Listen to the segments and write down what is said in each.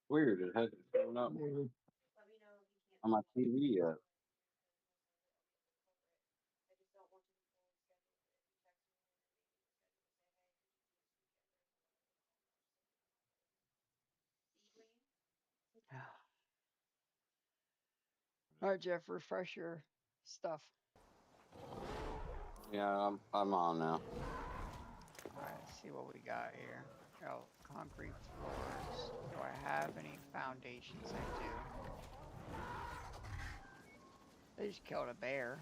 Weird, it hasn't shown up on my TV yet. All right, Jeff, refresh your stuff. Yeah, I'm on now. All right, let's see what we got here. Oh, concrete floors. Do I have any foundations? I do. They just killed a bear.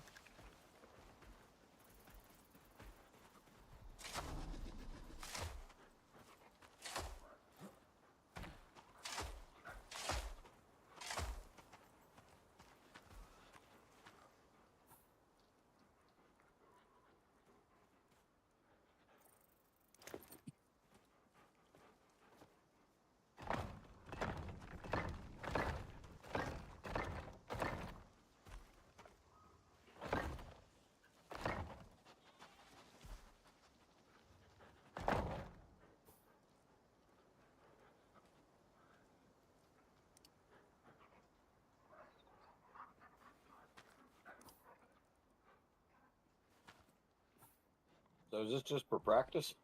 So is this just for practice?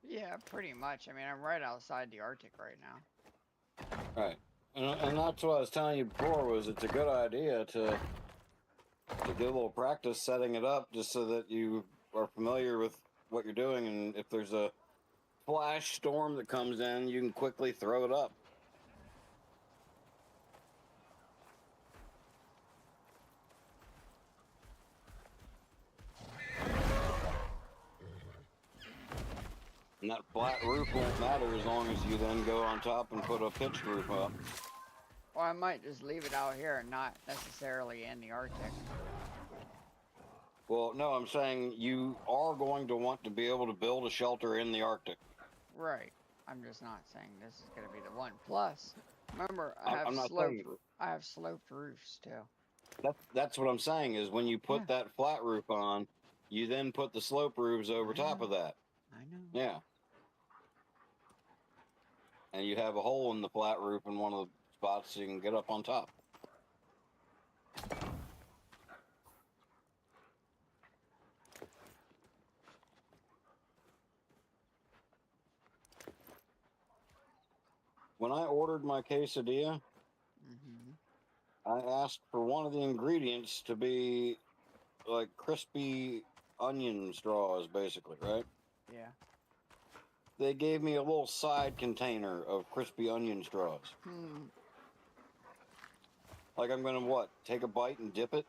Yeah, pretty much. I mean, I'm right outside the Arctic right now. Right. And that's what I was telling you before was it's a good idea to do a little practice setting it up just so that you are familiar with what you're doing, and if there's a flash storm that comes in, you can quickly throw it up. And that flat roof won't matter as long as you then go on top and put a pitched roof up. Or I might just leave it out here and not necessarily in the Arctic. Well, no, I'm saying you are going to want to be able to build a shelter in the Arctic. Right. I'm just not saying this is going to be the one. Plus, remember, I'm not saying I have sloped roofs too. that's what I'm saying is when you put Yeah, that flat roof on, you then put the slope roofs over I top of know. that. I know. Yeah. And you have a hole in the flat roof in one of the spots so you can get up on top. When I ordered my quesadilla, Hmm. I asked for one of the ingredients to be like crispy onion straws, basically, right? Yeah. They gave me a little side container of crispy onion straws. Hmm. Like I'm gonna what? Take a bite and dip it?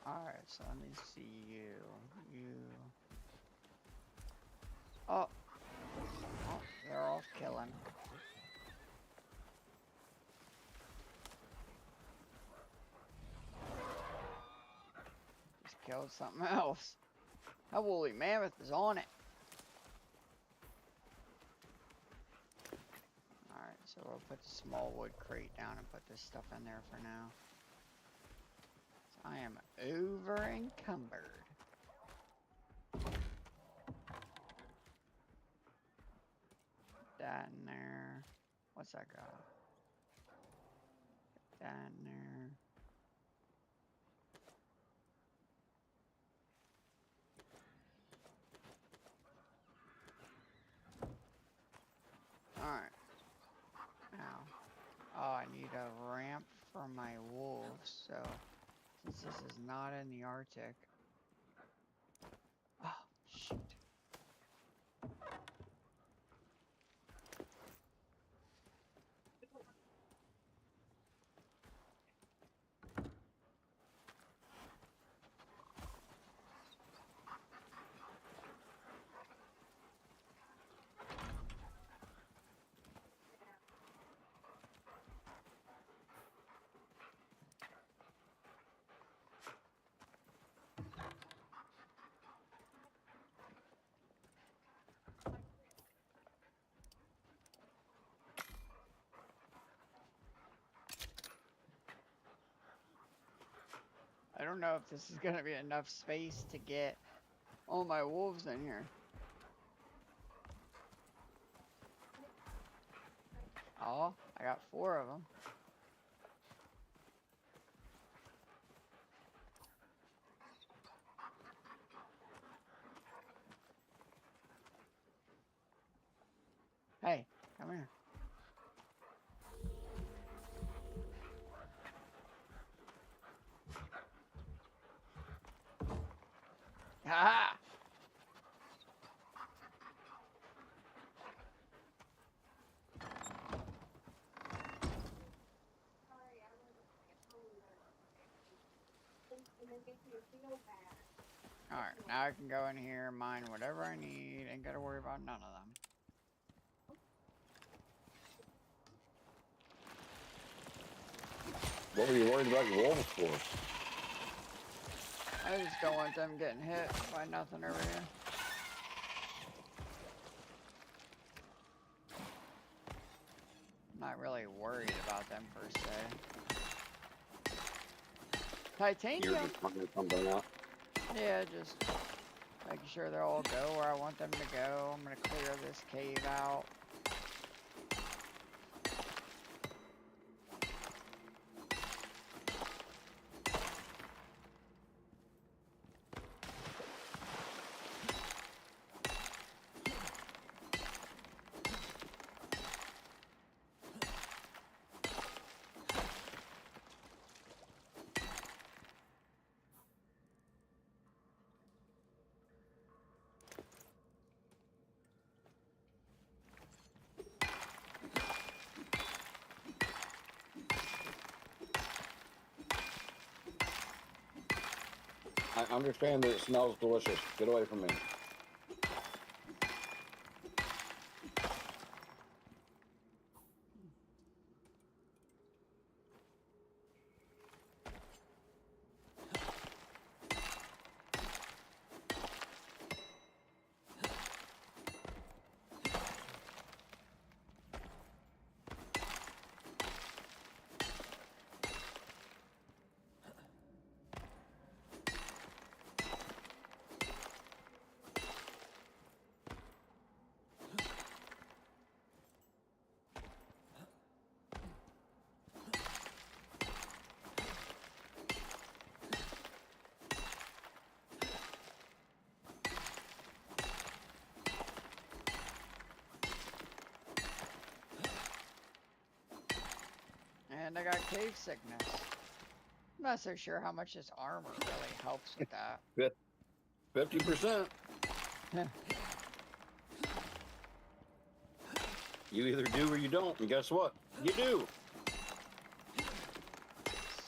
All right. So let me see you. You. Oh. Oh. They're all killing. Just killed something else. That woolly mammoth is on it. All right. So we'll put the small wood crate down and put this stuff in there for now. So I am over encumbered. That in there. What's that got? That in there. Alright. Now. Oh, I need a ramp for my wolves. So, since this is not in the Arctic. Oh, shoot. don't know if this is gonna be enough space to get all my wolves in here. Oh, I got 4 of them. Hey, come here. Ha! Alright, now I can go in here, mine whatever I need, ain't gotta worry about none of them. What were you worried about your wolves for? I just don't want them getting hit by nothing over here. Not really worried about them per se. You're Titanium! just trying to come out. Yeah, just making sure they all go where I want them to go. I'm gonna clear this cave out. I understand that it smells delicious. Get away from me. And I got cave sickness. I'm not so sure how much this armor really helps with that. 50%. You either do or you don't, and guess what? You do.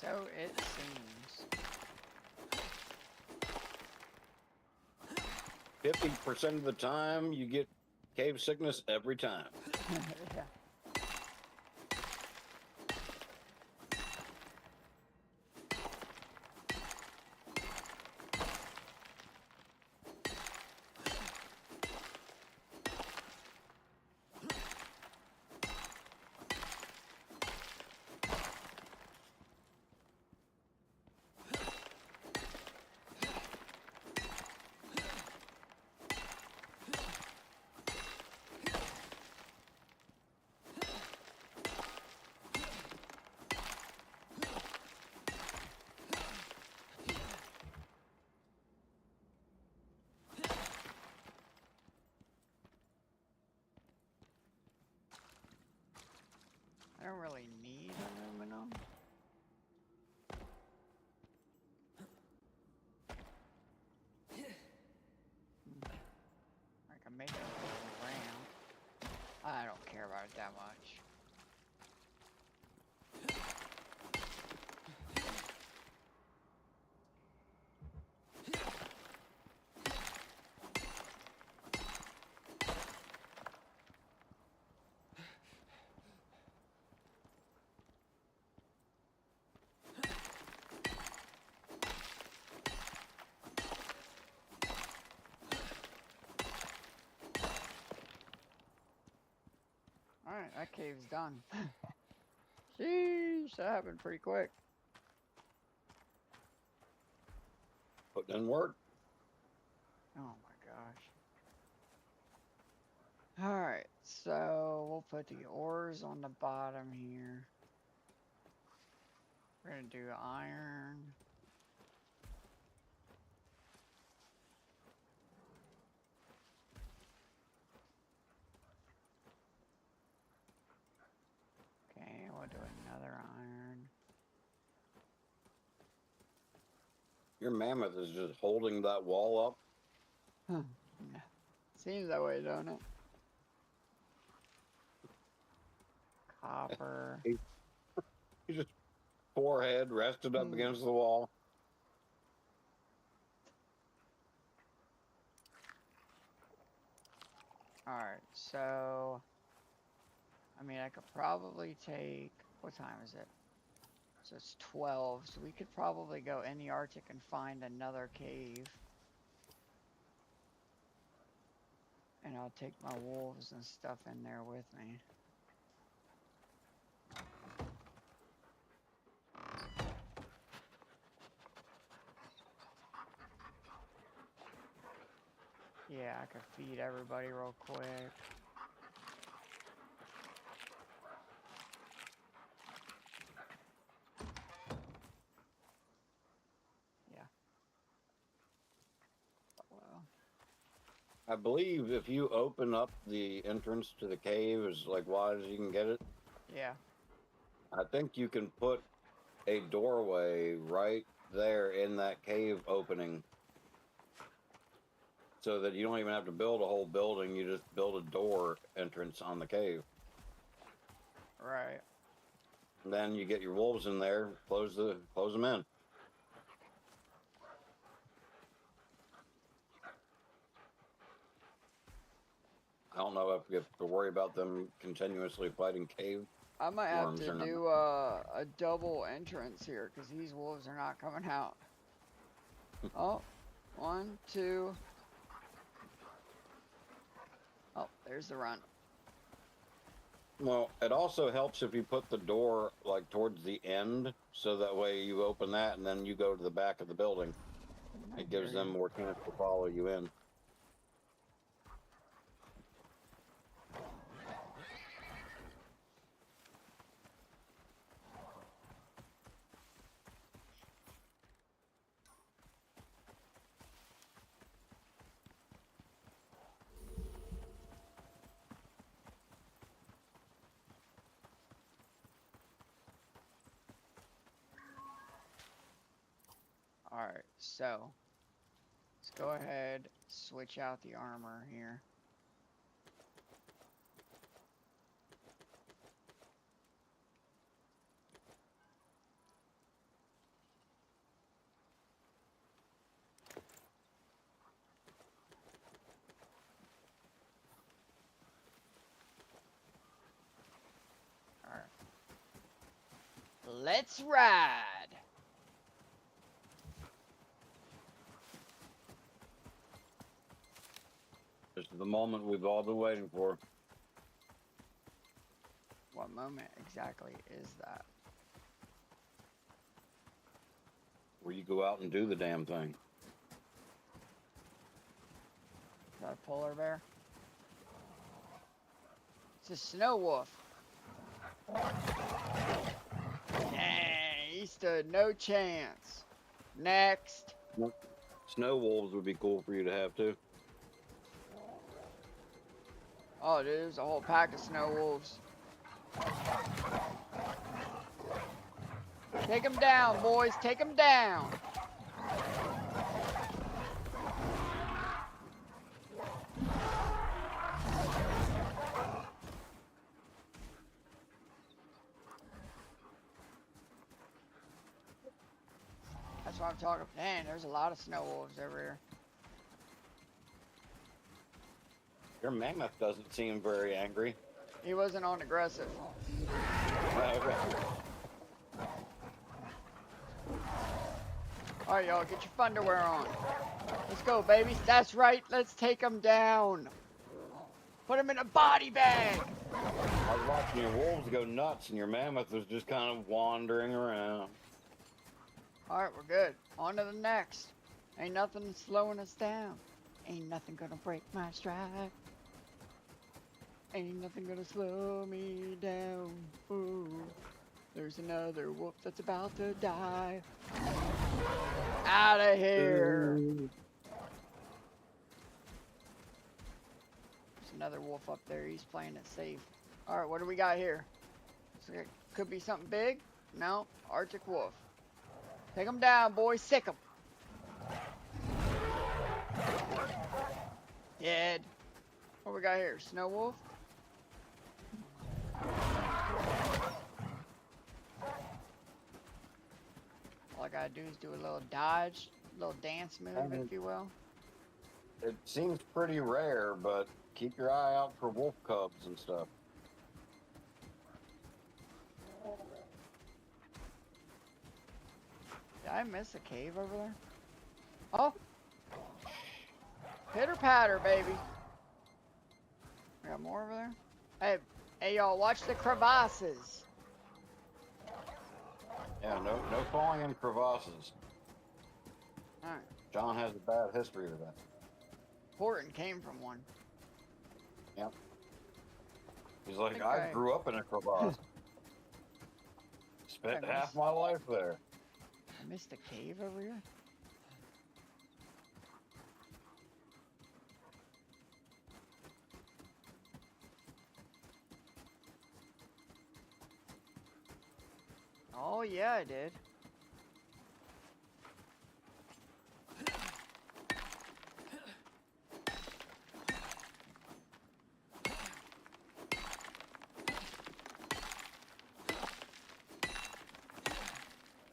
So it seems. 50% of the time, you get cave sickness every time. Yeah. I don't really need aluminum. I can make it a little ramp. I don't care about it that much. Alright, that cave's done. Sheesh, that happened pretty quick. Putting in work. Oh my gosh. Alright, so we'll put the ores on the bottom here. We're gonna do iron. Okay, we'll do another iron. Your mammoth is just holding that wall up. Huh. Yeah. Seems that way, don't it? Copper. He's just forehead rested up Hmm. against the wall. Alright, so I mean I could probably take, what time is it? So it's 12, so we could probably go in the Arctic and find another cave. And I'll take my wolves and stuff in there with me. Yeah, I could feed everybody real quick. Yeah. Well, I believe if you open up the entrance to the cave as like wide as you can get it, yeah. I think you can put a doorway right there in that cave opening. So that you don't even have to build a whole building, you just build a door entrance on the cave. Right. And then you get your wolves in there, close them in. I don't know if you have to worry about them continuously fighting cave I might have worms to or not. do a double entrance here because these wolves are not coming out. Oh, 1, 2. Oh, there's the run. Well, it also helps if you put the door like towards the end, so that way you open that and then you go to the back of the building. I It gives hear them ya. more chance to follow you in. Alright, so let's go ahead, switch out the armor here. Alright. Let's ride! This is the moment we've all been waiting for. What moment exactly is that? Where you go out and do the damn thing. Is that a polar bear? It's a snow wolf. Dang, he stood no chance. Next. Snow wolves would be cool for you to have too. Oh, dude, there's a whole pack of snow wolves. Take them down, boys. Take them down. That's what I'm talking about. Dang, there's a lot of snow wolves over here. Your mammoth doesn't seem very angry. He wasn't on aggressive. Okay. Alright, y'all, get your underwear on. Let's go, babies. That's right. Let's take them down. Put them in a body bag. I was watching your wolves go nuts and your mammoth was just kind of wandering around. Alright, we're good. On to the next. Ain't nothing slowing us down. Ain't nothing gonna break my stride. Ain't nothing gonna slow me down. Ooh, there's another wolf that's about to die. Out of here. There's another wolf up there. He's playing it safe. All right, what do we got here? So it could be something big. No, Arctic wolf. Take him down, boys. Sick him. Dead. What we got here? Snow wolf? All I gotta do is do a little dodge, a little dance move, if you will. It seems pretty rare, but keep your eye out for wolf cubs and stuff. Did I miss a cave over there? Oh! Pitter patter, baby. We got more over there? Hey, y'all, watch the crevasses. Yeah, no falling in crevasses. Alright. John has a bad history of that. Horton came from one. Yep. He's like, Okay. I grew up in a crevasse. Spent half my life there. I missed a cave over here? Oh, yeah, I did.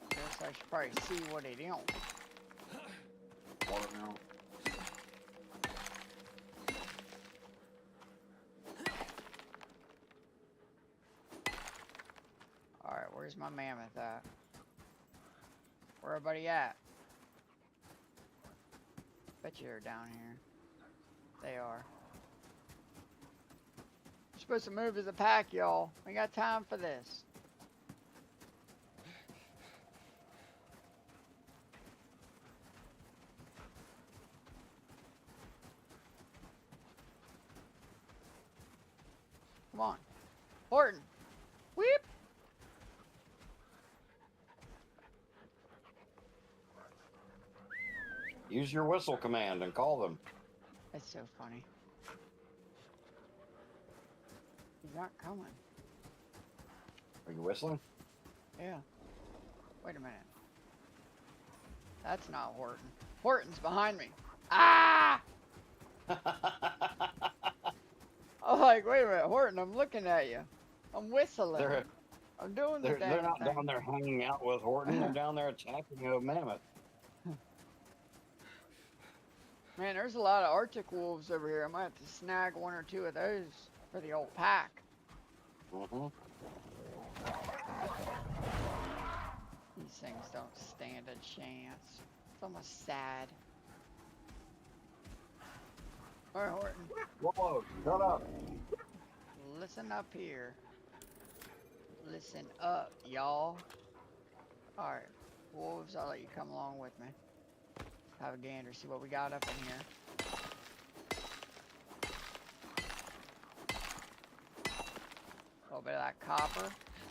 Guess I should probably see what it is. Watermelon. Alright, where's my mammoth at? Where everybody at? Bet you they're down here. They are. You're supposed to move as a pack, y'all. We got time for this. Come on. Horton! Weep! Use your whistle command and call them. That's so funny. He's not coming. Are you whistling? Yeah. Wait a minute. That's not Horton. Horton's behind me. Ah! I'm like, wait a minute, Horton, I'm looking at you. I'm whistling. I'm doing the They're not thing. down there hanging out with Horton. They're down there attacking a mammoth. Man, there's a lot of Arctic wolves over here. I might have to snag one or two of those for the old pack. Mm-hmm. These things don't stand a chance. It's almost sad. Alright, Horton. Whoa, shut up. Listen up here. Listen up, y'all. Alright, wolves, I'll let you come along with me. Have a gander, see what we got up in here. A little bit of that copper.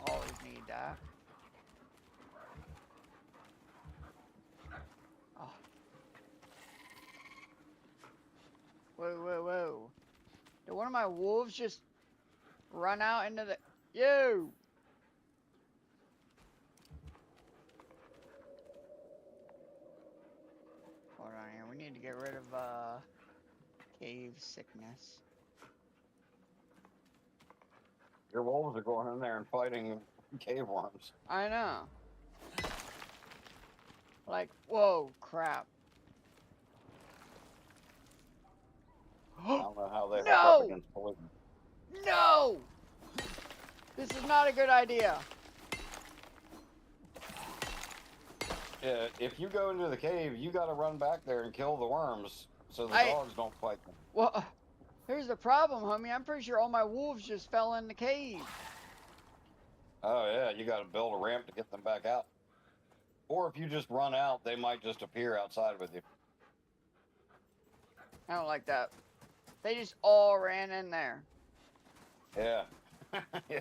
Always need that. Oh. Whoa, whoa, whoa. Did one of my wolves just run out into the... Yo! Hold on here. We need to get rid of cave sickness. Your wolves are going in there and fighting cave worms. I know. Like, whoa, crap. I don't know how they hold No! up against poison. No! This is not a good idea. Yeah, if you go into the cave, you got to run back there and kill the worms so the dogs don't fight them. Well, here's the problem, homie. I'm pretty sure all my wolves just fell in the cave. Oh yeah, you got to build a ramp to get them back out. Or if you just run out, they might just appear outside with you. I don't like that. They just all ran in there. Yeah. Yeah.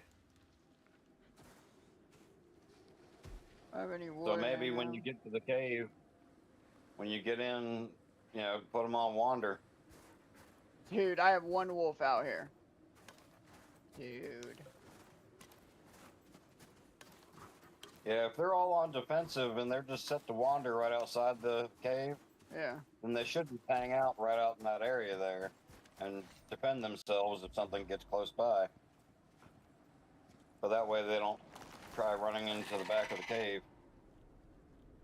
Have any wood? So maybe when you get to the cave, when you get in, you know, put them on wander. Dude, I have one wolf out here. Dude. Yeah, if they're all on defensive and they're just set to wander right outside the cave, Yeah. then they should just hang out right out in that area there and defend themselves if something gets close by. So that way they don't try running into the back of the cave.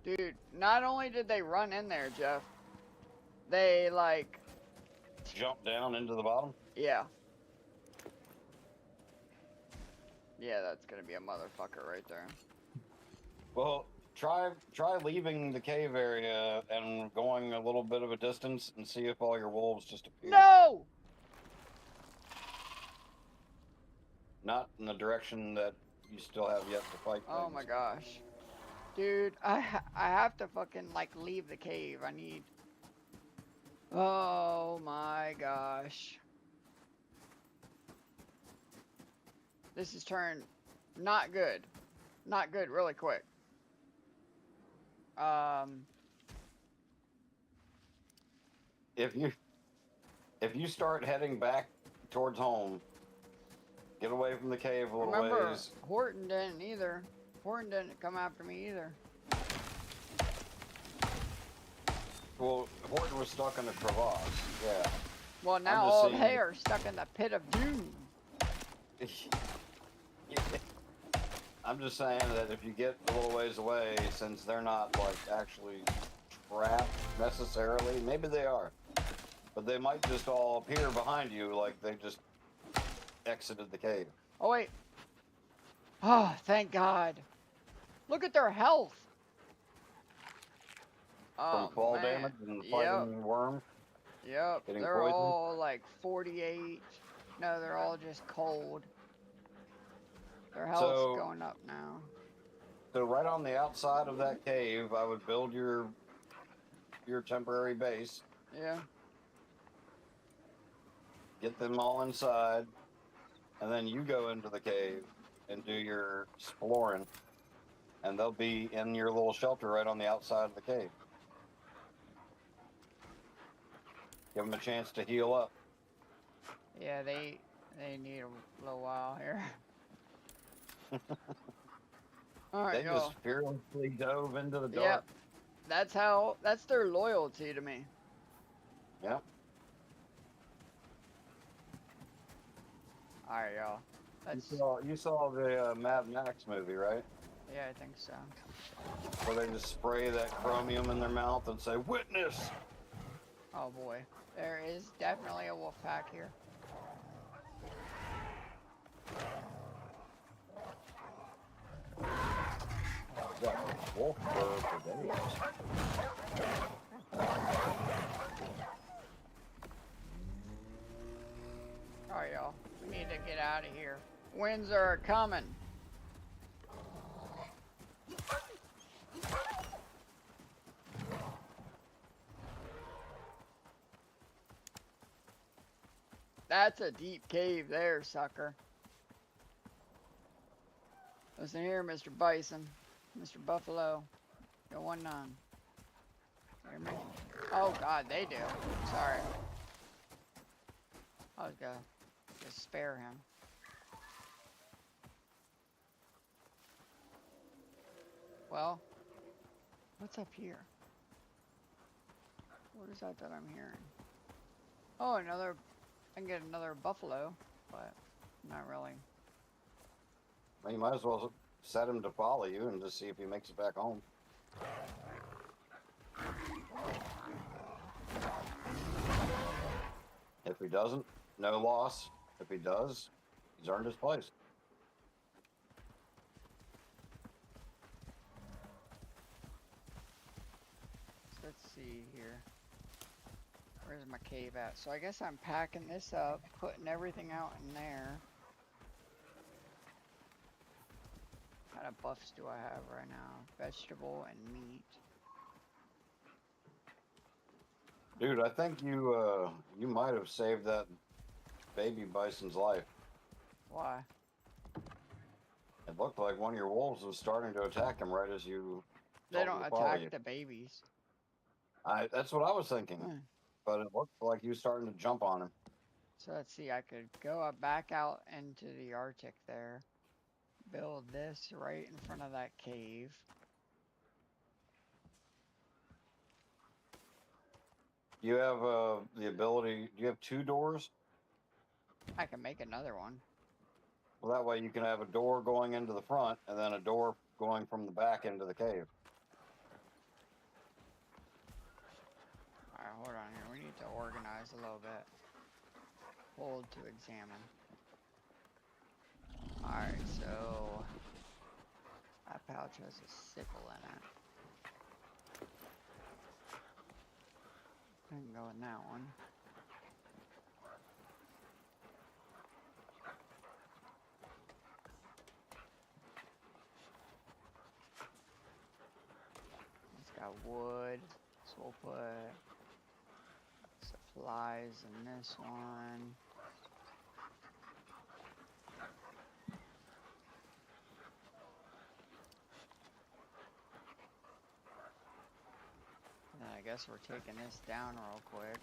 Dude, not only did they run in there, Jeff, they like... Jump down into the bottom? Yeah. Yeah, that's gonna be a motherfucker right there. Well, try leaving the cave area and going a little bit of a distance and see if all your wolves just appear. No! Not in the direction that you still have yet to fight. Oh things. my gosh. Dude, I have to fucking like leave the cave. I need... Oh my gosh. This is turned not good. Not good really quick. If you start heading back towards home, get away from the cave a little remember, ways. Horton didn't either. Horton didn't come after me either. Well, Horton was stuck in the crevasse. Yeah. Well, now just all saying- they are stuck in the pit of doom. I'm just saying that if you get a little ways away, since they're not like actually trapped necessarily, maybe they are, but they might just all appear behind you like they just exited the cave. Oh, wait. Oh, thank God. Look at their health. From Oh, fall man. damage and fighting worms. Yep. Getting They're poisoned? all like 48. No, they're all just cold. Their health's So- going up now. So right on the outside of that cave, I would build your temporary base. Yeah. Get them all inside, and then you go into the cave and do your exploring, and they'll be in your little shelter right on the outside of the cave. Give them a chance to heal up. Yeah, they need a little while here. All right, They y'all. just fearlessly dove into the Yep. dark. That's their loyalty to me. Yep. All right, y'all. You saw the Mad Max movie, right? Yeah, I think so. Where they just spray that chromium in their mouth and say, "Witness!" Oh boy, there is definitely a wolf pack here. Got wolf fur for days. All right, y'all. We need to get out of here. Winds are coming. That's a deep cave there, sucker. Listen here, Mr. Bison. Mr. Buffalo. Go 1-9. Hear me? Oh, God, they do. Sorry. I was gonna just spare him. Well, what's up here? What is that I'm hearing? Oh, another... I can get another buffalo, but not really. Well, you might as well set him to follow you and just see if he makes it back home. If he doesn't, no loss. If he does, he's earned his place. Let's see here. Where's my cave at? So I guess I'm packing this up, putting everything out in there. What kind of buffs do I have right now? Vegetable and meat. Dude, I think you might have saved that baby bison's life. Why? It looked like one of your wolves was starting to attack him right as you They told don't him to follow attack you. the babies. That's what I was thinking, Hmm. but it looked like you starting to jump on him. So let's see, I could go back out into the Arctic there, build this right in front of that cave. You have the ability. Do you have 2 doors? I can make another one. Well, that way you can have a door going into the front and then a door going from the back into the cave. Alright, hold on here. We need to organize a little bit. Hold to examine. Alright, so that pouch has a sickle in it. I can go in that one. It's got wood, so we'll put supplies in this one. And then I guess we're taking this down real quick.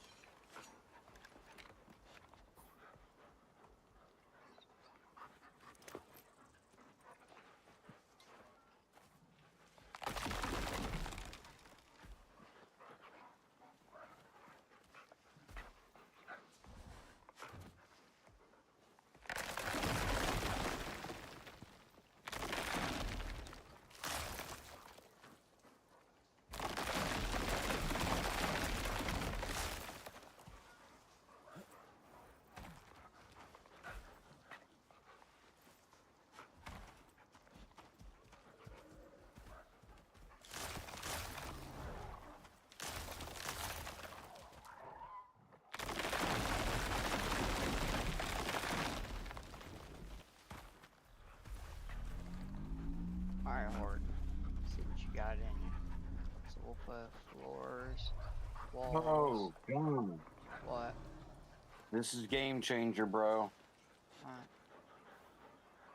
Alright, Horde. See what you got in you. So we'll put floors, walls. Oh, damn. What? This is game changer, bro. Alright.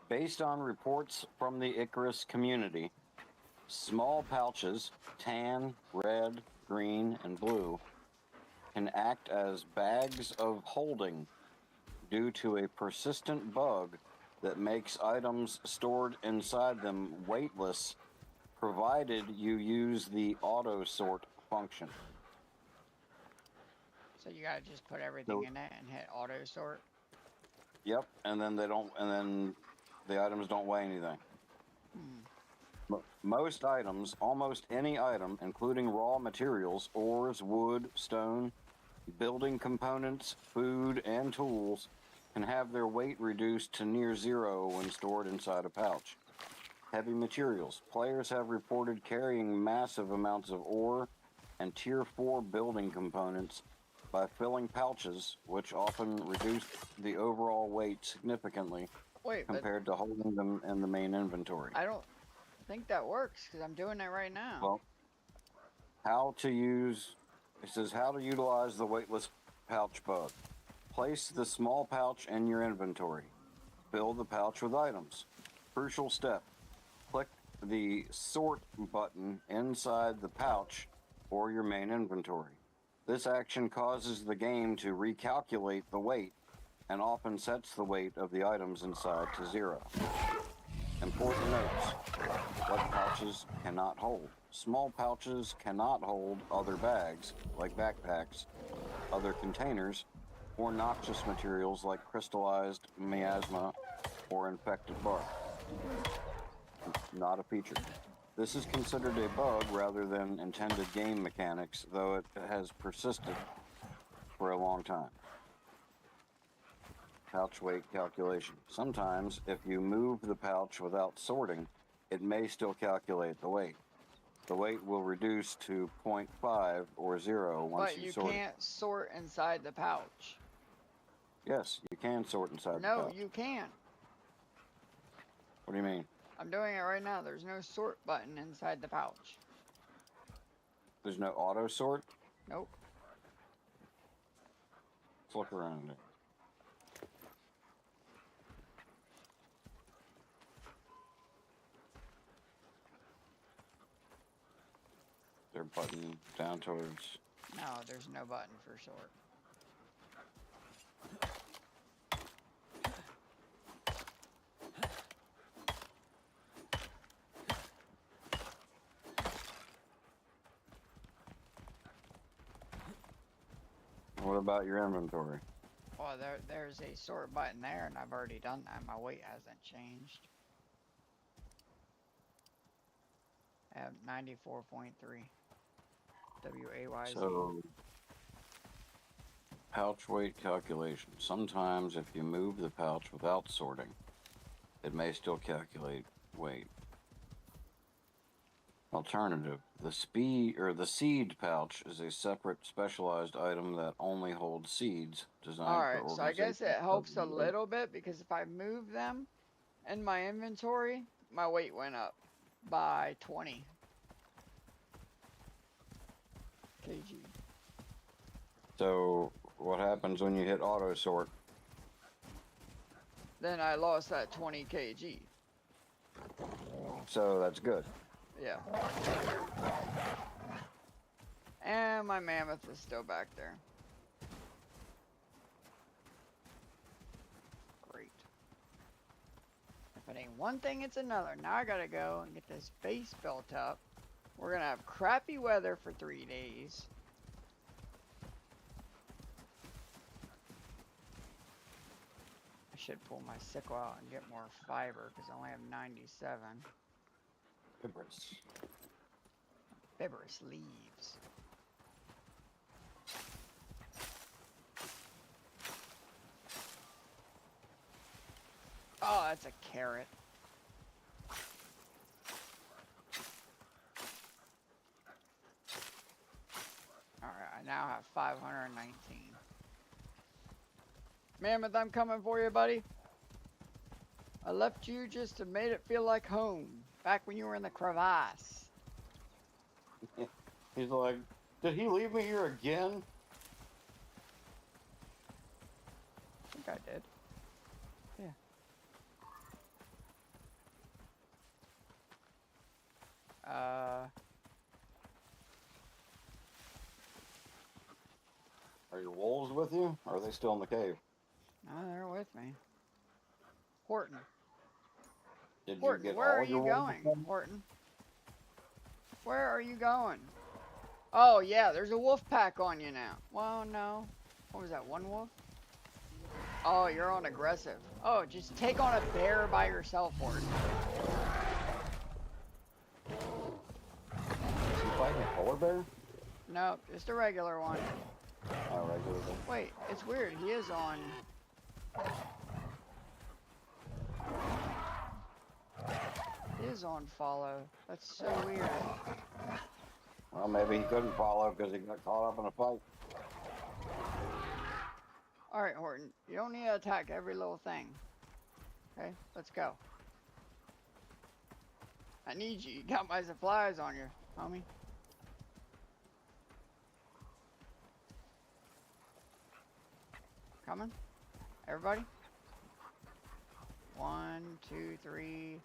Based on reports from the Icarus community, small pouches, tan, red, green, and blue, can act as bags of holding due to a persistent bug that makes items stored inside them weightless, provided you use the auto sort function. So you gotta just put everything in it and hit auto sort. Yep, and then the items don't weigh anything. Most items, almost any item, including raw materials, ores, wood, stone, building components, food, and tools, can have their weight reduced to near zero when stored inside a pouch. Heavy materials. Players have reported carrying massive amounts of ore and Tier 4 building components by filling pouches, which often reduce the overall weight significantly compared to holding them in the main inventory. I don't think that works because I'm doing it right now. Well, it says how to utilize the weightless pouch bug. Place the small pouch in your inventory. Fill the pouch with items. Crucial step. Click the sort button inside the pouch or your main inventory. This action causes the game to recalculate the weight and often sets the weight of the items inside to zero. Important notes. What pouches cannot hold. Small pouches cannot hold other bags, like backpacks, other containers, or noxious materials like crystallized miasma or infected bark. Not a feature. This is considered a bug rather than intended game mechanics, though it has persisted for a long time. Pouch weight calculation. Sometimes, if you move the pouch without sorting, it may still calculate the weight. The weight will reduce to 0.5 or 0 once you sort it. But you can't sort inside the pouch. Yes, you can sort inside the pouch. No, you can't. What do you mean? I'm doing it right now. There's no sort button inside the pouch. There's no auto sort? Nope. Let's look around it. Their button down towards. No, there's no button for sort. What about your inventory? Well, there's a sort button there, and I've already done that. My weight hasn't changed. I have 94.3. WAYZ. So, pouch weight calculation. Sometimes if you move the pouch without sorting, it may still calculate weight. Alternative. The seed pouch is a separate specialized item that only holds seeds designed for Alright, so I guess it organizations. helps a little bit because if I move them in my inventory, my weight went up by 20 kg. So, what happens when you hit auto sort? Then I lost that 20 kg. So, that's good. Yeah. And my mammoth is still back there. Great. If it ain't one thing, it's another. Now I gotta go and get this base built up. We're gonna have crappy weather for 3 days. I should pull my sickle out and get more fiber because I only have 97. Fibrous leaves. Oh, that's a carrot. Alright, I now have 519. Mammoth, I'm coming for you, buddy. I left you just to made it feel like home. Back when you were in the crevasse. He's like, did he leave me here again? I think I did. Yeah. Are your wolves with you? Or are they still in the cave? No, they're with me. Horton. Did Horton, you get where all are your you wolves going? with them? Horton. Where are you going? Oh, yeah, there's a wolf pack on you now. Well, no. What was that, one wolf? Oh, you're on aggressive. Oh, just take on a bear by yourself, Horton. Is he fighting a polar bear? No, just a regular one. Oh, regular bear. Wait, it's weird. He is on... He is on follow. That's so weird. Well, maybe he couldn't follow because he got caught up in a fight. Alright, Horton. You don't need to attack every little thing. Okay, let's go. I need you. You got my supplies on you, homie. Coming? Everybody? 1, 2, 3,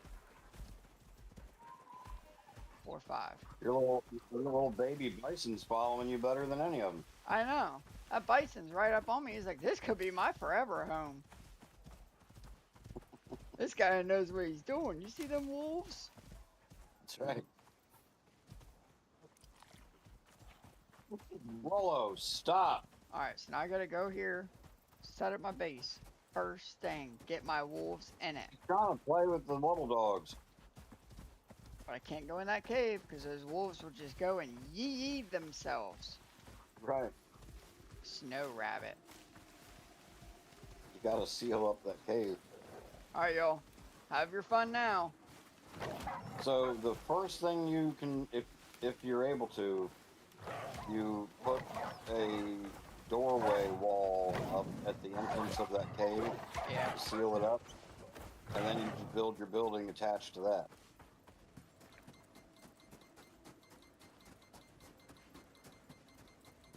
4, 5. Your little baby bison's following you better than any of them. I know. That bison's right up on me. He's like, this could be my forever home. This guy knows what he's doing. You see them wolves? That's right. Rollo, stop. Alright, so now I gotta go here, set up my base. First thing, get my wolves in it. Trying to play with the little dogs. But I can't go in that cave because those wolves will just go and yee themselves. Right. Snow rabbit. You gotta seal up that cave. Alright, y'all. Have your fun now. So the first thing you can, if you're able to, you put a doorway wall up at the entrance of that cave. Yeah. Seal it up, and then you just build your building attached to that.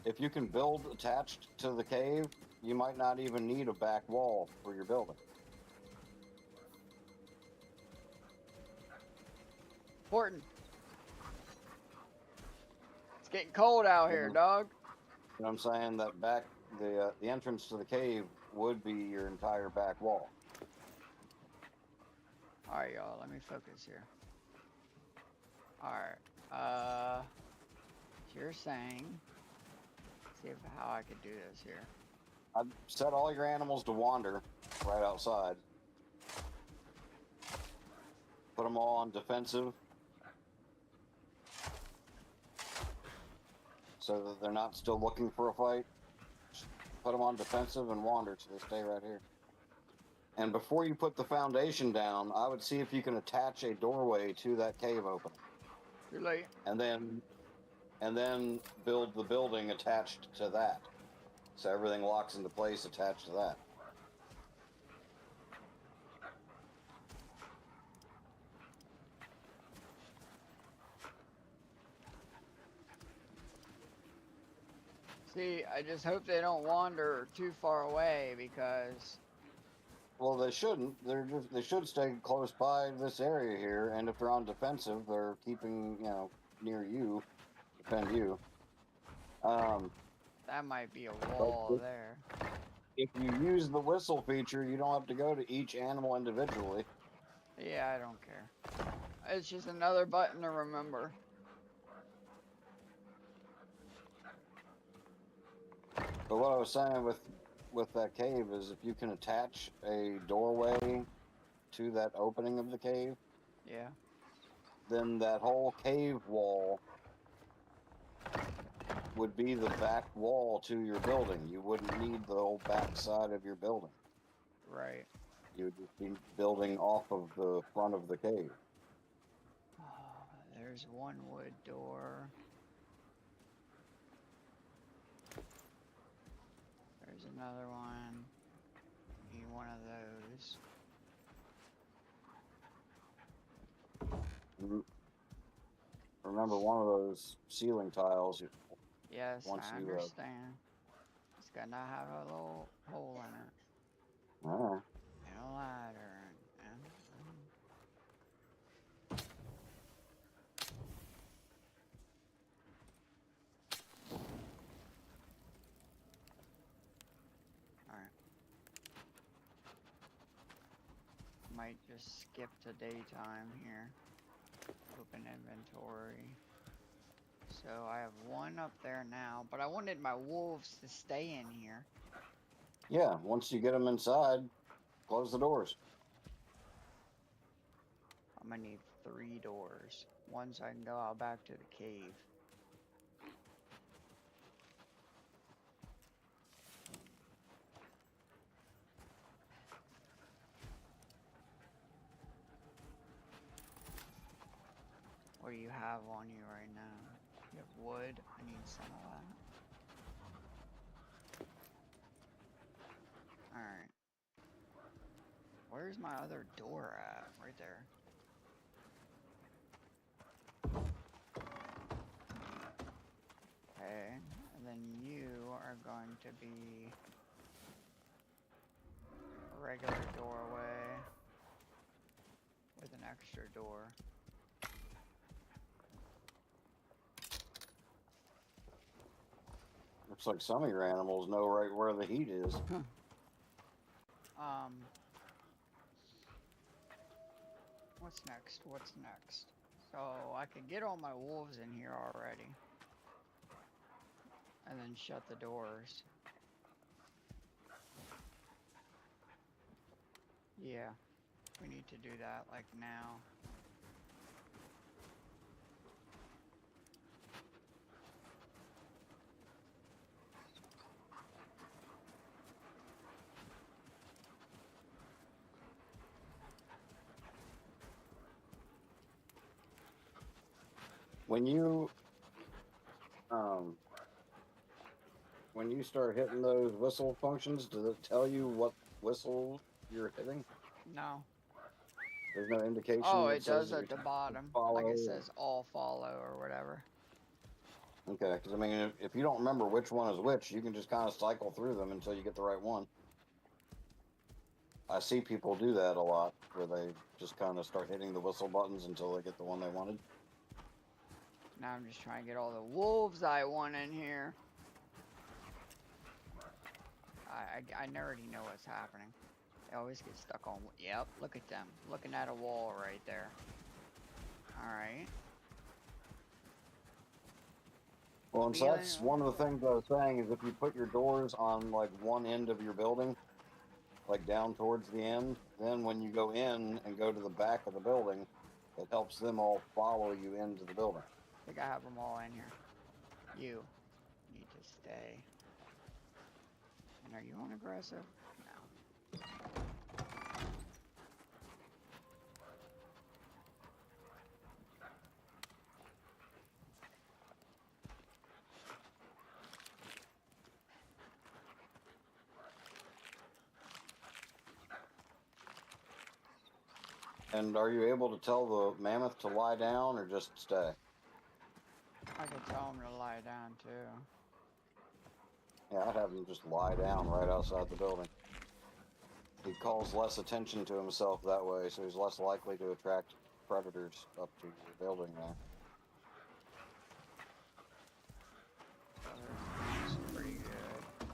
If you can build attached to the cave, you might not even need a back wall for your building. Horton. It's getting cold out here, dog. You know what I'm saying? That the entrance to the cave would be your entire back wall. All right, y'all. Let me focus here. All right. So you're saying, see if how I could do this here. I'd set all your animals to wander right outside. Put them all on defensive, so that they're not still looking for a fight. Just put them on defensive and wander so they stay right here. And before you put the foundation down, I would see if you can attach a doorway to that cave opening. Too late. And then build the building attached to that. So everything locks into place attached to that. See, I just hope they don't wander too far away because. Well, they shouldn't. They should stay close by this area here, and if they're on defensive, they're keeping near you, defend you. That might be a wall there. If you use the whistle feature, you don't have to go to each animal individually. Yeah, I don't care. It's just another button to remember. But what I was saying with that cave is if you can attach a doorway to that opening of the cave, Yeah. then that whole cave wall would be the back wall to your building. You wouldn't need the whole back side of your building. Right. You would just be building off of the front of the cave. Oh, there's one wood door. There's another one. Need one of those. Remember, one of those ceiling tiles. Yes, Once I you, understand. It's gotta have a little hole in it. Alright. And a ladder. Alright. Might just skip to daytime here. Open inventory. So I have one up there now, but I wanted my wolves to stay in here. Yeah, once you get them inside, close the doors. I'm gonna need 3 doors. One so I can go out back to the cave. What do you have on you right now? You have wood. I need some of that. Alright. Where's my other door at? Right there. Okay. And then you are going to be a regular doorway with an extra door. Looks like some of your animals know right where the heat is. What's next? What's next? So I can get all my wolves in here already. And then shut the doors. Yeah. We need to do that like now. When you start hitting those whistle functions, does it tell you what whistle you're hitting? No. There's no indication. Oh, that it does says at the bottom. follow. Like it says all follow or whatever. Okay, because I mean, if you don't remember which one is which, you can just kind of cycle through them until you get the right one. I see people do that a lot, where they just kind of start hitting the whistle buttons until they get the one they wanted. Now I'm just trying to get all the wolves I want in here. I already know what's happening. They always get stuck on. Yep, look at them. Looking at a wall right there. Alright. Well, and so that's one of the things I was saying is if you put your doors on like one end of your building, like down towards the end, then when you go in and go to the back of the building, it helps them all follow you into the building. I think I have them all in here. You need to stay. And are you on aggressive? No. And are you able to tell the mammoth to lie down or just stay? I could tell him to lie down too. Yeah, I'd have him just lie down right outside the building. He calls less attention to himself that way, so he's less likely to attract predators up to your building there. That's pretty good.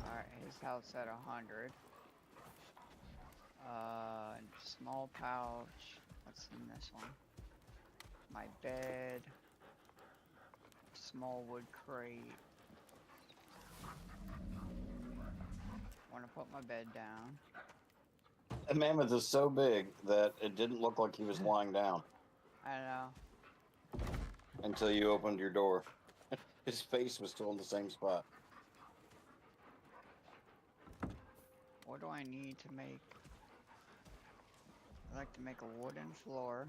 Alright, his health's at 100. Small pouch. What's in this one? My bed. Small wood crate. Want to put my bed down. The mammoth is so big that it didn't look like he was lying down. I know. Until you opened your door. His face was still in the same spot. What do I need to make? I like to make a wooden floor.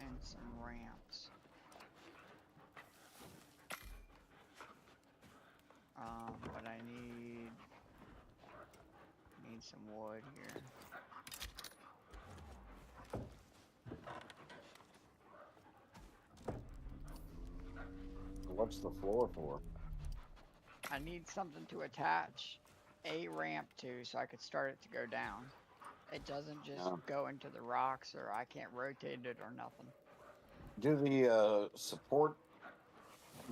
And some ramps. But I need some wood here. What's the floor for? I need something to attach a ramp to so I could start it to go down. It doesn't just go into the rocks, or I can't rotate it or nothing. Do the support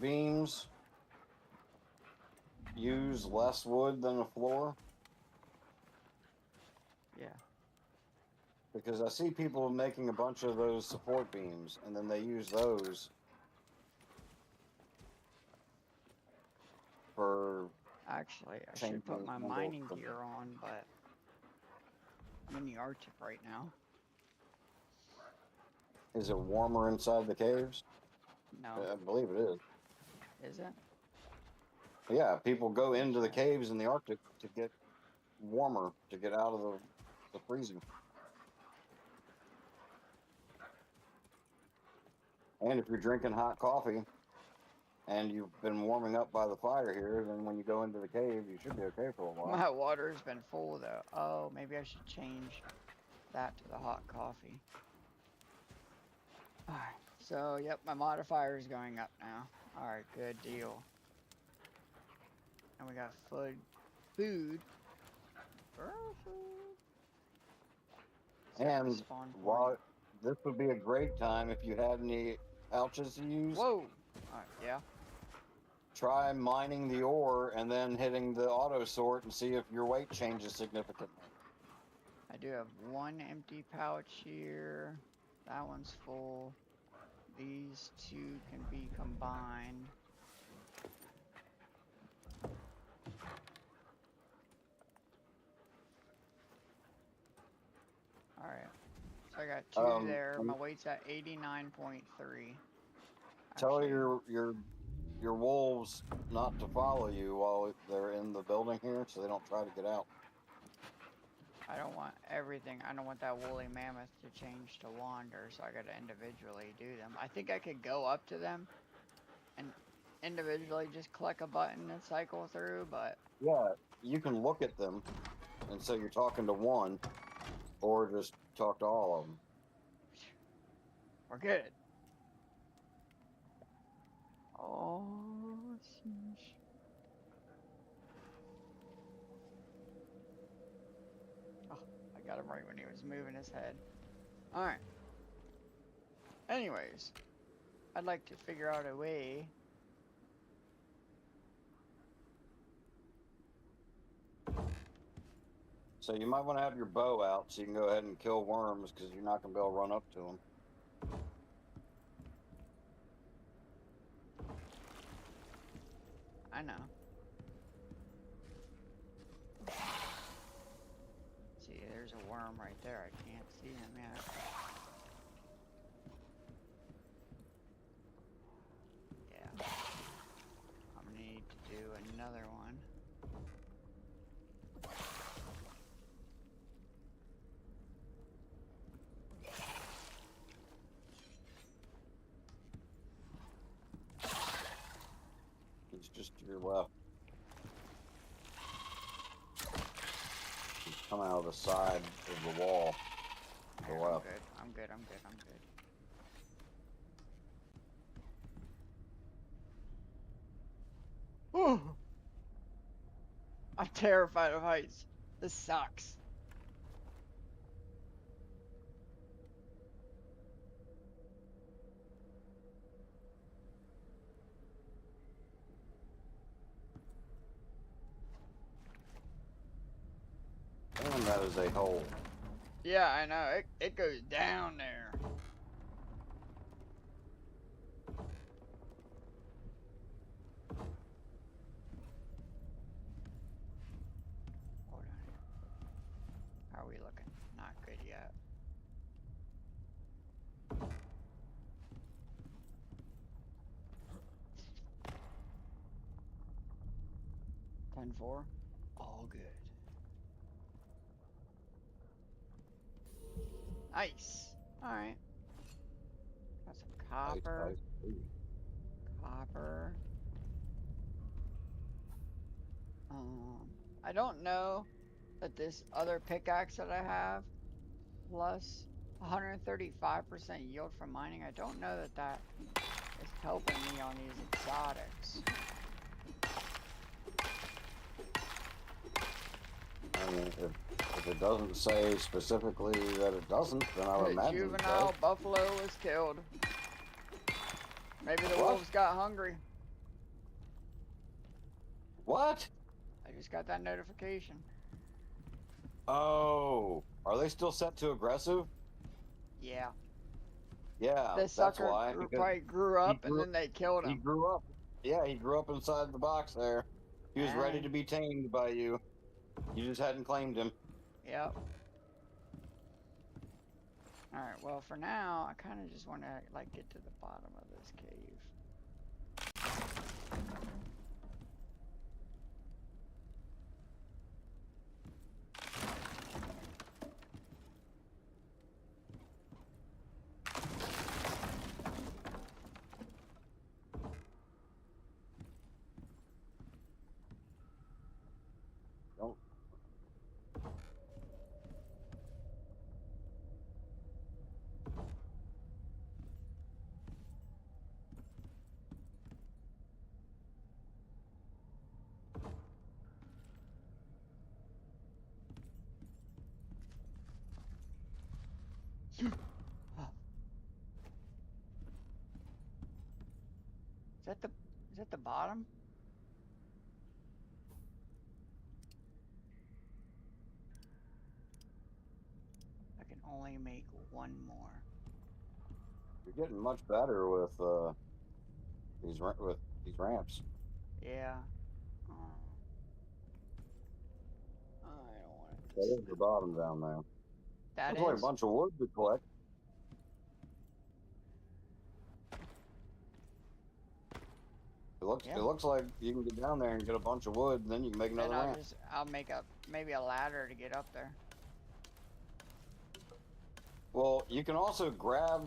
beams use less wood than a floor? Yeah. Because I see people making a bunch of those support beams, and then they use those for... Actually, I should put my mining gear on, but I'm in the Arctic right now. Is it warmer inside the caves? No. I believe it is. Is it? Yeah, people go into the caves in the Arctic to get warmer, to get out of the freezing. And if you're drinking hot coffee and you've been warming up by the fire here, then when you go into the cave, you should be okay for a while. My water's been full though. Oh, maybe I should change that to the hot coffee. Alright, so yep, my modifier is going up now. Alright, good deal. And we got food. And while this would be a great time if you had any pouches to use. Whoa! Alright, yeah. Try mining the ore and then hitting the auto sort and see if your weight changes significantly. I do have one empty pouch here. That one's full. These two can be combined. Alright. So I got two there. My weight's at 89.3. Tell your wolves not to follow you while they're in the building here, so they don't try to get out. I don't want everything. I don't want that woolly mammoth to change to wander, so I gotta individually do them. I think I could go up to them and individually just click a button and cycle through, but... Yeah, you can look at them, and so you're talking to one, or just talk to all of them. We're good. Oh, sheesh. Oh, I got him right when he was moving his head. Alright. Anyways, I'd like to figure out a way. So you might want to have your bow out so you can go ahead and kill worms, because you're not going to be able to run up to them. I know. See, there's a worm right there. I can't see him yet. Yeah. I'm gonna need to do another one. He's just to your left. He's coming out of the side of the wall. To the left. I'm good. I'm good. I'm good. Whew. I'm terrified of heights. This sucks. And that is a hole. Yeah, I know. It goes down there. Hold on here. How are we looking? Not good yet. $10-4. All good. Nice. Alright. Got some copper. Nice. Copper. I don't know that this other pickaxe that I have plus 135% yield from mining, I don't know that that is helping me on these exotics. I mean, if it doesn't say specifically that it doesn't, then I would The imagine juvenile buffalo was killed. Maybe the What? wolves got hungry. What? I just got that notification. Oh, are they still set to aggressive? Yeah. Yeah, The that's sucker why. Because probably grew up grew- and then they killed he him. grew up. Yeah, he grew up inside the box there. He was ready to be tamed by you. You just hadn't claimed him. Yep. Alright, well for now, I kind of just want to like get to the bottom of this cave. Don't. Is that the bottom? I can only make one more. You're getting much better with these ramps. Yeah. I don't want it to That is the bottom down there. That Looks like a is? bunch of wood to collect. Yeah. It looks like you can get down there and get a bunch of wood, and then you can make another Then ramp. I'll make maybe a ladder to get up there. Well, you can also grab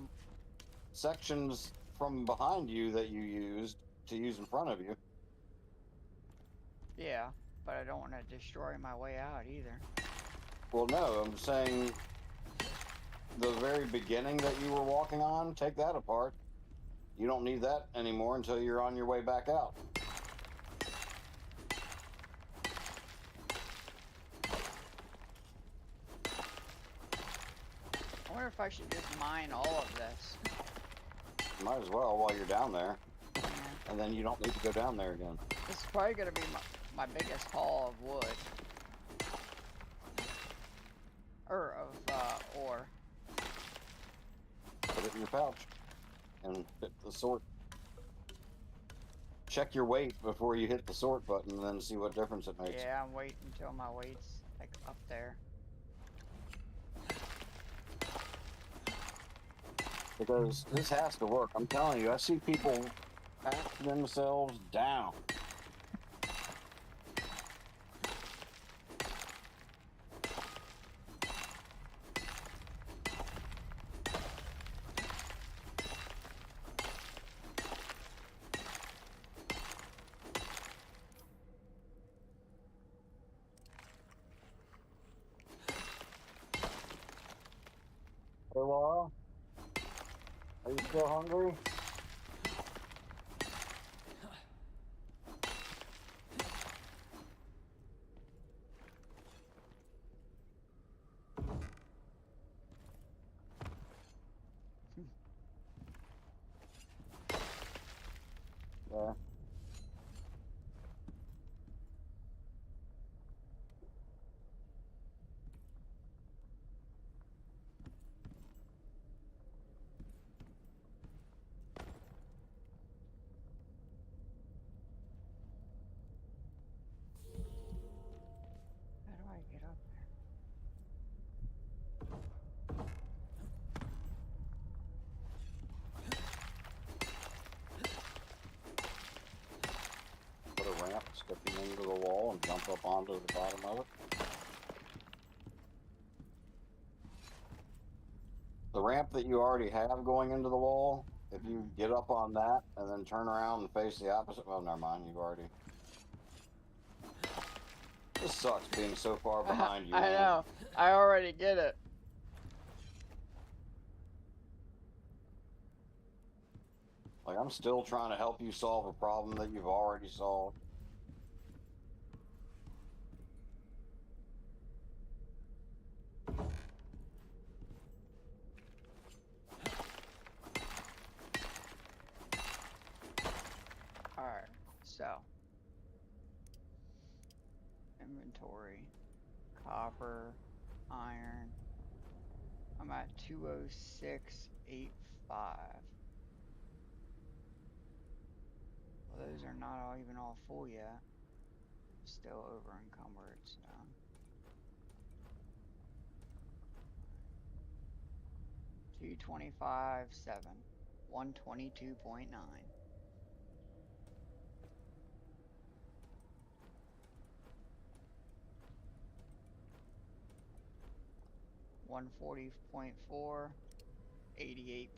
sections from behind you that you used to use in front of you. Yeah, but I don't want to destroy my way out either. Well, no, I'm saying the very beginning that you were walking on, take that apart. You don't need that anymore until you're on your way back out. I wonder if I should just mine all of this. Might as well while you're down there. Yeah. And then you don't need to go down there again. This is probably going to be my biggest haul of wood. Or of ore. Put it in your pouch and hit the sort. Check your weight before you hit the sort button and then see what difference it makes. Yeah, I'm waiting until my weight's like up there. Because this has to work. I'm telling you, I see people pack themselves down. Hey, Laura? Are you still hungry? Yeah. How do I get up there? Put a ramp sticking into the wall and jump up onto the bottom of it. The ramp that you already have going into the wall, if you get up on that and then turn around and face the opposite, well, never mind, you've already... This sucks being so far behind you, I man. know. I already get it. Like, I'm still trying to help you solve a problem that you've already solved. Alright, so. Inventory. Copper. Iron. I'm at 206.85. Well, those are not all even all full yet. Still over encumbered, so. $225.7. 122.9. $140.4. 88.7.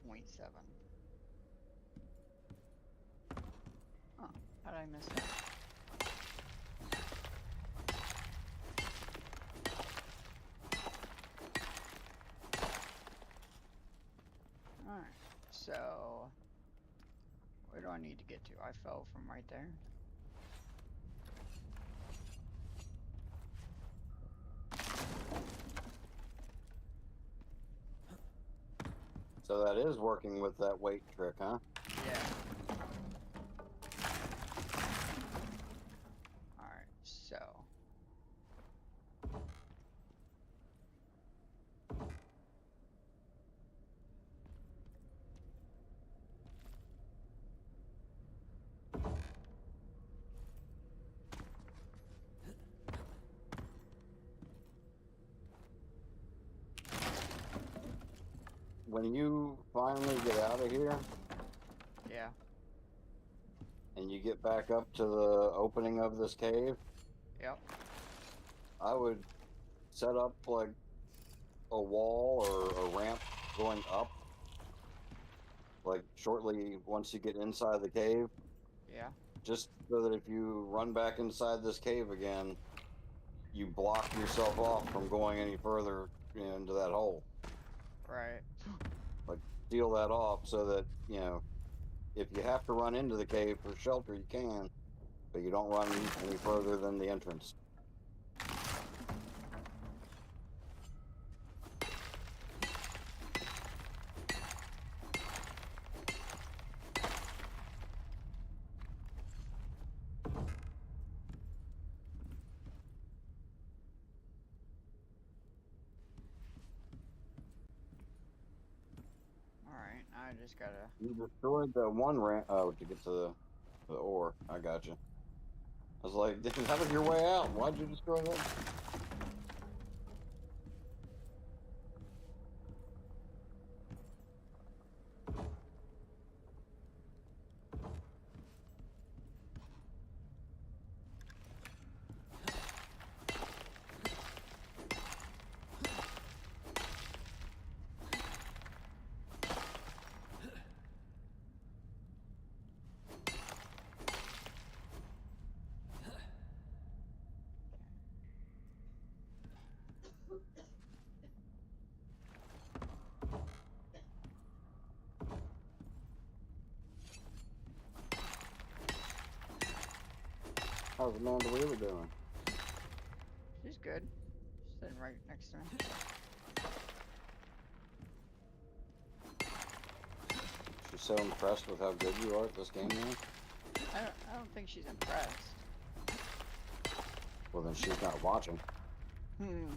Oh, how did I miss that? Alright, so where do I need to get to? I fell from right there. So that is working with that weight trick, huh? Yeah. Alright, so. When you finally get out of here Yeah. and you get back up to the opening of this cave, Yep. I would set up like a wall or a ramp going up, like shortly once you get inside the cave, Yeah. just so that if you run back inside this cave again, you block yourself off from going any further into that hole. Right. Like, seal that off so that, you know, if you have to run into the cave for shelter, you can, but you don't run any further than the entrance. Alright, I just gotta... You destroyed the one ramp. Oh, to get to the ore. I got you. I was like, that was your way out. Why'd you destroy that? How's Amanda Wheeler doing? She's good. She's sitting right next to me. She's so impressed with how good you are at this game now. I don't think she's impressed. Well, then she's not watching. Hmm.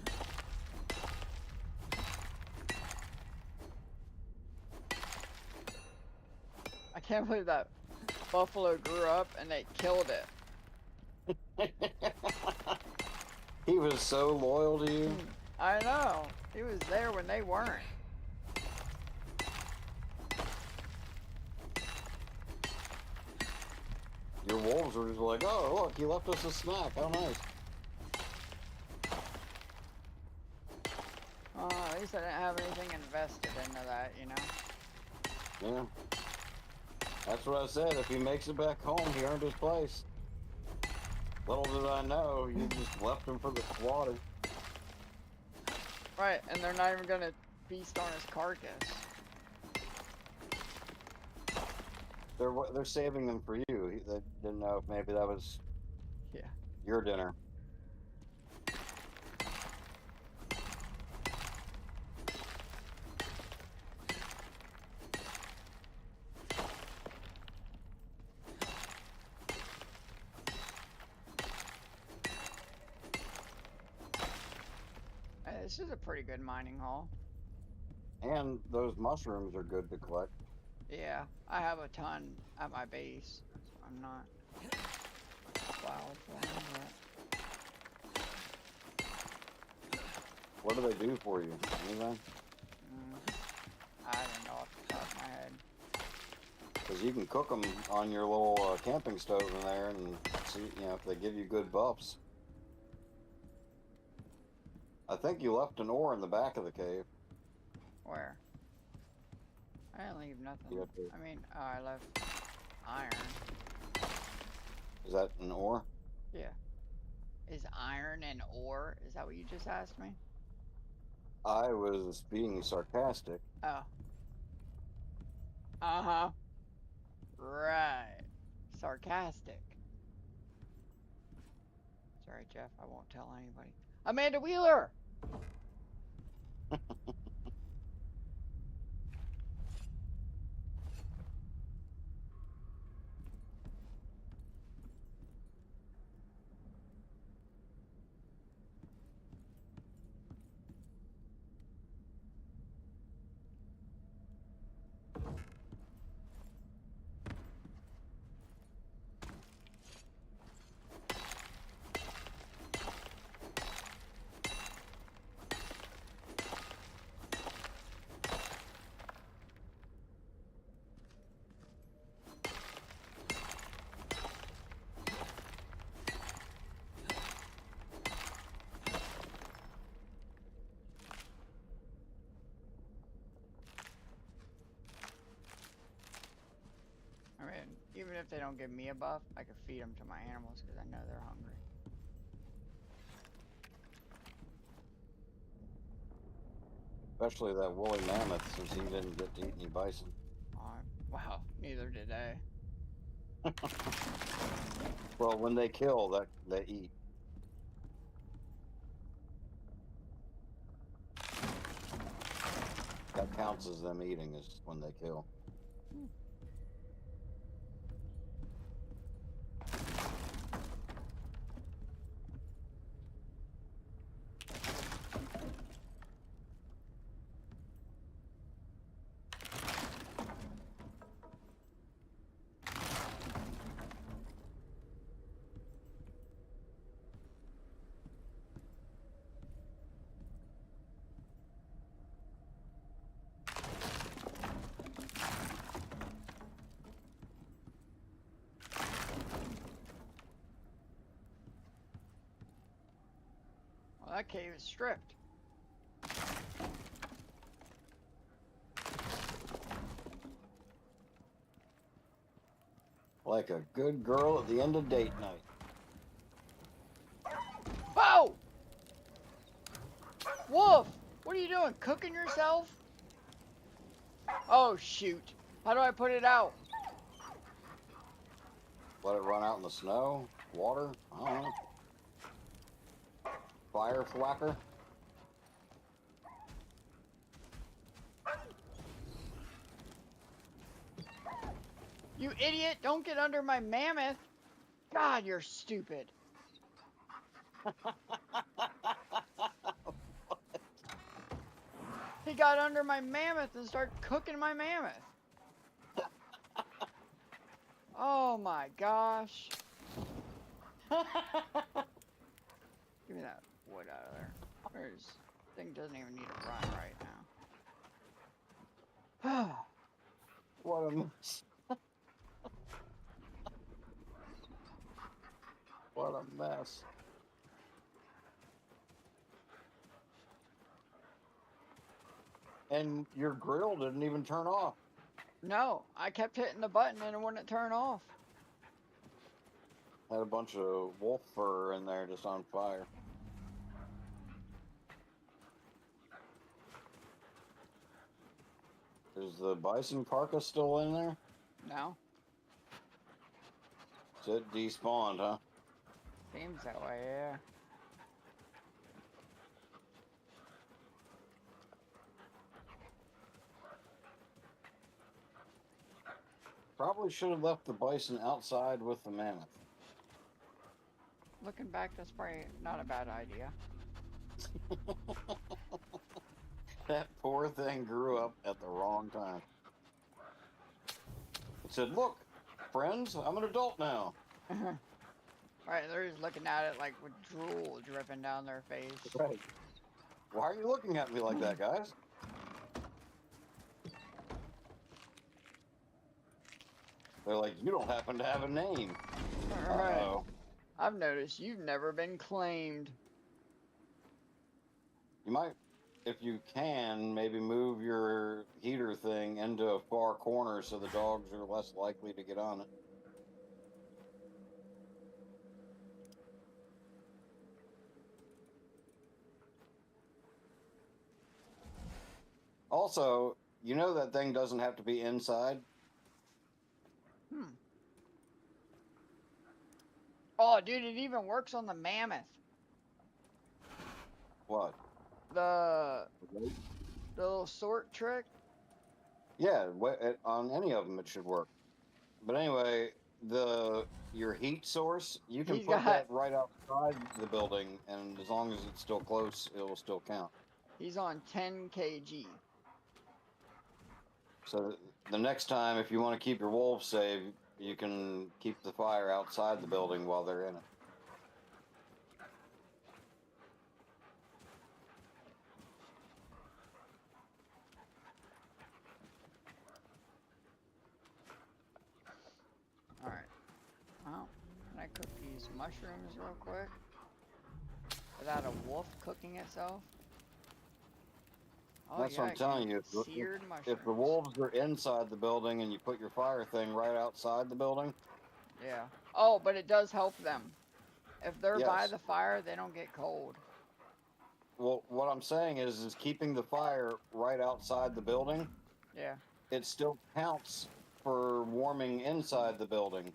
I can't believe that buffalo grew up and they killed it. He was so loyal to you. I know. He was there when they weren't. Your wolves were just like, oh, look, he left us a snack. How nice. Oh, at least I didn't have anything invested into that, you know? Yeah. That's what I said. If he makes it back home, he earned his place. Little did I know, you just left him for the slaughter. Right, and they're not even gonna feast on his carcass. They're saving them for you. They didn't know if maybe that was your dinner. This is a pretty good mining hall. And those mushrooms are good to collect. Yeah, I have a ton at my base, so I'm not wild for them, but... What do they do for you? Anything? I don't know off the top of my head. Because you can cook them on your little camping stove in there and see, you know, if they give you good buffs. I think you left an ore in the back of the cave. Where? I didn't leave nothing. To... I mean, I left iron. Is that an ore? Yeah. Is iron an ore? Is that what you just asked me? I was being sarcastic. Oh. Uh-huh. Right. Sarcastic. Sorry, Jeff. I won't tell anybody. Amanda Wheeler! I mean, even if they don't give me a buff, I could feed them to my animals because I know they're hungry. Especially that woolly mammoth, since he didn't get to eat any bison. Wow, neither did I. Well, when they kill, that they eat. That counts as them eating, is when they kill. Well, that cave is stripped. Like a good girl at the end of date night. Whoa! Wolf! What are you doing? Cooking yourself? Oh, shoot. How do I put it out? Let it run out in the snow? Water? I don't know. Fire thwacker? You idiot! Don't get under my mammoth! God, you're stupid. He got under my mammoth and started cooking my mammoth. Oh my gosh. Give me that wood out of there. This thing doesn't even need to run right now. What a mess. What a mess. And your grill didn't even turn off. No, I kept hitting the button and it wouldn't turn off. Had a bunch of wolf fur in there just on fire. Is the bison carcass still in there? No, So it despawned, huh? seems that way, yeah. Probably should have left the bison outside with the mammoth. Looking back, that's probably not a bad idea. That poor thing grew up at the wrong time. It said, look, friends, I'm an adult now. Right, they're just looking at it like with drool dripping down their face. Right. Why are you looking at me like that, guys? They're like, you don't happen to have a name. Alright. Uh-oh. I've noticed you've never been claimed. You might, if you can, maybe move your heater thing into a far corner so the dogs are less likely to get on it. Also, you know that thing doesn't have to be inside. Oh, dude, it even works on the mammoth. What? The little sort trick. Yeah, on any of them it should work. But anyway, your heat source, you can He's put got- that right outside the building, and as long as it's still close, it will still count. He's on 10 kg. So the next time, if you want to keep your wolves safe, you can keep the fire outside the building while they're in it. Alright. Well, can I cook these mushrooms real quick? Without a wolf cooking itself? Oh, That's what I'm yeah, telling you. seared If the mushrooms. wolves are inside the building and you put your fire thing right outside the building, Yeah. Oh, but it does help them. If they're by yes. the fire, they don't get cold. Well, what I'm saying is keeping the fire right outside the building. Yeah. It still counts for warming inside the building,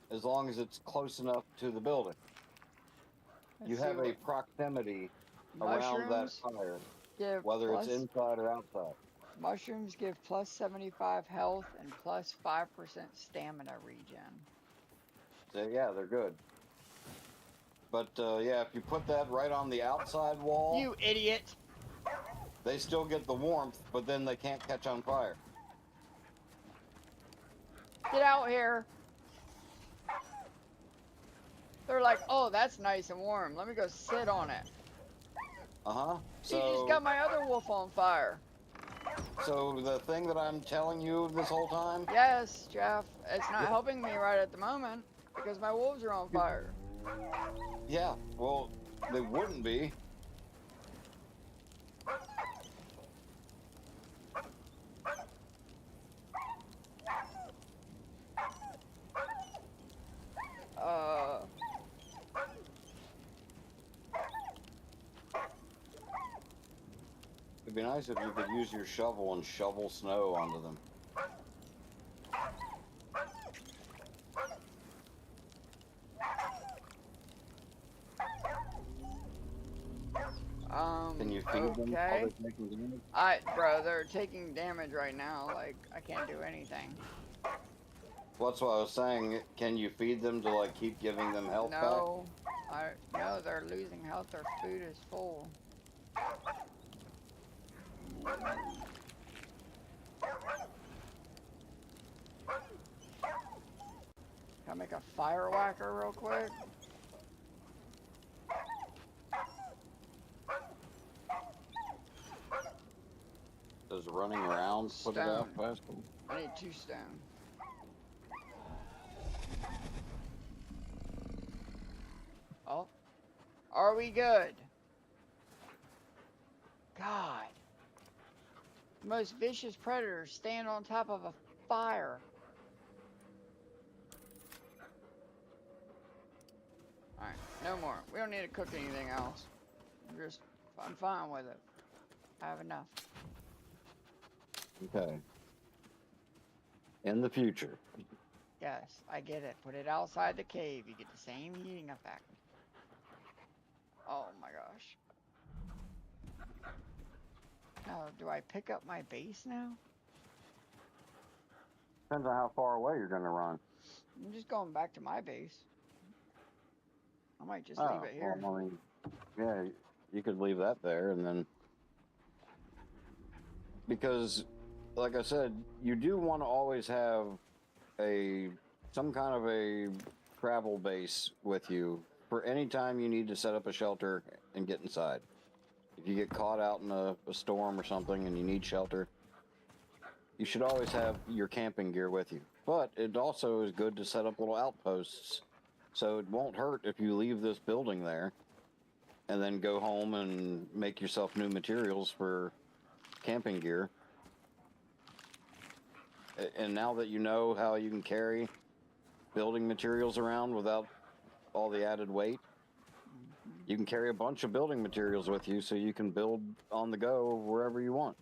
as long as it's close enough to the building. Let's You see have a what proximity around that mushrooms fire, give whether it's plus. inside or outside. Mushrooms give plus 75 health and plus 5% stamina regen. So yeah, they're good. But yeah, if you put that right on the outside wall, You idiot! they still get the warmth, but then they can't catch on fire. Get out here! They're like, oh, that's nice and warm. Let me go sit on it. Uh-huh. You just got my other wolf on fire. So the thing that I'm telling you this whole time? Yes, Jeff. It's not helping me right at the moment because my wolves are on fire. Yeah, well, they wouldn't be. It'd be nice if you could use your shovel and shovel snow onto them. Can you feed them while Okay. they're taking damage? Bro, they're taking damage right now. Like, I can't do anything. Well, that's what I was saying. Can you feed them to, like, keep giving them health back? No, they're losing health. Their food is full. Can I make a fire whacker real quick? Does running around put it out Stone. faster? I need 2 stone. Oh. Are we good? God. The most vicious predators stand on top of a fire. Alright, no more. We don't need to cook anything else. I'm fine with it. I have enough. Okay. In the future. Yes, I get it. Put it outside the cave. You get the same heating effect. Oh my gosh. Now, do I pick up my base now? Depends on how far away you're going to run. I'm just going back to my base. I might just leave it here. Well, I mean, yeah, you could leave that there and then... Because, like I said, you do want to always have some kind of a travel base with you for any time you need to set up a shelter and get inside. If you get caught out in a storm or something and you need shelter, you should always have your camping gear with you. But it also is good to set up little outposts, so it won't hurt if you leave this building there and then go home and make yourself new materials for camping gear. And now that you know how you can carry building materials around without all the added weight, you can carry a bunch of building materials with you so you can build on the go wherever you want.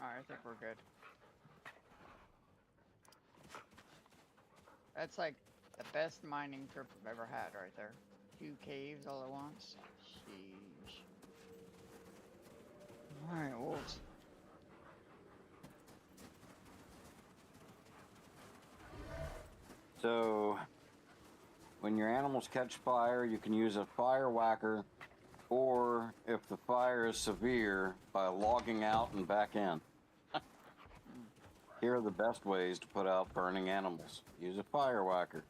Alright, I think we're good. That's like the best mining trip I've ever had right there. 2 caves all at once. Sheesh. Alright, wolves. So, when your animals catch fire, you can use a fire whacker, or if the fire is severe, by logging out and back in. Here are the best ways to put out burning animals. Use a fire whacker.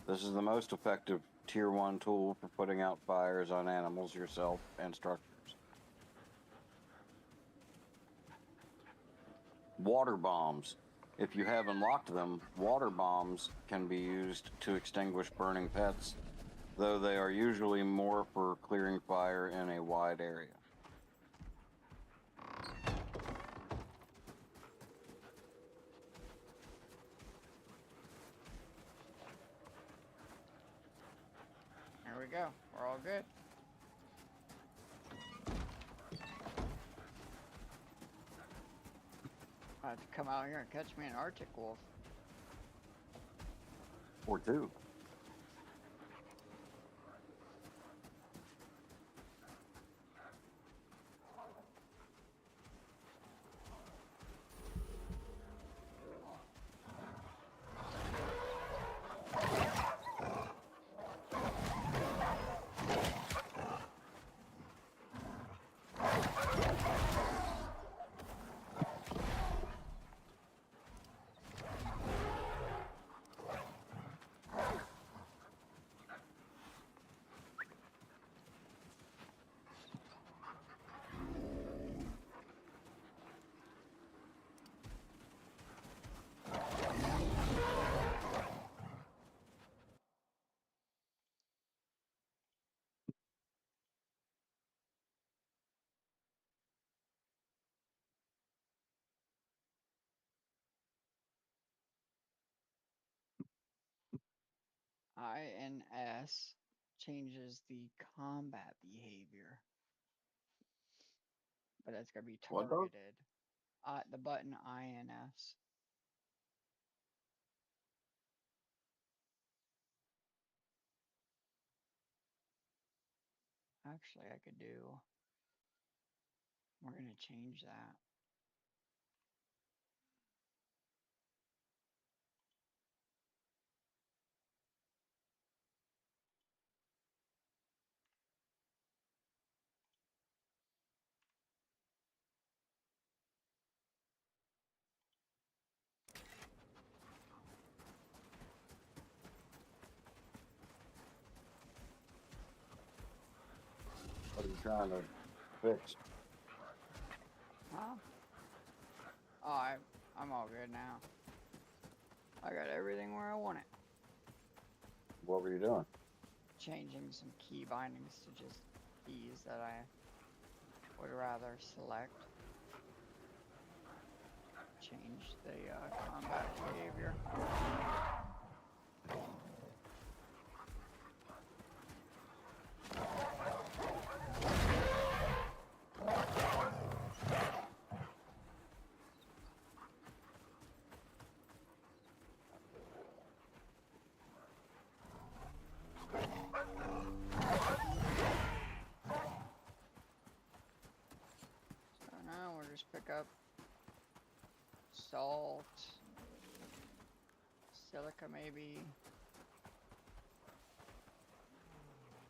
This is the most effective Tier 1 tool for putting out fires on animals, yourself, and structures. Water bombs. If you have unlocked them, water bombs can be used to extinguish burning pets, though they are usually more for clearing fire in a wide area. There we go. We're all good. I have to come out here and catch me an Arctic wolf. Or two. INS changes the combat behavior, but it's gonna be What does? targeted. The button INS. Actually, I could do. We're gonna change that. What are you trying to fix? Huh? Oh, I'm all good now. I got everything where I want it. What were you doing? Changing some key bindings to just keys that I would rather select. Change the combat behavior. So now we'll just pick up salt, silica maybe.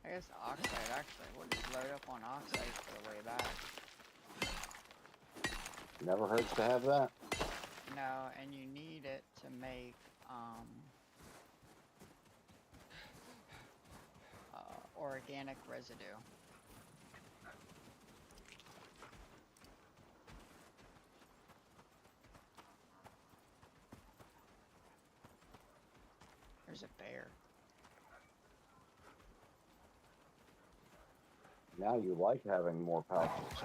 I guess oxide actually. We'll just load up on oxide for the way back. Never hurts to have that. No, and you need it to make organic residue. There's a bear. Now you like having more pouches.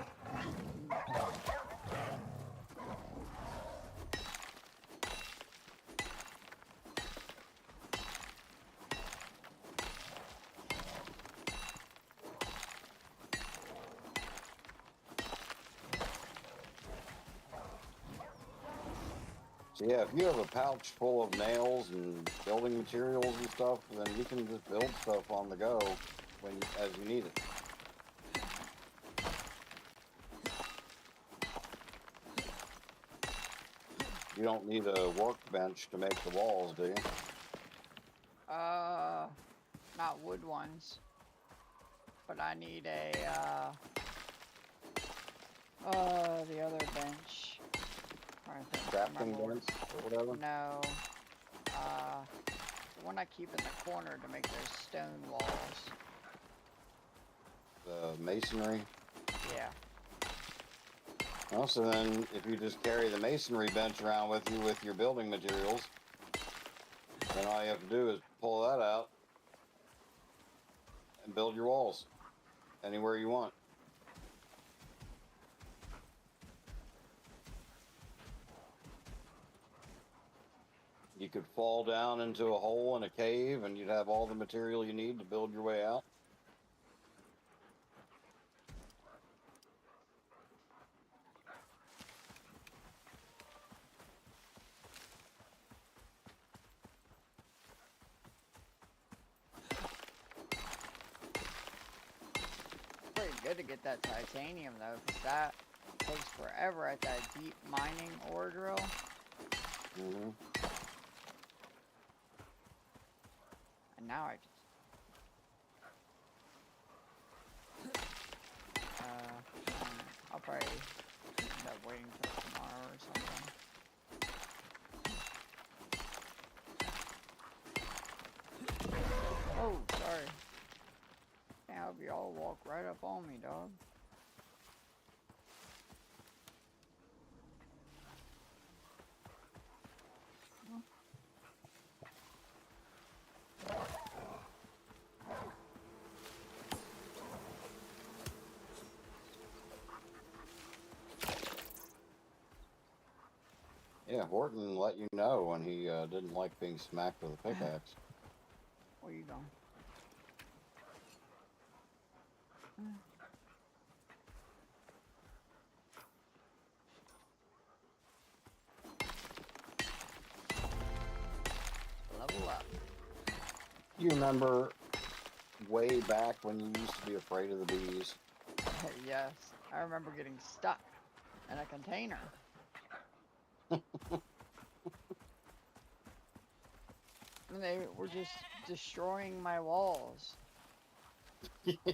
So yeah, if you have a pouch full of nails and building materials and stuff, then you can just build stuff on the go as you need it. You don't need a workbench to make the walls, do you? Not wood ones. But I need the other bench. Crafting bench or whatever? No. The one I keep in the corner to make those stone walls. The masonry? Yeah. Well, so then if you just carry the masonry bench around with you with your building materials, then all you have to do is pull that out and build your walls anywhere you want. You could fall down into a hole in a cave and you'd have all the material you need to build your way out. good to get that titanium though, because that takes forever at that deep mining ore drill. Mm-hmm. And now I just... I'll probably end up waiting till tomorrow or something. Oh, sorry. Can't help you all walk right up on me, dog. Yeah, Horton let you know when he didn't like being smacked with a pickaxe. Where you going? Level up. You remember way back when you used to be afraid of the bees? Yes, I remember getting stuck in a container. And they were just destroying my walls. Yeah. I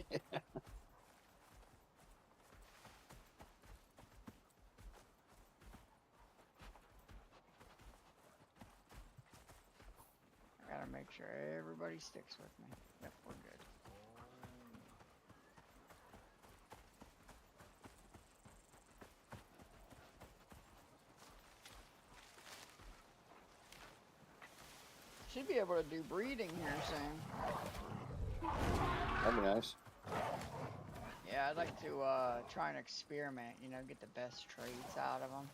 gotta make sure everybody sticks with me. Yep, we're good. Should be able to do breeding here soon. That'd be nice. Yeah, I'd like to try and experiment, you know, get the best traits out of them.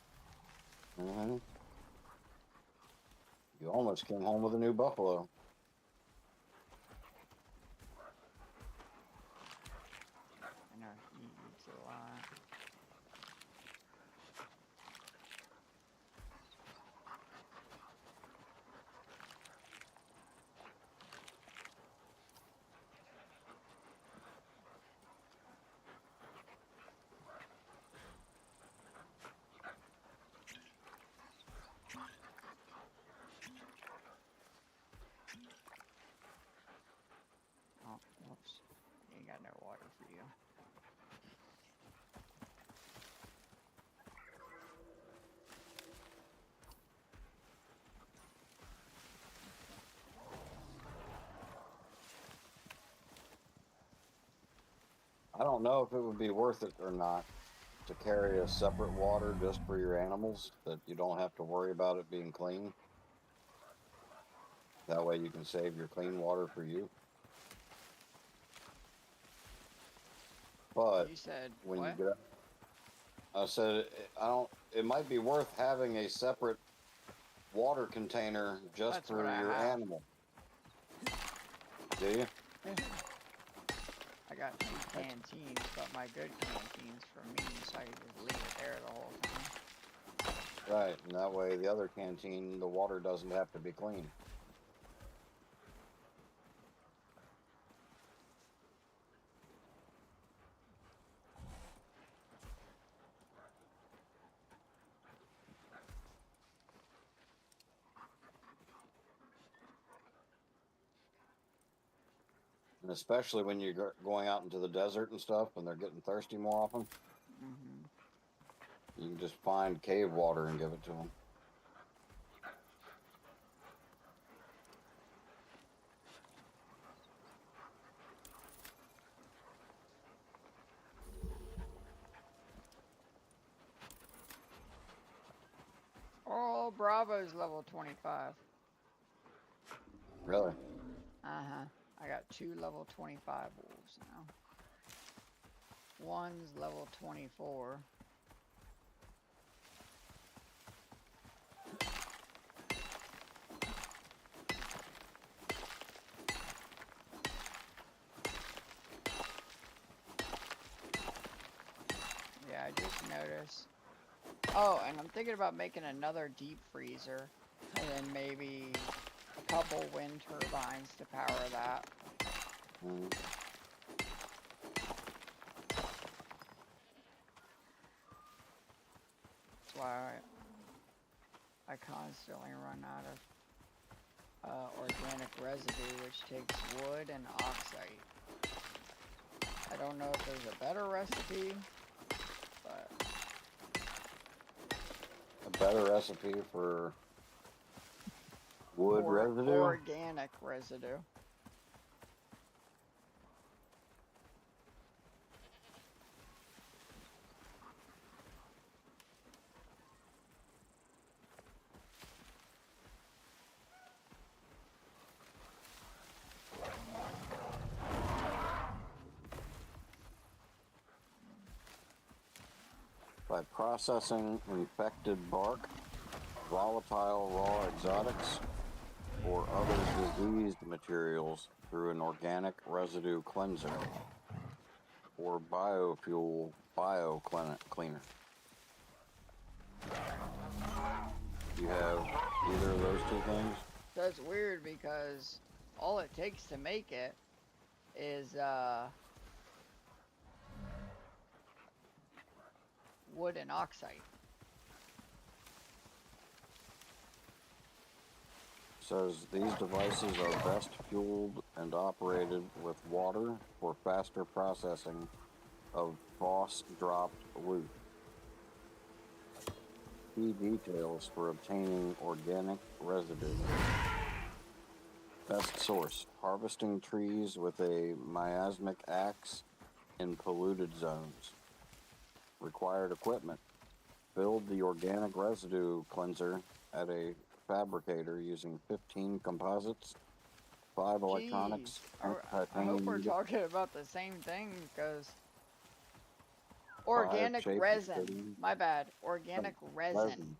Mm-hmm. You almost came home with a new buffalo. I know he eats a lot. Oh, whoops. Ain't got no water for you. I don't know if it would be worth it or not to carry a separate water just for your animals that you don't have to worry about it being clean. That way you can save your clean water for you. But You said when what? you get, I said I don't. It might be worth having a separate water container just That's what for I your have. animal. Do you? I got 2 canteens, but my good canteen's for me, so I can just leave it there the whole time. Right, and that way the other canteen, the water doesn't have to be clean. And especially when you're going out into the desert and stuff, when they're getting thirsty more often, Mm-hmm. you can just find cave water and give it to them. Oh, Bravo's level 25. Really? Uh-huh. I got 2 level 25 wolves now. One's level 24. Yeah, I just noticed. Oh, and I'm thinking about making another deep freezer, and then maybe a couple wind turbines to power that. Mm. why I constantly run out of organic residue, which takes wood and oxide. I don't know if there's a better recipe, but A better recipe for wood residue? Organic residue. By processing infected bark, volatile raw exotics, or other diseased materials through an organic residue cleanser or biofuel cleaner. You have either of those two things? That's weird because all it takes to make it is wood and oxide. Says these devices are best fueled and operated with water for faster processing of boss dropped loot. Key details for obtaining organic residue. Best source: harvesting trees with a miasmic axe in polluted zones. Required equipment: build the organic residue cleanser at a fabricator using 15 composites, 5 electronics, Jeez. I hope we're talking about the same thing, because organic resin. My bad. Organic resin.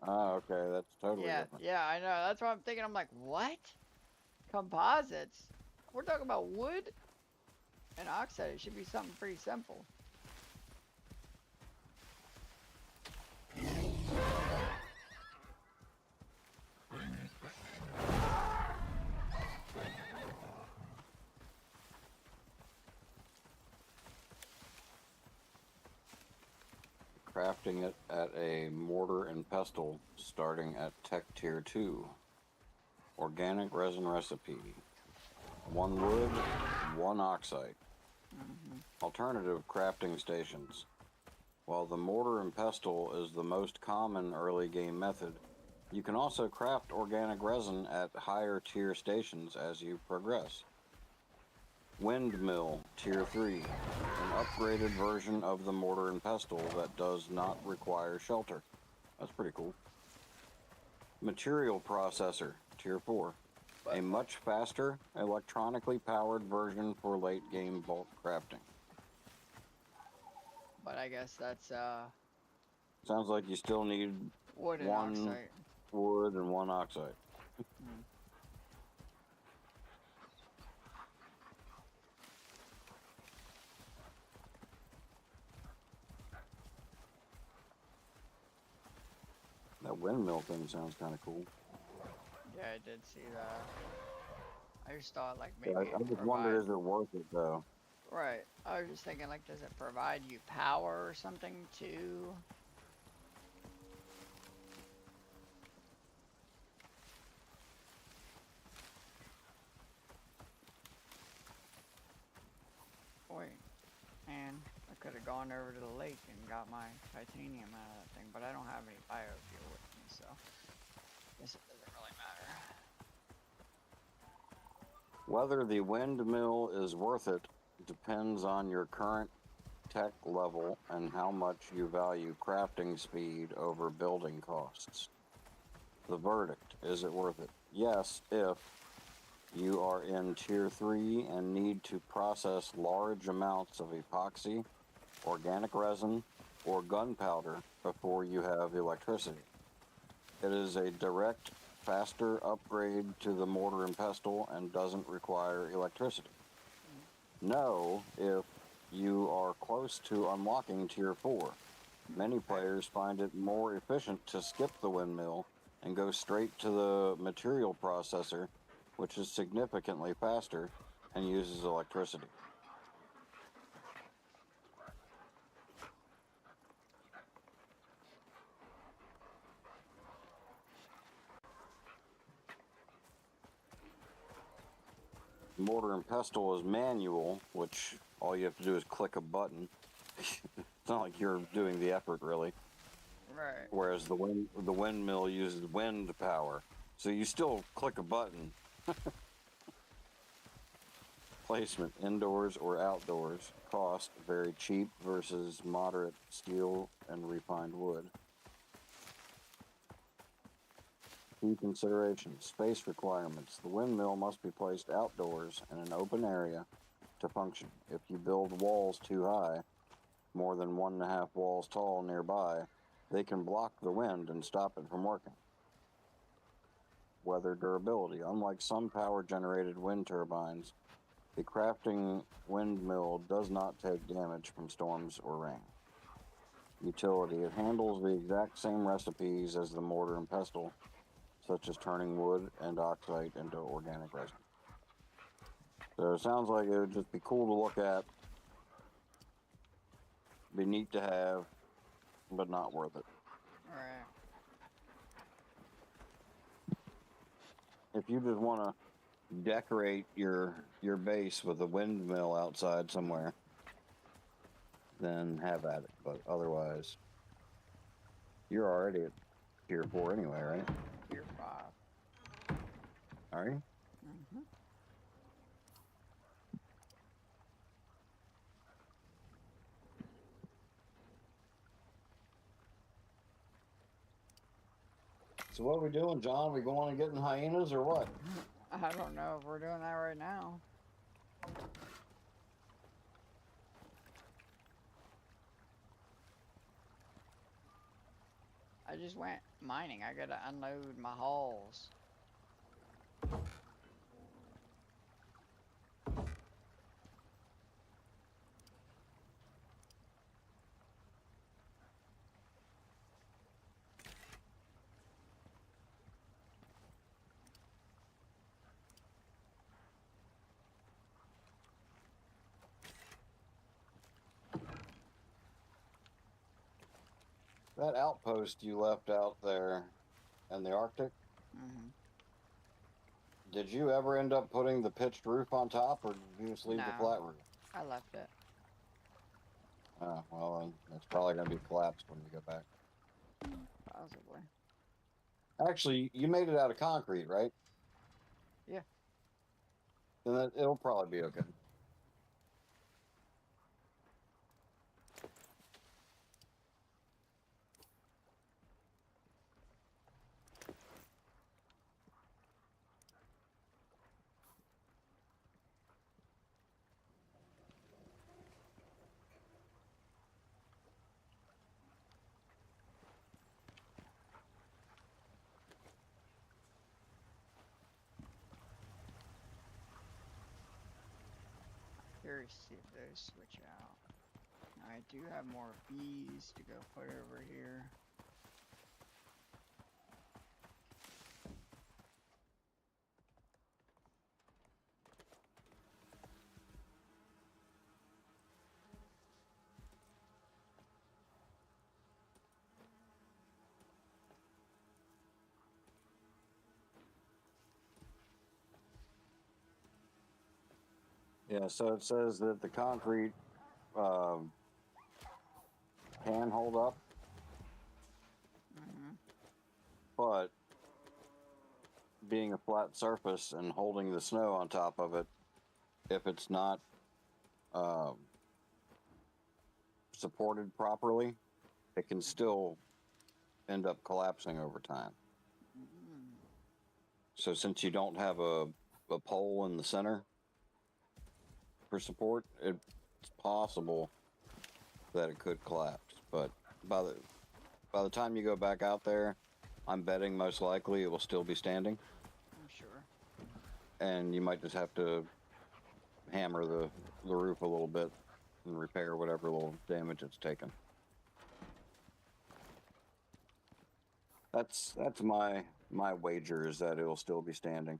Oh, okay, that's totally different. Yeah, I know. That's what I'm thinking. I'm like, what? Composites? We're talking about wood and oxide. It should be something pretty simple. Crafting it at a mortar and pestle, starting at Tech Tier 2. Organic resin recipe: 1 wood, 1 oxide. Alternative crafting stations. While the mortar and pestle is the most common early game method, you can also craft organic resin at higher tier stations as you progress. Windmill Tier 3, an upgraded version of the mortar and pestle that does not require shelter. That's pretty cool. Material Processor Tier 4, a much faster, electronically powered version for late game bulk crafting. But I guess that's Sounds like you still need wood and 1 oxide. wood and 1 oxide. That windmill thing sounds kind of cool. Yeah, I did see that. I just thought, like, maybe I just wondered, is it worth it though? Right. I was just thinking, like, does it provide you power or something too? Wait, man, I could have gone over to the lake and got my titanium out of that thing, but I don't have any biofuel with me, so I guess it doesn't really matter. Whether the windmill is worth it depends on your current tech level and how much you value crafting speed over building costs. The verdict: is it worth it? Yes, if you are in Tier 3 and need to process large amounts of epoxy, organic resin, or gunpowder before you have electricity. It is a direct, faster upgrade to the mortar and pestle and doesn't require electricity. No, if you are close to unlocking Tier 4. Many players find it more efficient to skip the windmill and go straight to the material processor, which is significantly faster and uses electricity. Mortar and pestle is manual, which all you have to do is click a button. It's not like you're doing the effort, really. Right. Whereas the windmill uses wind power, so you still click a button. Placement indoors or outdoors. Cost very cheap versus moderate steel and refined wood. Key considerations. Space requirements. The windmill must be placed outdoors in an open area to function. If you build walls too high, more than 1.5 walls tall nearby, they can block the wind and stop it from working. Weather durability. Unlike some power-generated wind turbines, the crafting windmill does not take damage from storms or rain. Utility. It handles the exact same recipes as the mortar and pestle, such as turning wood and oxide into organic resin. So it sounds like it would just be cool to look at, be neat to have, but not worth it. Right. If you just want to decorate your base with a windmill outside somewhere, then have at it. But otherwise, you're already at tier 4 anyway, right? Tier 5. Are you? Mm-hmm. So what are we doing, John? We going and getting hyenas or what? I don't know if we're doing that right now. I just went mining. I gotta unload my hauls. That outpost you left out there in the Arctic, Mm-hmm. did you ever end up putting the pitched roof on top, or did you just leave the No, flat roof? I left it. Oh, well, then it's probably going to be collapsed when you go back. Possibly. Actually, you made it out of concrete, right? Yeah. Then it'll probably be okay. Curious to see if those switch out. I do have more bees to go put over here. Yeah, so it says that the concrete can hold up, Mm-hmm. but being a flat surface and holding the snow on top of it, if it's not um, supported properly, it can still end up collapsing over time. Mm-hmm. So since you don't have a pole in the center for support, it's possible that it could collapse. But by the time you go back out there, I'm betting most likely it will still be standing, I'm sure. and you might just have to hammer the roof a little bit and repair whatever little damage it's taken. That's my wager is that it'll still be standing.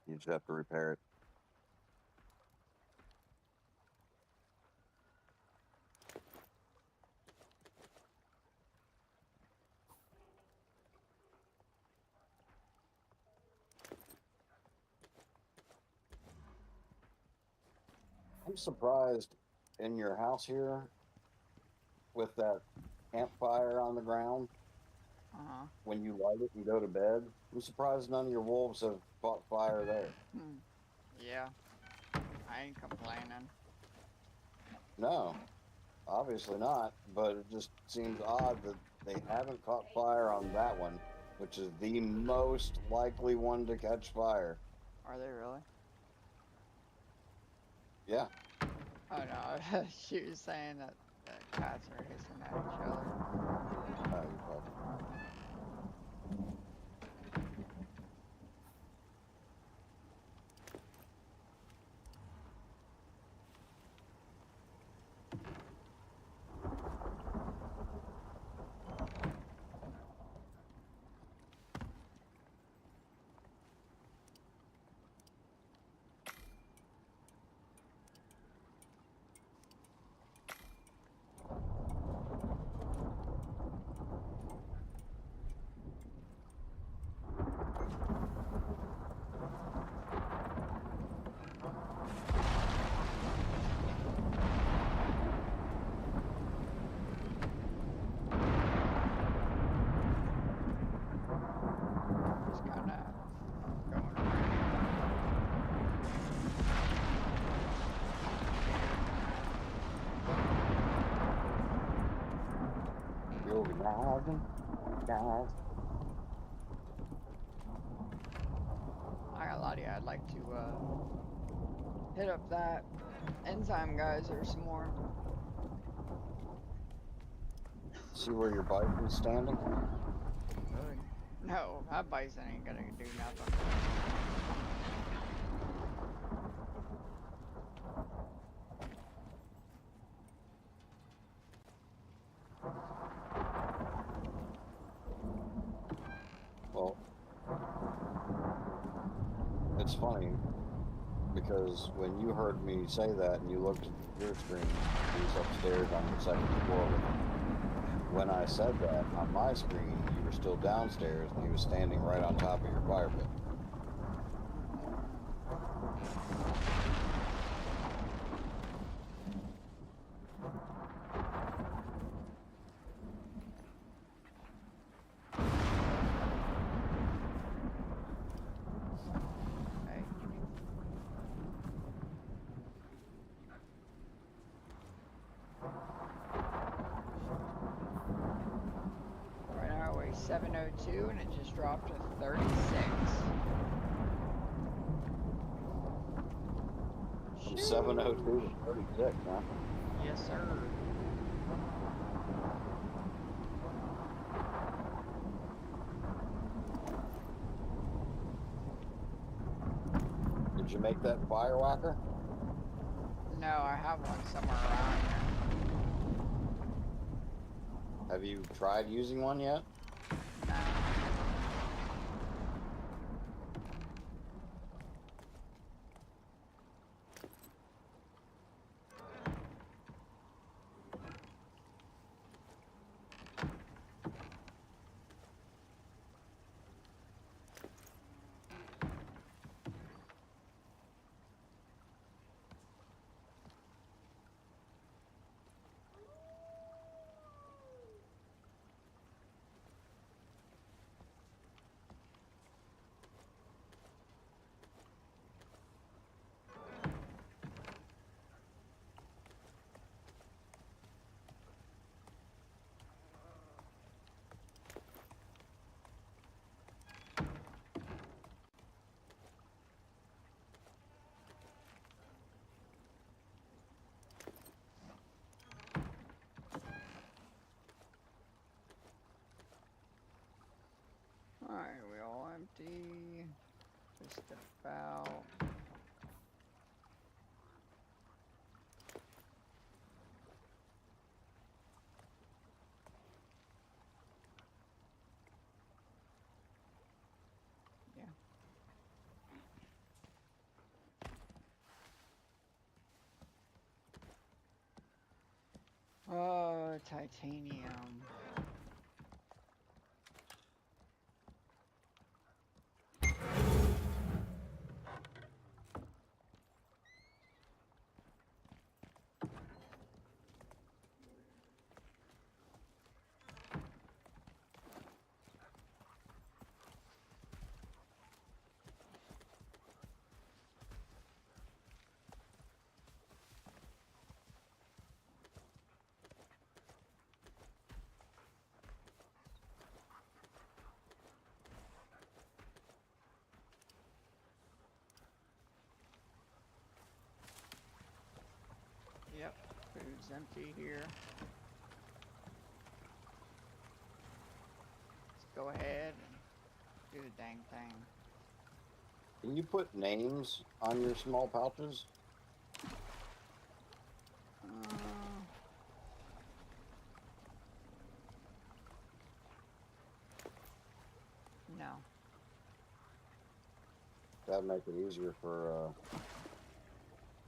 You just have to repair it. I'm surprised in your house here with that campfire on the ground Uh-huh. when you light it and go to bed. I'm surprised none of your wolves have caught fire there. Hmm. Yeah, I ain't complaining. No, obviously not, but it just seems odd that they haven't caught fire on that one, which is the most likely one to catch fire. Are they really? Yeah. Oh no, she was saying that the cats are hissing at each other. Oh, you probably. Just kind of going around. You organizing, guys. I got a lot of you. I'd like to hit up that enzyme geyser some more. See where your bike is standing? Good. No, that bison ain't gonna do nothing. Well, it's funny because when you heard me say that and you looked at your screen, he was upstairs on the second floor with me. When I said that on my screen, you were still downstairs and he was standing right on top of your fire pit. Hey. Right now it weighs 702 and it just dropped to 36. From 702 to 36, huh? Yes, sir. Did you make that fire whacker? No, I have one somewhere around here. Have you tried using one yet? No. Alright, we all empty. Just about. Yeah. Oh, titanium. Food's empty here. Let's go ahead and do the dang thing. Can you put names on your small pouches? No. That'd make it easier for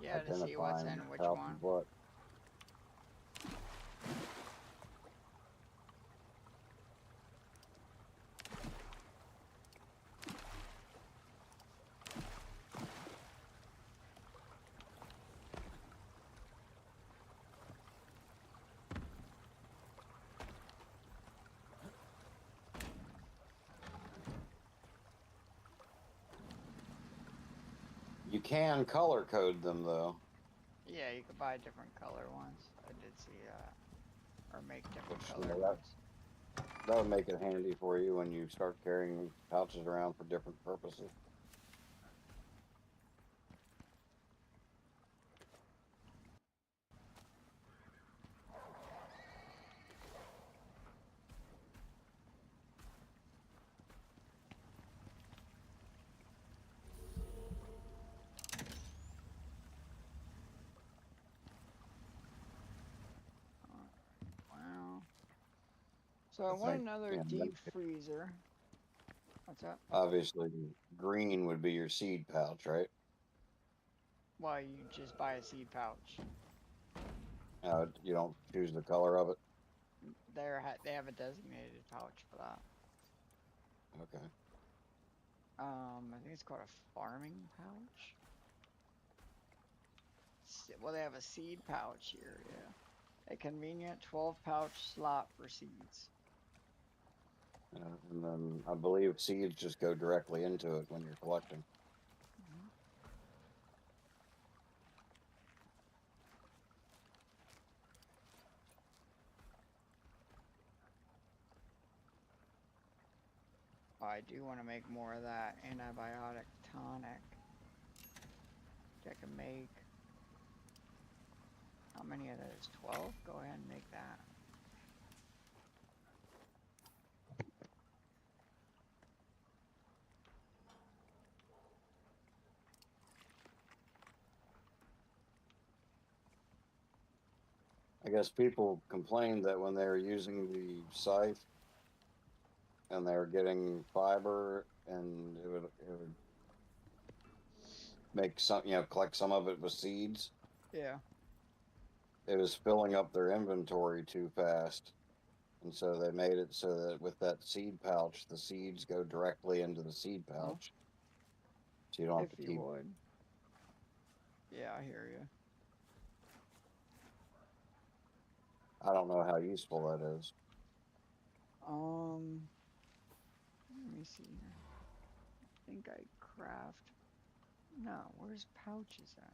Yeah, to see what's in identifying which pouch one. and what. You can color code them though. Yeah, you could buy different color ones. I did see that. Or make different Which, color that ones. would make it handy for you when you start carrying pouches around for different purposes. Wow. So I want another deep freezer. What's up? Obviously, green would be your seed pouch, right? Why, you just buy a seed pouch. You don't choose the color of it. They have a designated pouch for that. Okay. I think it's called a farming pouch. Well, they have a seed pouch here, yeah. A convenient 12 pouch slot for seeds. And then I believe seeds just go directly into it when you're collecting. Oh, I do want to make more of that antibiotic tonic. I can make. How many of those? 12? Go ahead and make that. I guess people complained that when they were using the scythe and they were getting fiber and it would make some, collect some of it with seeds. Yeah. It was filling up their inventory too fast. And so they made it so that with that seed pouch, the seeds go directly into the seed pouch. So you don't have If to you keep. would. Yeah, I hear you. I don't know how useful that is. Let me see here. I think I craft. No, where's pouches at?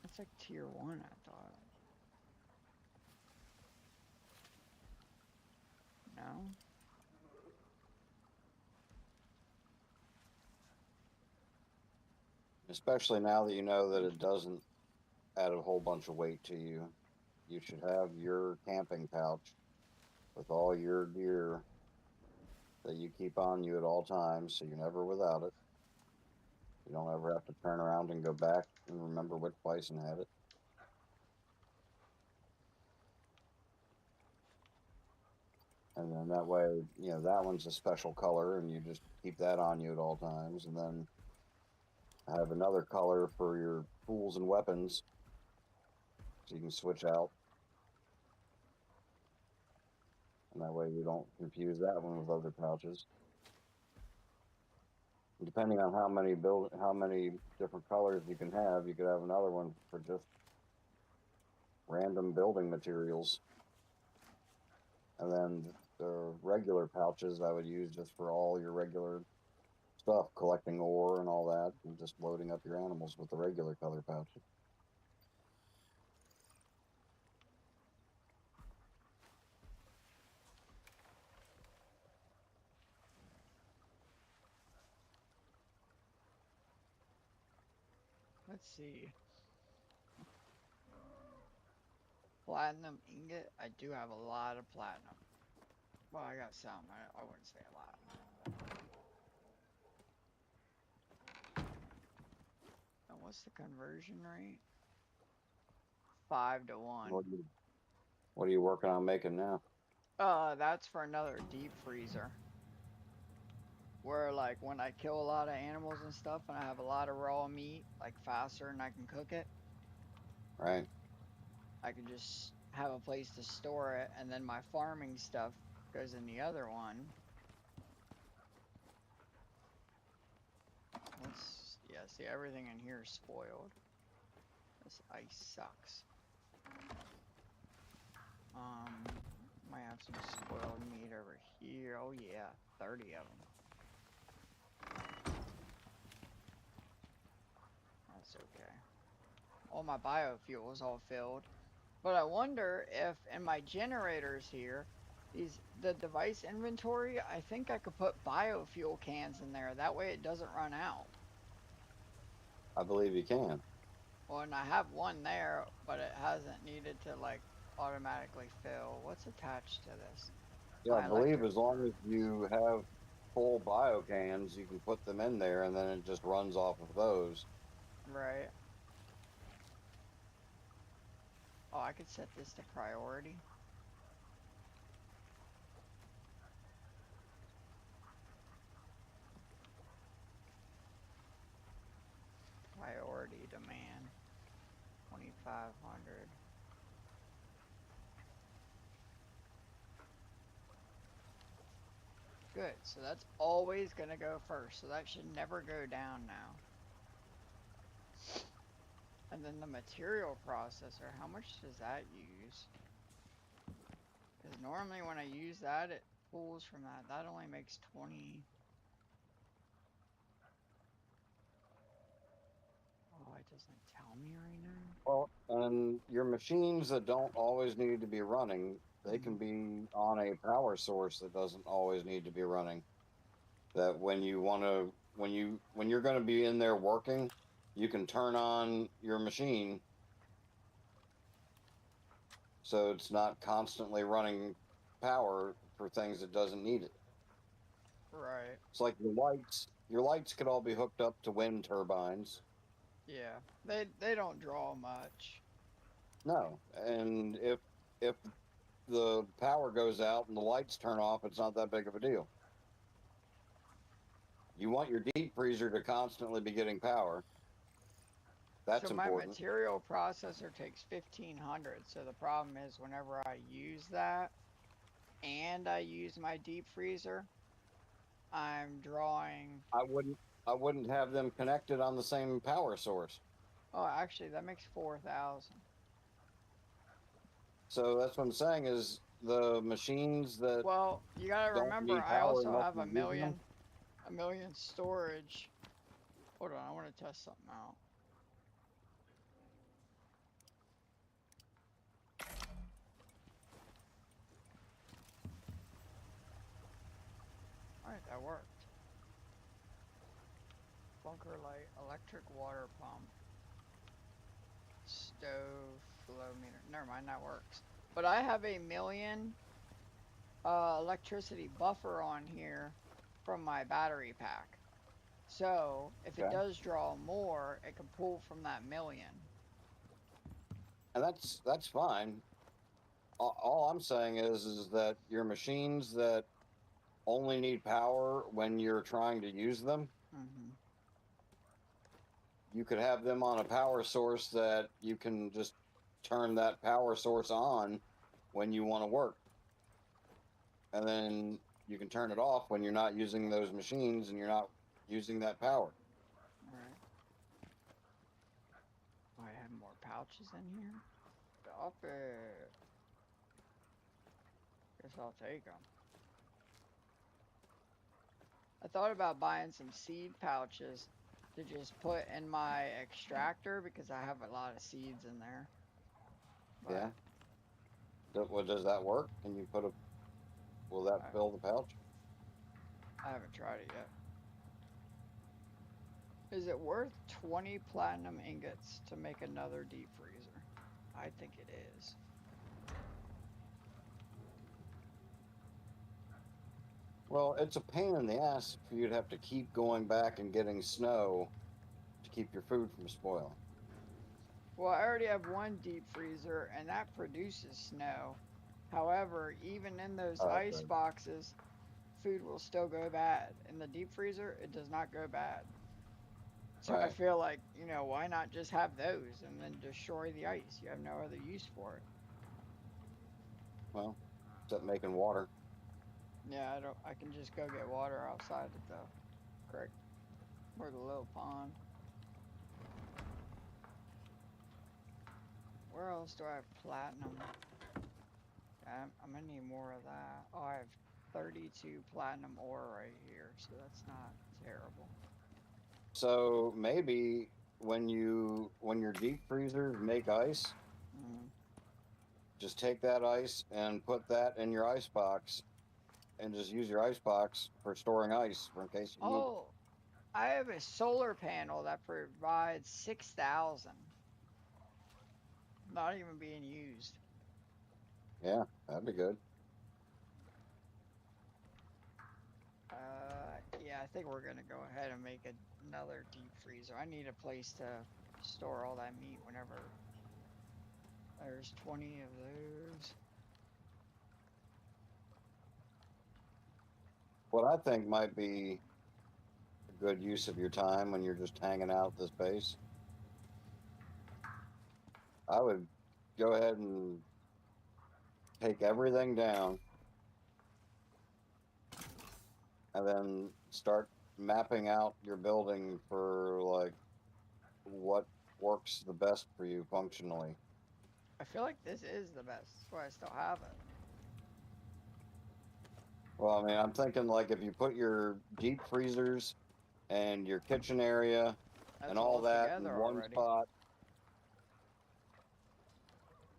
That's like tier 1, I thought. No? Especially now that you know that it doesn't add a whole bunch of weight to you. You should have your camping pouch with all your gear that you keep on you at all times, so you're never without it. You don't ever have to turn around and go back and remember which bison had it. And then that way, that one's a special color, and you just keep that on you at all times. And then have another color for your tools and weapons, so you can switch out. And that way you don't confuse that one with other pouches. Depending on how many different colors you can have, you could have another one for just random building materials. And then the regular pouches I would use just for all your regular stuff, collecting ore and all that, and just loading up your animals with the regular color pouches. Let's see. Platinum ingot? I do have a lot of platinum. Well, I got some. I wouldn't say a lot. And what's the conversion rate? 5 to 1. What are you working on making now? That's for another deep freezer. Where, like, when I kill a lot of animals and stuff and I have a lot of raw meat, like, faster and I can cook it, Right. I can just have a place to store it, and then my farming stuff goes in the other one. Yeah, see, everything in here is spoiled. This ice sucks. Might have some spoiled meat over here. Oh yeah, 30 of them. That's okay. All my biofuel is all filled. But I wonder if in my generators here, the device inventory, I think I could put biofuel cans in there. That way it doesn't run out. I believe you can. Well, and I have one there, but it hasn't needed to like automatically fill. What's attached to this? Yeah, I My believe electric as long cord. as you have full bio cans, you can put them in there and then it just runs off of those. Right. Oh, I could set this to priority. Priority demand. 2,500. Good, so that's always gonna go first, so that should never go down now. And then the material processor, how much does that use? Because normally when I use that, it pulls from that. That only makes 20. Oh, it doesn't tell me right now. Well, and your machines that don't always need to be running, they can Mm-hmm. be on a power source that doesn't always need to be running. That when you want to, when you're going to be in there working, you can turn on your machine so it's not constantly running power for things that doesn't need it. Right. It's like your lights. Your lights could all be hooked up to wind turbines. Yeah. They don't draw much. No, and if the power goes out and the lights turn off, it's not that big of a deal. You want your deep freezer to constantly be getting power. So That's my important. material processor takes 1,500. So the problem is whenever I use that and I use my deep freezer, I'm drawing. I wouldn't have them connected on the same power source. Oh, actually, that makes 4,000. So that's what I'm saying is the machines that Well, you gotta don't remember, need I power also unless have you're using them. a million storage. Hold on, I want to test something out. All right, that worked. Bunker light, electric water pump, stove, flow meter. Never mind, that works. But I have a million electricity buffer on here from my battery pack. So if it Okay, does draw more, it can pull from that million. and that's fine. All I'm saying is that your machines that only need power when you're trying to use them, Mm-hmm. you could have them on a power source that you can just turn that power source on when you want to work. And then you can turn it off when you're not using those machines and you're not using that power. All right. Oh, I have more pouches in here. Stop it. Guess I'll take them. I thought about buying some seed pouches to just put in my extractor because I have a lot of seeds in there. Yeah. But What does that work? Can you put a? Will that I, fill the pouch? I haven't tried it yet. Is it worth 20 platinum ingots to make another deep freezer? I think it is. Well, it's a pain in the ass for you to have to keep going back and getting snow to keep your food from spoiling. Well, I already have one deep freezer, and that produces snow. However, even in those Oh, ice okay. boxes, food will still go bad. In the deep freezer, it does not go bad. So I Right. feel like, why not just have those and then destroy the ice? You have no other use for it. Well, except making water. Yeah, I can just go get water outside at the creek or the little pond. Where else do I have platinum? I'm gonna need more of that. Oh, I have 32 platinum ore right here, so that's not terrible. So maybe when your deep freezers make ice, Mm. just take that ice and put that in your ice box, and just use your ice box for storing ice for in case you need it. Oh, I have a solar panel that provides 6,000, not even being used. Yeah, that'd be good. Yeah, I think we're gonna go ahead and make another deep freezer. I need a place to store all that meat whenever there's 20 of those. What I think might be a good use of your time when you're just hanging out at this base, I would go ahead and take everything down and then start mapping out your building for like what works the best for you functionally. I feel like this is the best. That's why I still have it. Well, I mean, I'm thinking like if you put your deep freezers and your kitchen area and That's all all that in together one already. spot.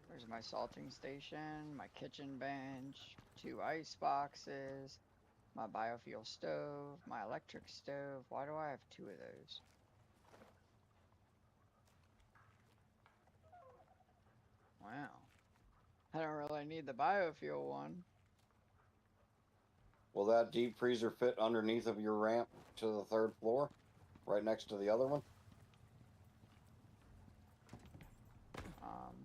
There's my salting station, my kitchen bench, two ice boxes, my biofuel stove, my electric stove. Why do I have two of those? Wow. I don't really need the biofuel one. Will that deep freezer fit underneath of your ramp to the third floor, right next to the other one? Um,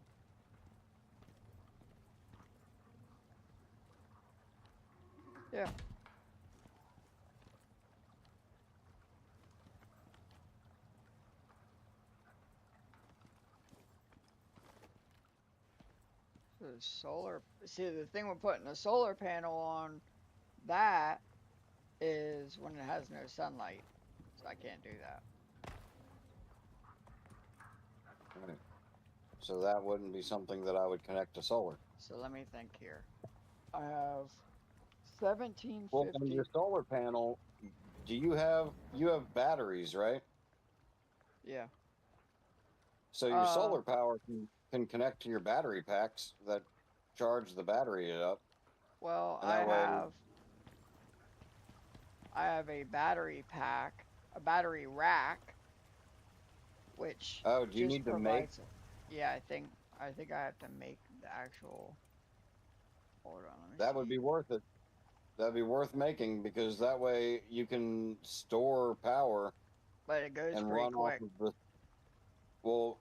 yeah. So the solar. See, the thing with putting a solar panel on that is when it has no sunlight. So I can't do that. Right. So that wouldn't be something that I would connect to solar. So let me think here. I have Well, on your 1750. solar panel, do you have batteries, right? Yeah. So your Uh, solar power can connect to your battery packs that charge the battery up, well, and that way. I have a battery pack, a battery rack, which Oh, do you just need to make? provides. Yeah, I think I have to make the actual. Hold on, let me That would see. be worth it. That'd be worth making because that way you can store power But it goes and pretty run off quick. of the. Well,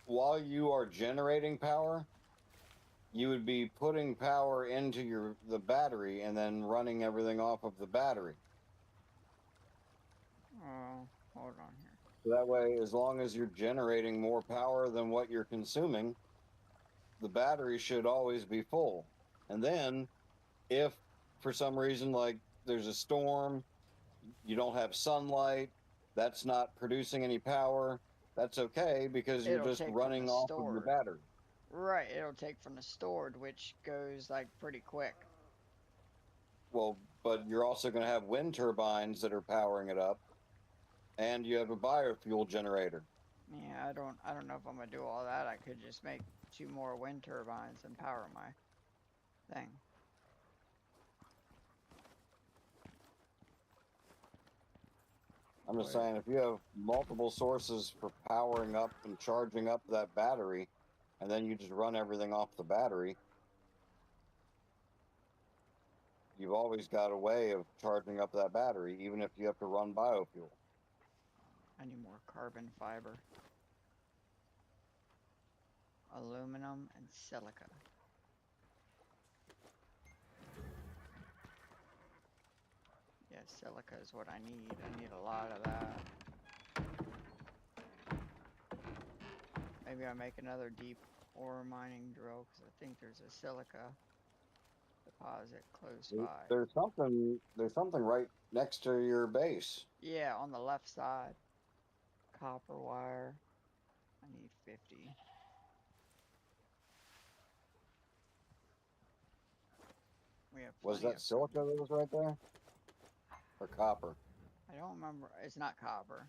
while you are generating power, you would be putting power into the battery and then running everything off of the battery. Oh, hold on here. So that way, as long as you're generating more power than what you're consuming, the battery should always be full. And then, if for some reason, like there's a storm, you don't have sunlight, that's not producing any power, that's okay because you're It'll just take from the running off of your stored. battery. Right, it'll take from the stored, which goes like pretty quick. Well, but you're also going to have wind turbines that are powering it up, and you have a biofuel generator. Yeah, I don't know if I'm gonna do all that. I could just make two more wind turbines and power my thing. I'm just Wait, saying, if you have multiple sources for powering up and charging up that battery, and then you just run everything off the battery, you've always got a way of charging up that battery, even if you have to run biofuel. I need more carbon fiber. Aluminum and silica. Yeah, silica is what I need. I need a lot of that. Maybe I make another deep ore mining drill because I think there's a silica deposit close by. There's something right next to your base. Yeah, on the left side. Copper wire. I need 50. We have Was plenty that of. silica that was right there? Or copper? I don't remember. It's not copper.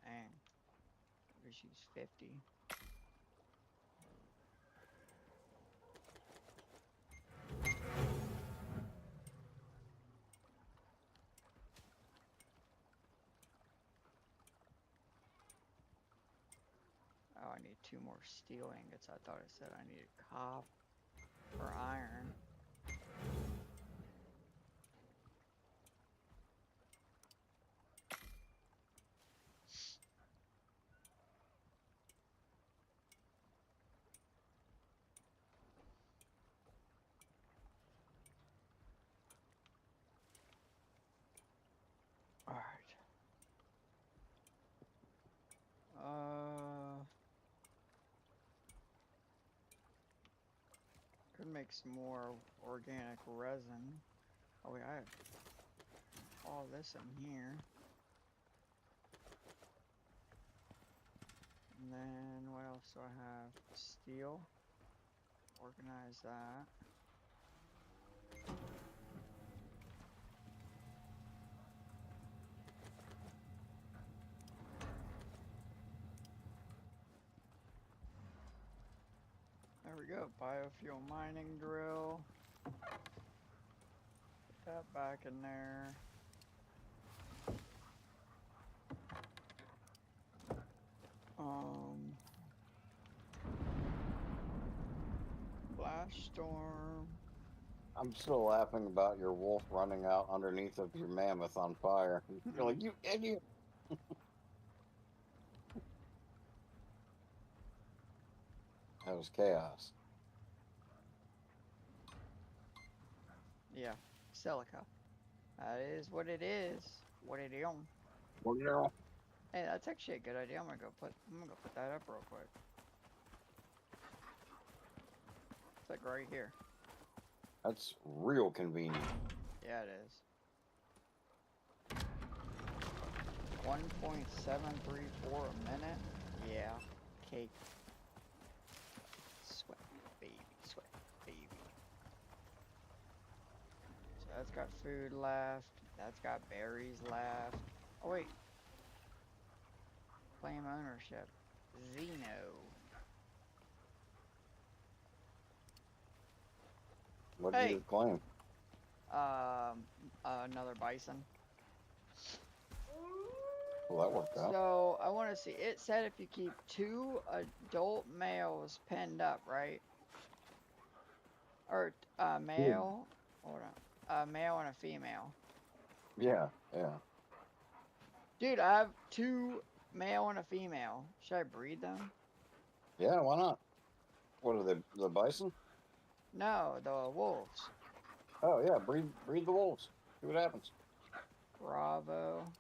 Dang. Just use 50. Oh, I need 2 more steel ingots. I thought it said I needed copper or iron. Alright. Could make some more organic resin. Oh, wait, I have all this in here. And then what else do I have? Steel. Organize that. There we go. Biofuel mining drill. Put that back in there. Blast storm. I'm still laughing about your wolf running out underneath of your mammoth on fire. You're like, you idiot! That was chaos. Yeah, silica. That is what it is. What it is. Well, yeah. Hey, that's actually a good idea. I'm gonna go put that up real quick. It's like right here. That's real convenient. Yeah, it is. 1.734 a minute. Yeah, cake. Sweat, baby, sweat, baby. So that's got food left. That's got berries left. Oh wait. Claim ownership. Xeno. What do you claim? Another bison. Well, that worked out. So I want to see. It said if you keep 2 adult males penned up, right? Or male. Hold on. A male and a female. Yeah, yeah. Dude, I have 2 male and a female. Should I breed them? Yeah, why not? What are they? The bison? No, the wolves. Oh yeah, breed the wolves. See what happens. Bravo.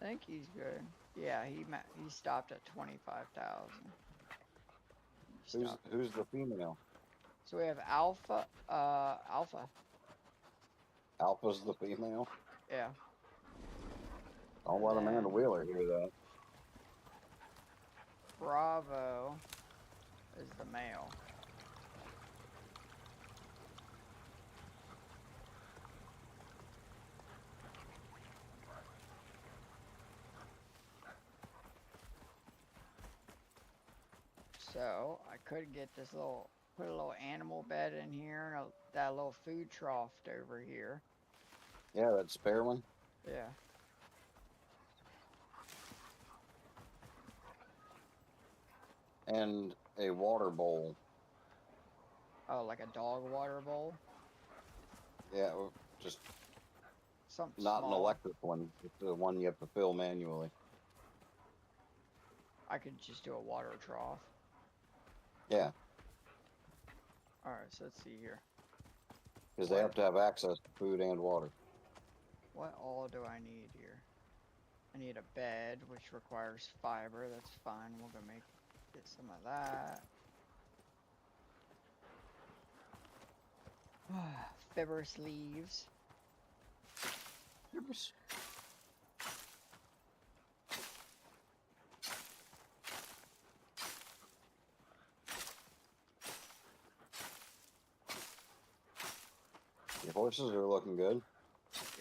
I think he's good. Yeah, he stopped at 25,000. Who's the female? So we have Alpha. Alpha. Alpha's the female. Yeah. I'll let Amanda Wheeler hear that. Bravo is the male. So I could get this put a little animal bed in here and that little food trough over here. Yeah, that spare one. Yeah. And a water bowl. Oh, like a dog water bowl? Yeah, just Something not an small. electric one. It's the one you have to fill manually. I could just do a water trough. Yeah, Alright, so let's see here. because they have to have access to food and water. What all do I need here? I need a bed, which requires fiber. That's fine. We'll go get some of that. Fibrous leaves. Your horses are looking good.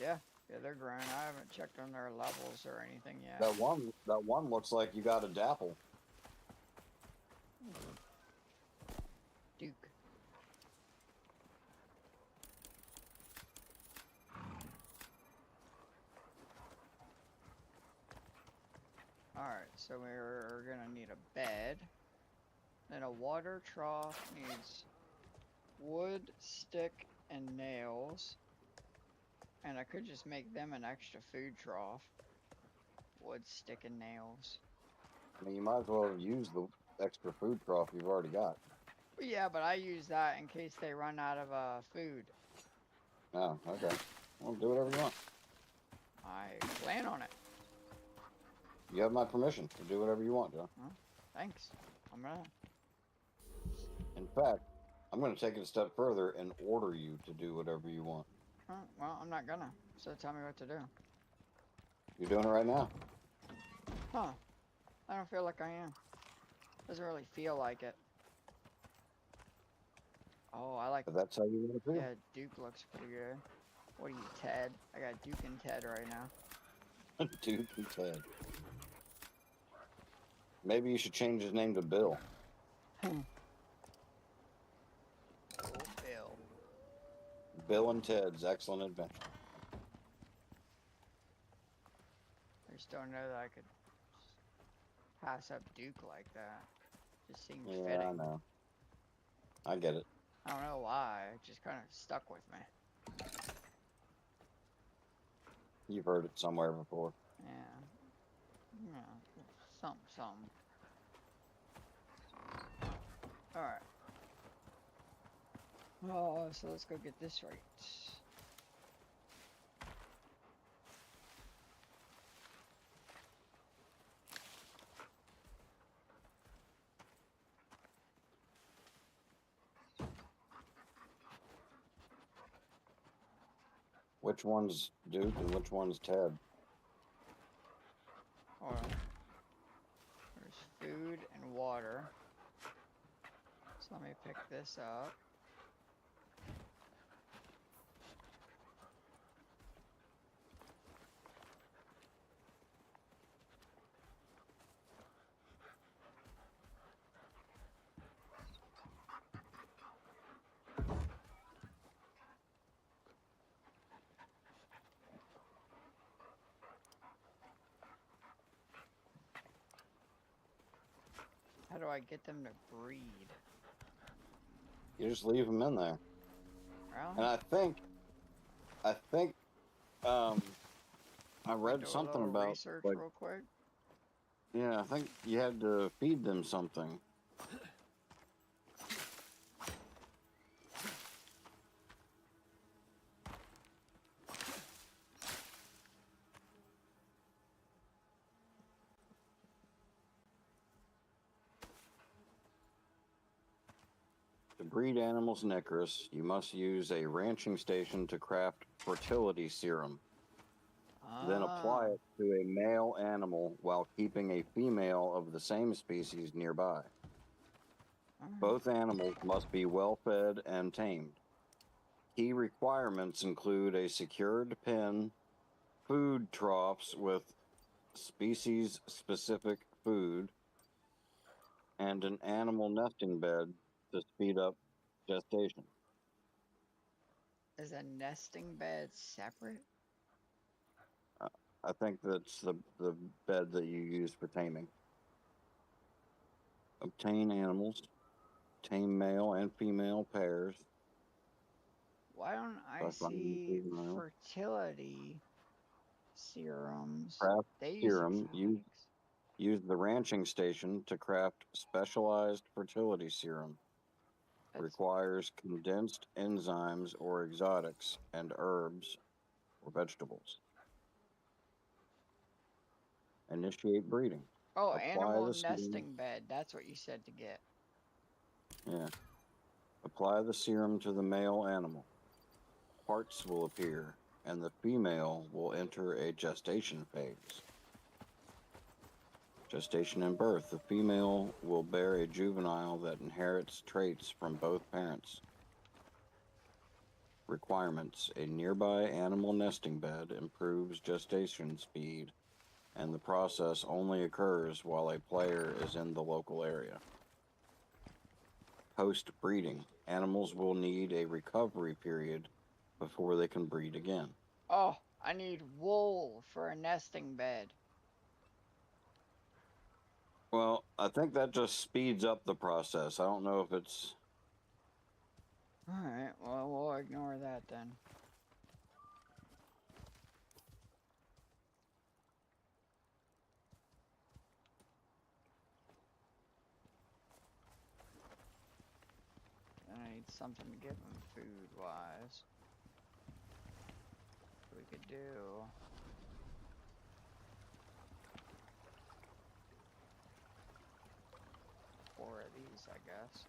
Yeah, they're growing. I haven't checked on their levels or anything yet. That one looks like you got a dapple. Duke. Alright, so we're gonna need a bed. Then a water trough needs wood, stick, and nails. And I could just make them an extra food trough. Wood, stick, and nails. I mean, you might as well use the extra food trough you've already got. Well, yeah, but I use that in case they run out of food. Oh, okay. Well, do whatever you want. I plan on it. You have my permission to do whatever you want, John. Well, thanks. I'm gonna. In fact, I'm going to take it a step further and order you to do whatever you want. Well, I'm not gonna. So tell me what to do. You're doing it right now. Huh. I don't feel like I am. Doesn't really feel like it. Oh, I like. But that's how you want to feel. Yeah, Duke looks pretty good. What are you, Ted? I got Duke and Ted right now. Duke and Ted. Maybe you should change his name to Bill. Oh, Bill. Bill and Ted's Excellent Adventure. I just don't know that I could pass up Duke like that. Just seems fitting. I know. I get it. I don't know why. It just kind of stuck with me. You've heard it somewhere before. Yeah. Yeah. Something. Alright. Oh, so let's go get this right. Which one's Duke and which one's Ted? Hold on. There's food and water. So let me pick this up. How do I get them to breed? You just leave them in there. Really? And I think, I read Do a something little about, research like, real quick. yeah, I think you had to feed them something. To breed animals in Icarus, you must use a ranching station to craft fertility serum. Then apply it to a male animal while keeping a female of the same species nearby. Both animals must be well fed and tamed. Key requirements include a secured pen, food troughs with species-specific food, and an animal nesting bed to speed up gestation. Is a nesting bed separate? I think that's the bed that you use for taming. obtain animals, tame male and female pairs. Why don't I By finding see juvenile. fertility serums? Craft They use serum. exotics. Use the ranching station to craft specialized fertility serum. That's Requires condensed enzymes or exotics and herbs or vegetables. Initiate breeding. oh, Apply animal the serum. nesting bed. That's what you said to get. Yeah. Apply the serum to the male animal. Parts will appear, and the female will enter a gestation phase. Gestation and birth. The female will bear a juvenile that inherits traits from both parents. Requirements. A nearby animal nesting bed improves gestation speed, and the process only occurs while a player is in the local area. Post breeding. Animals will need a recovery period before they can breed again. Oh, I need wool for a nesting bed. Well, I think that just speeds up the process. I don't know if it's. Alright, well, we'll ignore that then. I need something to give them food-wise. We could do... four of these, I guess.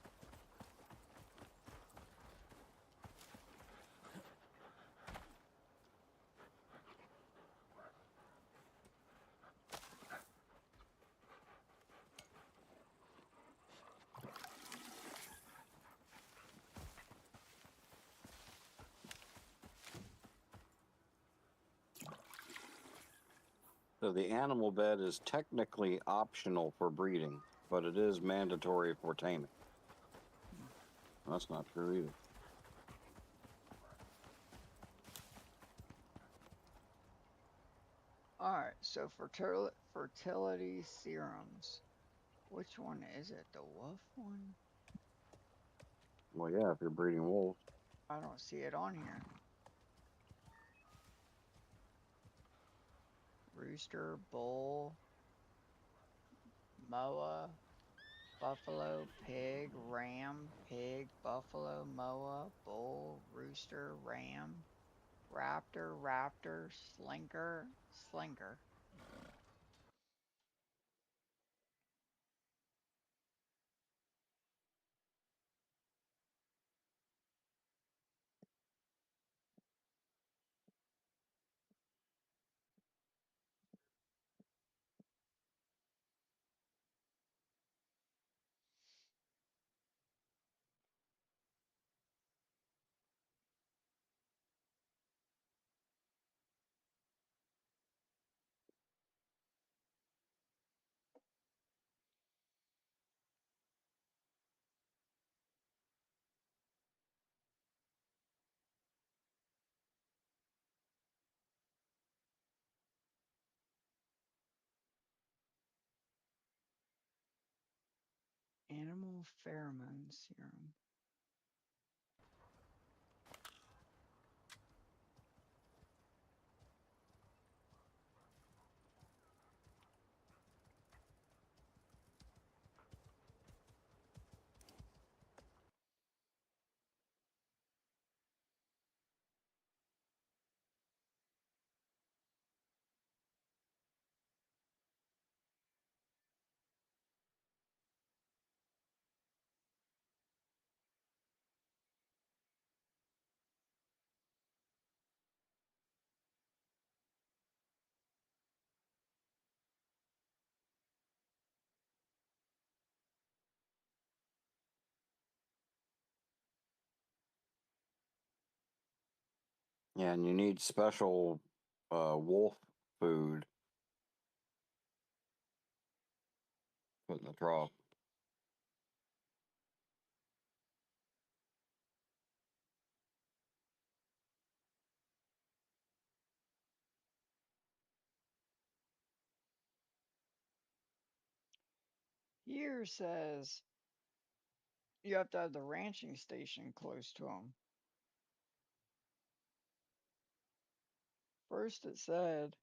So the animal bed is technically optional for breeding, but it is mandatory for taming. That's not true either. Alright, so fertility serums. Which one is it? The wolf one? Well, yeah, if you're breeding wolves. I don't see it on here. Rooster, bull, moa, buffalo, pig, ram, pig, buffalo, moa, bull, rooster, ram, raptor, slinker. Animal pheromone serum. Yeah, and you need special wolf food put in the trough. Here says you have to have the ranching station close to them. First, it said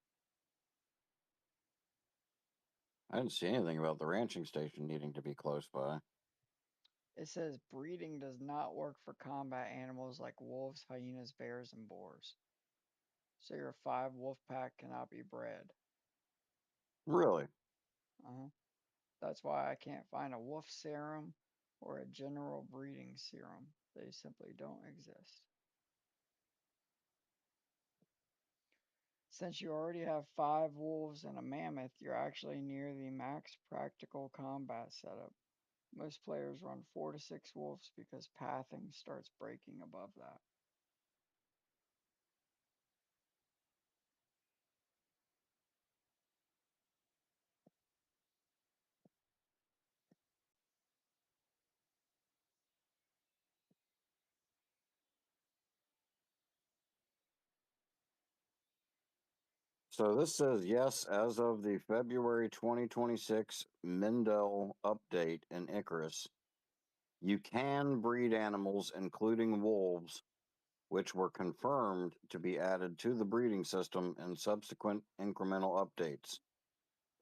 I didn't see anything about the ranching station needing to be close by. breeding does not work for combat animals like wolves, hyenas, bears, and boars. So your 5 wolf pack cannot be bred. Really? Uh-huh. That's why I can't find a wolf serum or a general breeding serum. They simply don't exist. Since you already have 5 wolves and a mammoth, you're actually near the max practical combat setup. Most players run 4 to 6 wolves because pathing starts breaking above that. So this says yes, as of the February 2026 Mendel update in Icarus, you can breed animals, including wolves, which were confirmed to be added to the breeding system in subsequent incremental updates.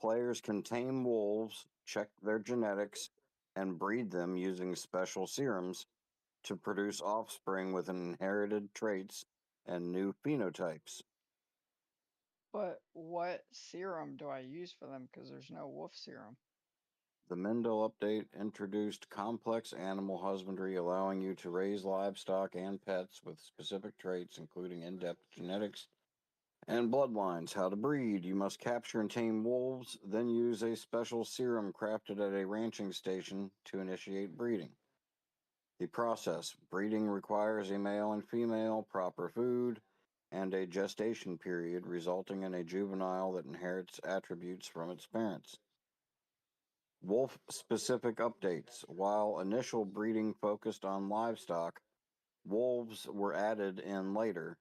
Players can tame wolves, check their genetics, and breed them using special serums to produce offspring with inherited traits and new phenotypes. But what serum do I use for them? Because there's no wolf serum. The Mendel update introduced complex animal husbandry, allowing you to raise livestock and pets with specific traits, including in depth genetics and bloodlines. How to breed: you must capture and tame wolves, then use a special serum crafted at a ranching station to initiate breeding. The process: breeding requires a male and female, proper food, and a gestation period, resulting in a juvenile that inherits attributes from its parents. Wolf specific updates: while initial breeding focused on livestock, wolves were added in later,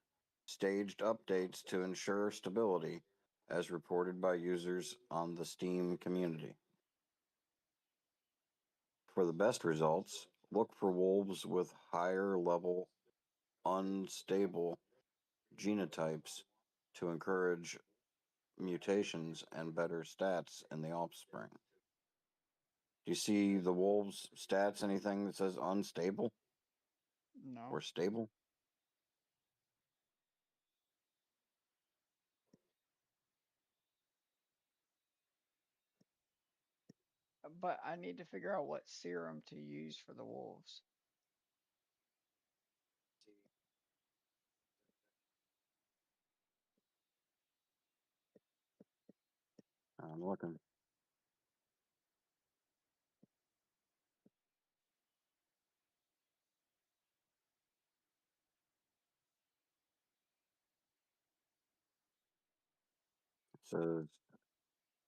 staged updates to ensure stability, as reported by users on the Steam community. For the best results, look for wolves with higher level unstable genotypes to encourage mutations and better stats in the offspring. Do you see the wolves' stats? Anything that says unstable No. or stable? But I need to figure out what serum to use for the wolves. I'm looking. It says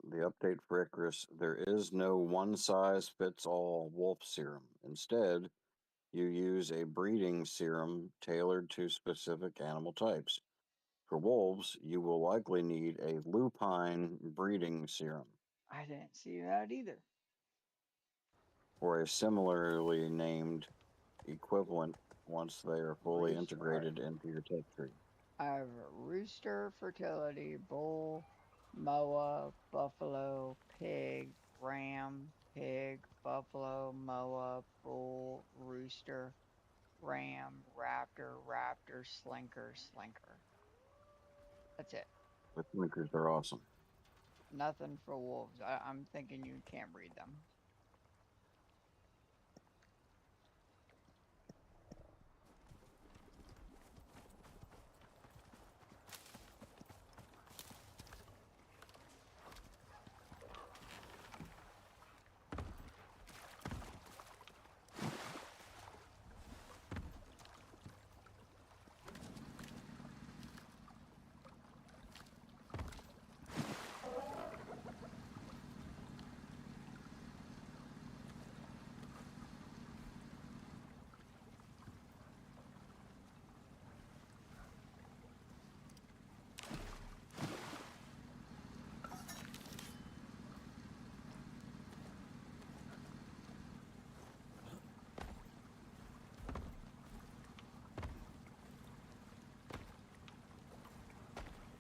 the update for Icarus: there is no one size fits all wolf serum. Instead, you use a breeding serum tailored to specific animal types. For wolves, you will likely need a lupine breeding serum I didn't see that either. or a similarly named equivalent once they are fully Rooster. All right. integrated into your tech tree. I have rooster, fertility, bull, moa, buffalo, pig, ram, pig, buffalo, moa, bull, rooster, ram, raptor, raptor, slinker, slinker. That's it. The blinkers are awesome. Nothing for wolves. I'm thinking you can't breed them.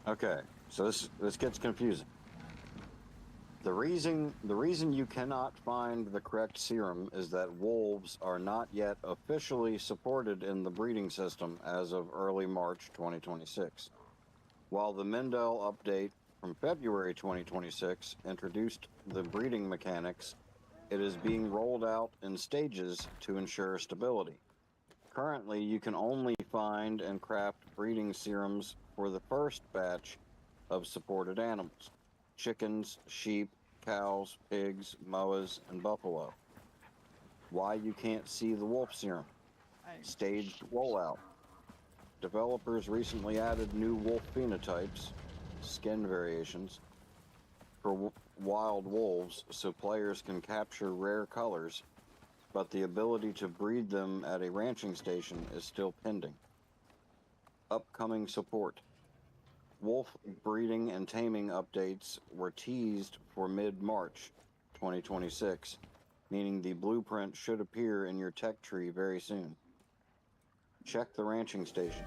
Okay, so this gets confusing. The reason you cannot find the correct serum is that wolves are not yet officially supported in the breeding system as of early March 2026. While the Mendel update from February 2026 introduced the breeding mechanics, it is being rolled out in stages to ensure stability. Currently, you can only find and craft breeding serums for the first batch of supported animals: chickens, sheep, cows, pigs, moas, and buffalo. Why you can't see the wolf serum? I didn't see Staged sheep. rollout. Developers recently added new wolf phenotypes, skin variations, for wild wolves so players can capture rare colors, but the ability to breed them at a ranching station is still pending. Upcoming support. Wolf breeding and taming updates were teased for mid-March 2026, meaning the blueprint should appear in your tech tree very soon. Check the ranching station.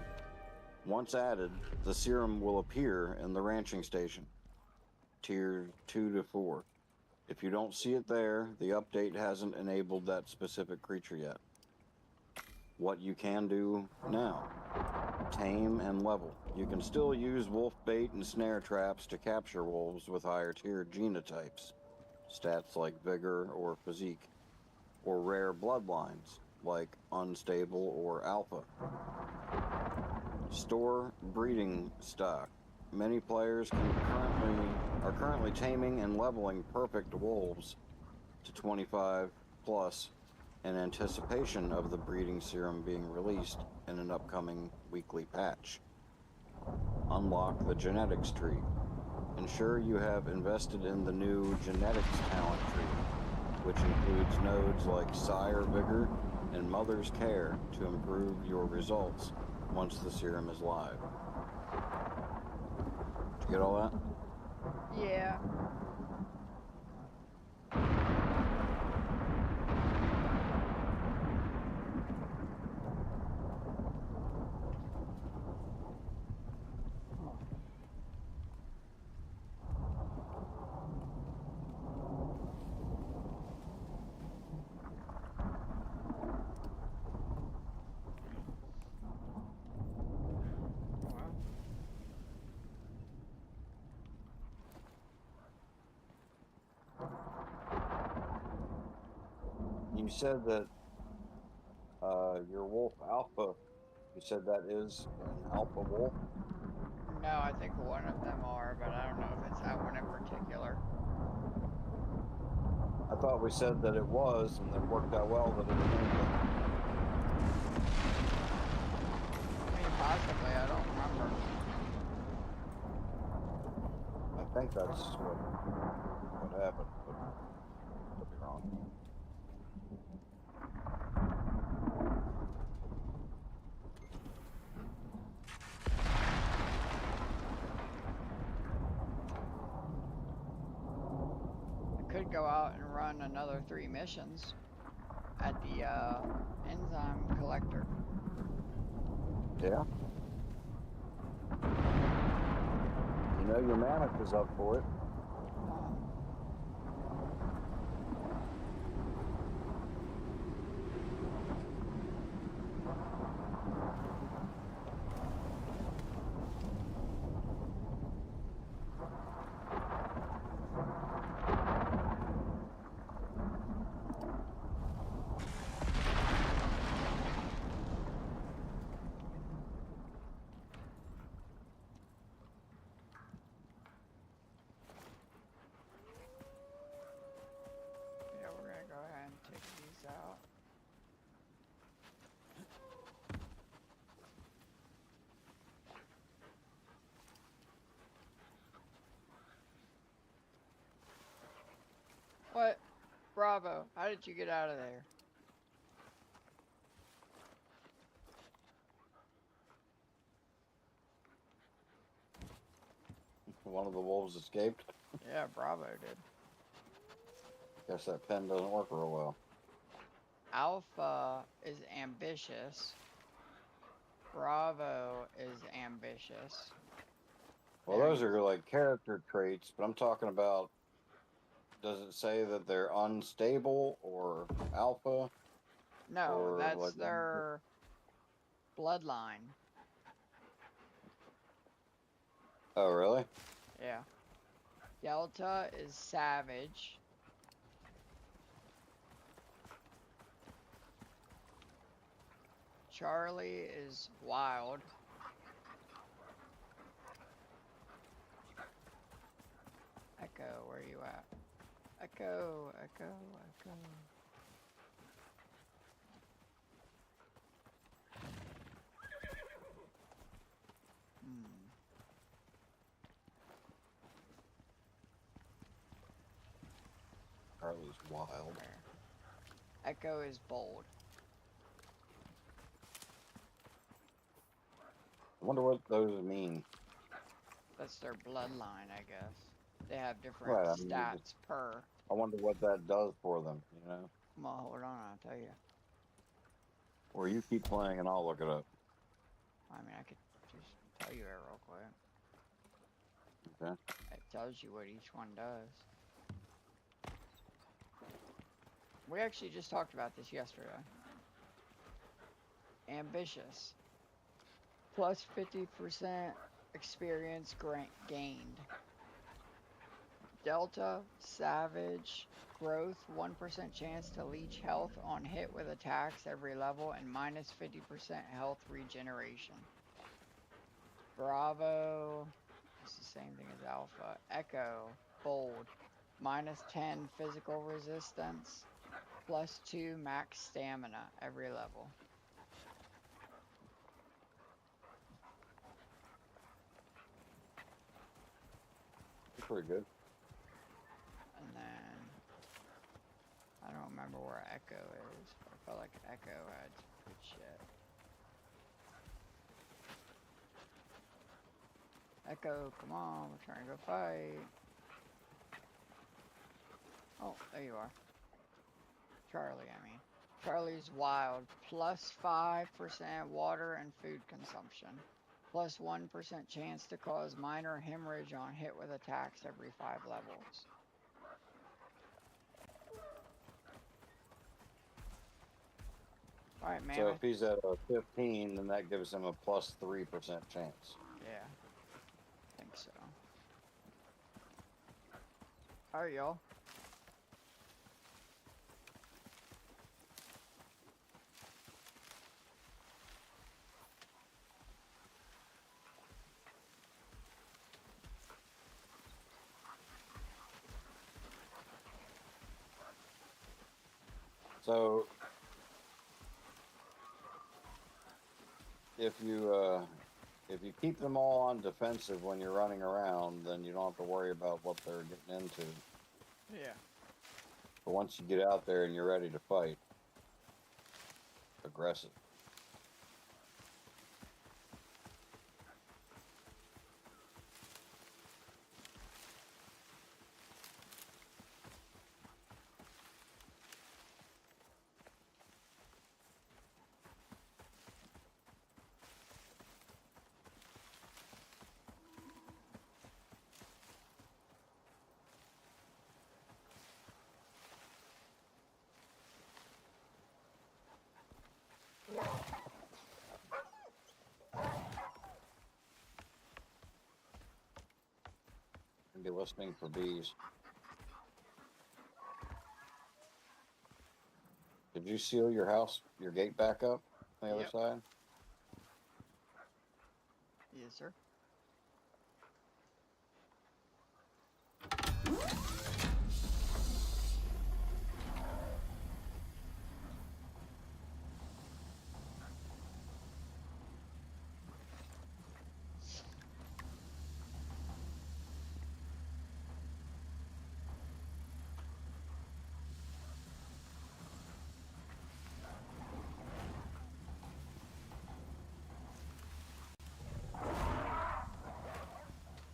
Once added, the serum will appear in the ranching station, tier 2 to 4. If you don't see it there, the update hasn't enabled that specific creature yet. What you can do now: tame and level. You can still use wolf bait and snare traps to capture wolves with higher tier genotypes, stats like vigor or physique, or rare bloodlines like unstable or alpha. Store breeding stock. Many players are currently taming and leveling perfect wolves to 25 plus in anticipation of the breeding serum being released in an upcoming weekly patch. Unlock the genetics tree. Ensure you have invested in the new genetics talent tree, which includes nodes like sire vigor and mother's care to improve your results once the serum is live. Did you get all that? Yeah. Well, You said that your wolf alpha, you said that is an alpha wolf? no, I think one of them are, but I don't know if it's that one in particular. I thought we said that it was, and it worked out well that it became. I mean, possibly. I don't remember. I think that's what happened, but I could be wrong. I could go out and run another 3 missions at the enzyme collector. Yeah, you know your mammoth is up for it. Yeah, we're gonna go ahead and take these out. What? Bravo. How did you get out of there? One of the wolves escaped. Yeah, Bravo did. Guess that pen doesn't work real well. Alpha is ambitious. Bravo is ambitious. Well, those are like character traits, but I'm talking about. Does it say that they're unstable or alpha No, or that's like? their bloodline. Oh, really? Yeah. Delta is savage. Charlie is wild. Echo, where are you at? Echo, Echo, Echo. Hmm. Charlie's wild. Where? Echo is bold. I wonder what those mean. That's their bloodline, I guess. They have different Right. I mean, stats per. I wonder what that does for them. You know. Come on, hold on, I'll tell you. Or you keep playing and I'll look it up. I mean, I could just tell you it real quick. Okay. It tells you what each one does. We actually just talked about this yesterday. Ambitious. Plus 50% experience gained. Delta, savage, growth, 1% chance to leech health on hit with attacks every level, and minus 50% health regeneration. Bravo, it's the same thing as Alpha. Echo, bold, minus 10 physical resistance, plus 2 max stamina every level. Pretty good. And then I don't remember where Echo is, but I felt like Echo had good shit. Echo, come on, we're trying to go fight. Oh, there you are. Charlie, I mean. Charlie's wild. Plus 5% water and food consumption. Plus 1% chance to cause minor hemorrhage on hit with attacks every 5 levels. Alright, man. So if he's at a 15, then that gives him a plus 3% chance. Yeah. I think so. Alright, y'all. So if you keep them all on defensive when you're running around, then you don't have to worry about what they're getting into. Yeah. But once you get out there and you're ready to fight, aggressive. And be listening for bees. Did you seal your house, your gate back up on the other side? Yes, sir.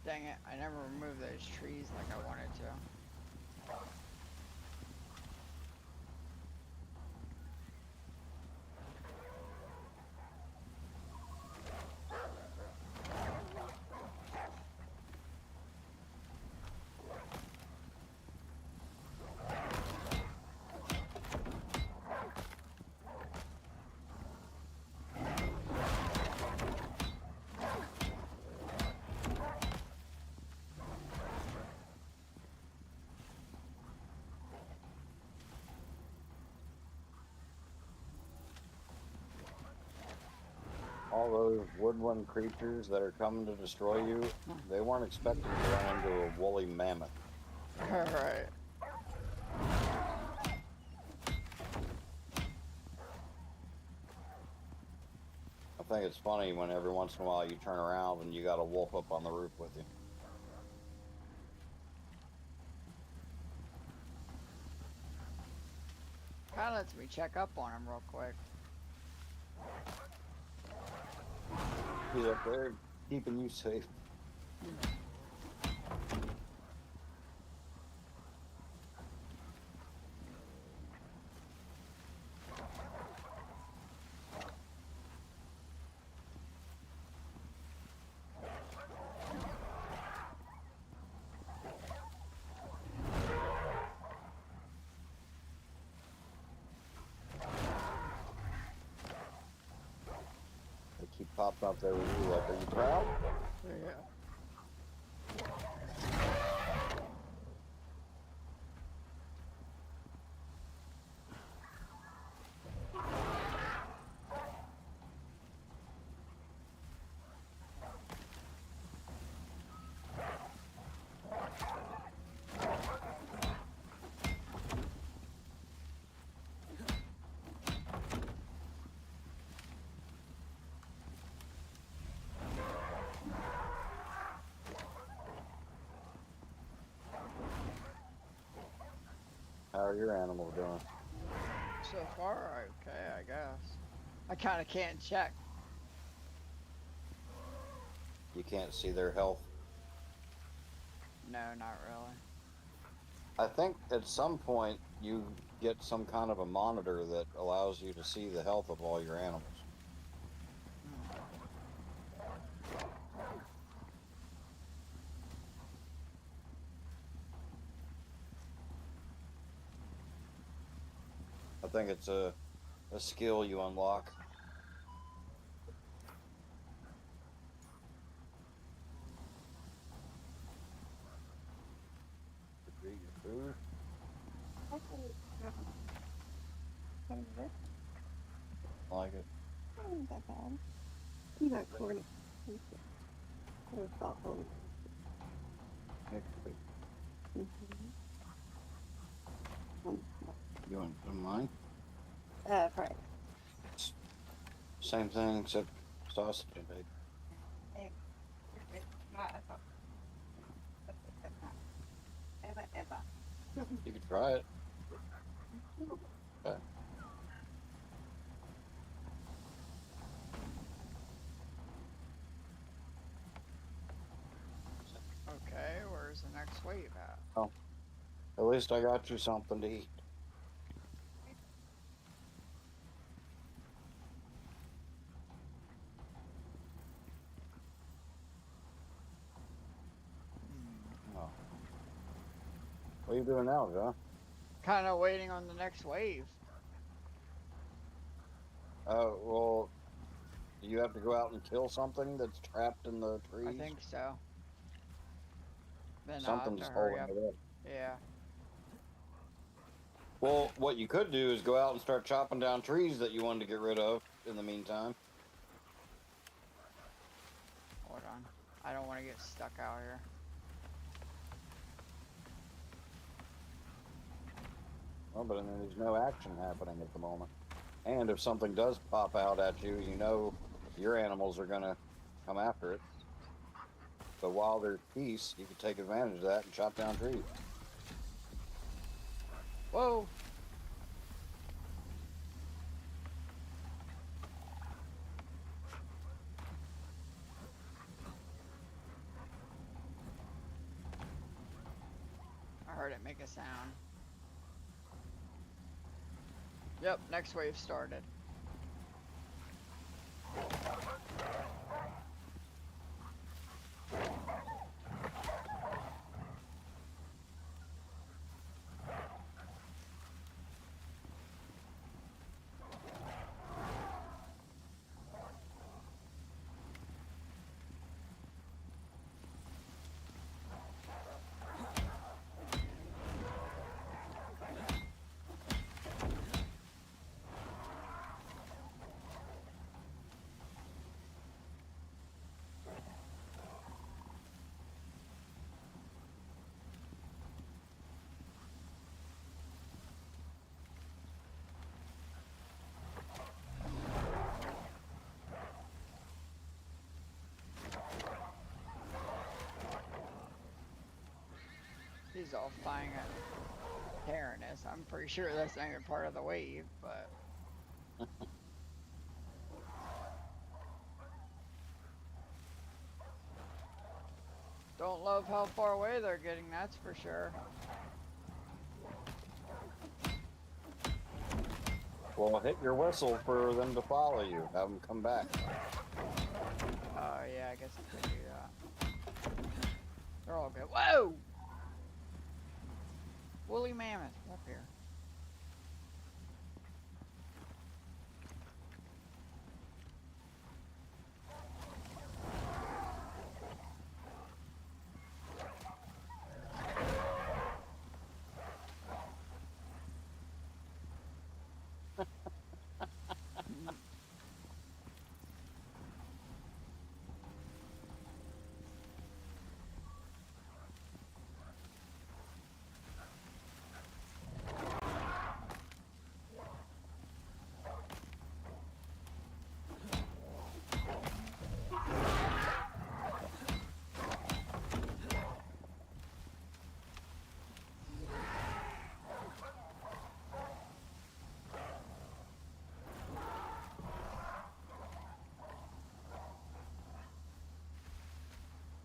Dang it, I never removed those trees like I wanted to. all those woodland creatures that are coming to destroy you, they weren't expecting to run into a woolly mammoth. Alright. I think it's funny when every once in a while you turn around and you got a wolf up on the roof with you. Kinda lets me check up on him real quick. He's up there keeping you safe. They keep popping up there with you like, are you proud? Yeah. How are your animals doing? So far, okay, I guess. I kinda can't check. You can't see their health. No, not really. I think at some point you get some kind of a monitor that allows you to see the health of all your animals. I think it's a skill you unlock. Retrieve your food. Like it. Not that bad. You got corn. Corn salt home. You want mine? Right. Same thing except sausage and bacon. You could try it. Okay. Okay, where's the next wave at? Oh, at least I got you something to eat. Oh. What are you doing now, John? Kinda waiting on the next wave. Well, do you have to go out and kill something that's trapped in the trees? I think so. Then Something's I'll have to hurry holding up. it up. Yeah. Well, what you could do is go out and start chopping down trees that you wanted to get rid of in the meantime. Hold on. I don't want to get stuck out here. Well, but I mean, there's no action happening at the moment. And if something does pop out at you, you know your animals are going to come after it. But while there's peace, you can take advantage of that and chop down trees. Whoa! I heard it make a sound. Yep, next wave started. trees off buying a Tyrannus. I'm pretty sure that's not even part of the wave, but. Don't love how far away they're getting, that's for sure. Well, hit your whistle for them to follow you. Have them come back. Oh, yeah, I guess I could do that. They're all good. Whoa! Woolly mammoth, up here.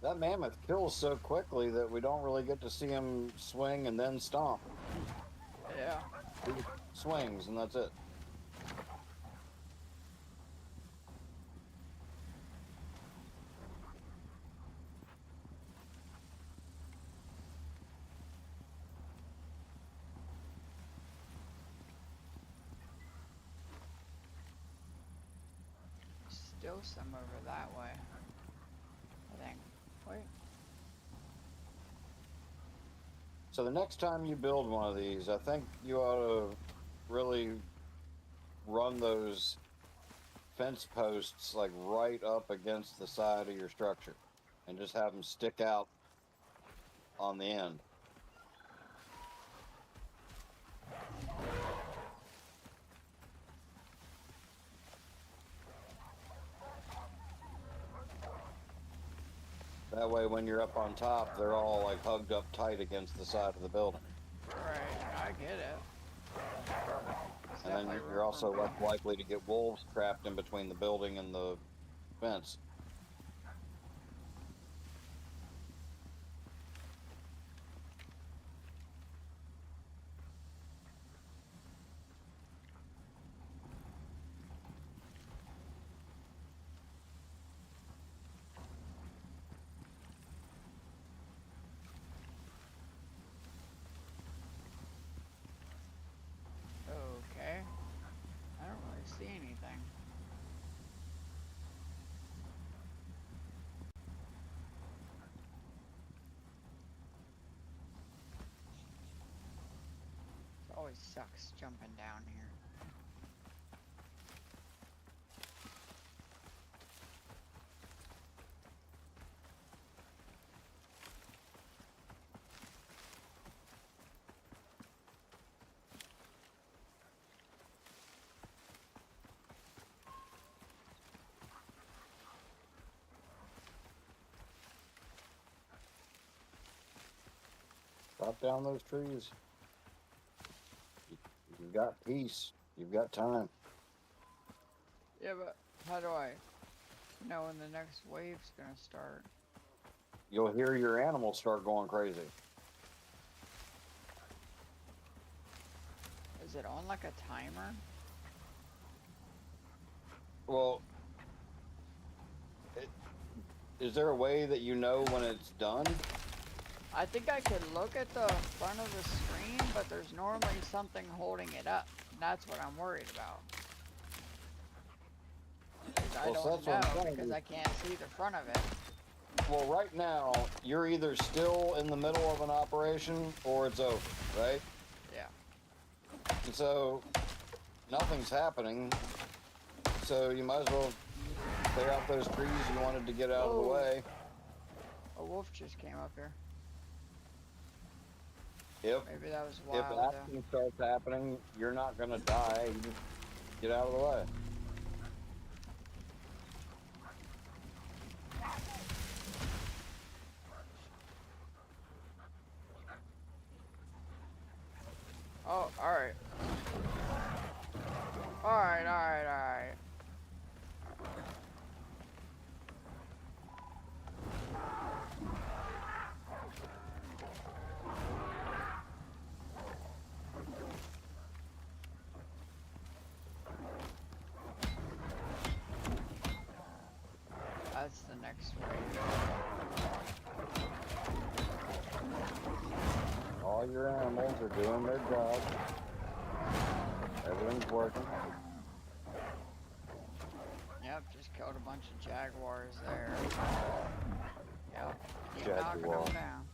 That mammoth kills so quickly that we don't really get to see him swing and then stomp. Yeah. He swings and that's it. Still some over that way. I think. Wait. So the next time you build one of these, I think you ought to really run those fence posts like right up against the side of your structure and just have them stick out on the end. That way when you're up on top, they're all like hugged up tight against the side of the building. Right, I get it. It's And then definitely you're room also for less likely to get wolves trapped in between the building and the fence. Okay. I don't really see anything. It always sucks jumping down here. Chop down those trees. You've got peace. You've got time. Yeah, but how do I know when the next wave's gonna start? You'll hear your animals start going crazy. Is it on like a timer? Well, is there a way that you know when it's done? I think I could look at the front of the screen, but there's normally something holding it up. And that's what I'm worried about. 'Cause I Well, so don't that's what I'm know saying. because I can't see the front of it. Well, right now, you're either still in the middle of an operation or it's over, right? Yeah. And so, nothing's happening. So you might as well clear out those trees you wanted to get out of the Oh. way. A wolf just came up here. If Maybe that was if wild though. action starts happening, you're not going to die. You just get out of the way. next week. All your animals are doing their job. Everything's working. Yep, just killed a bunch of jaguars there. Yep, keep knocking Jaguar. them down.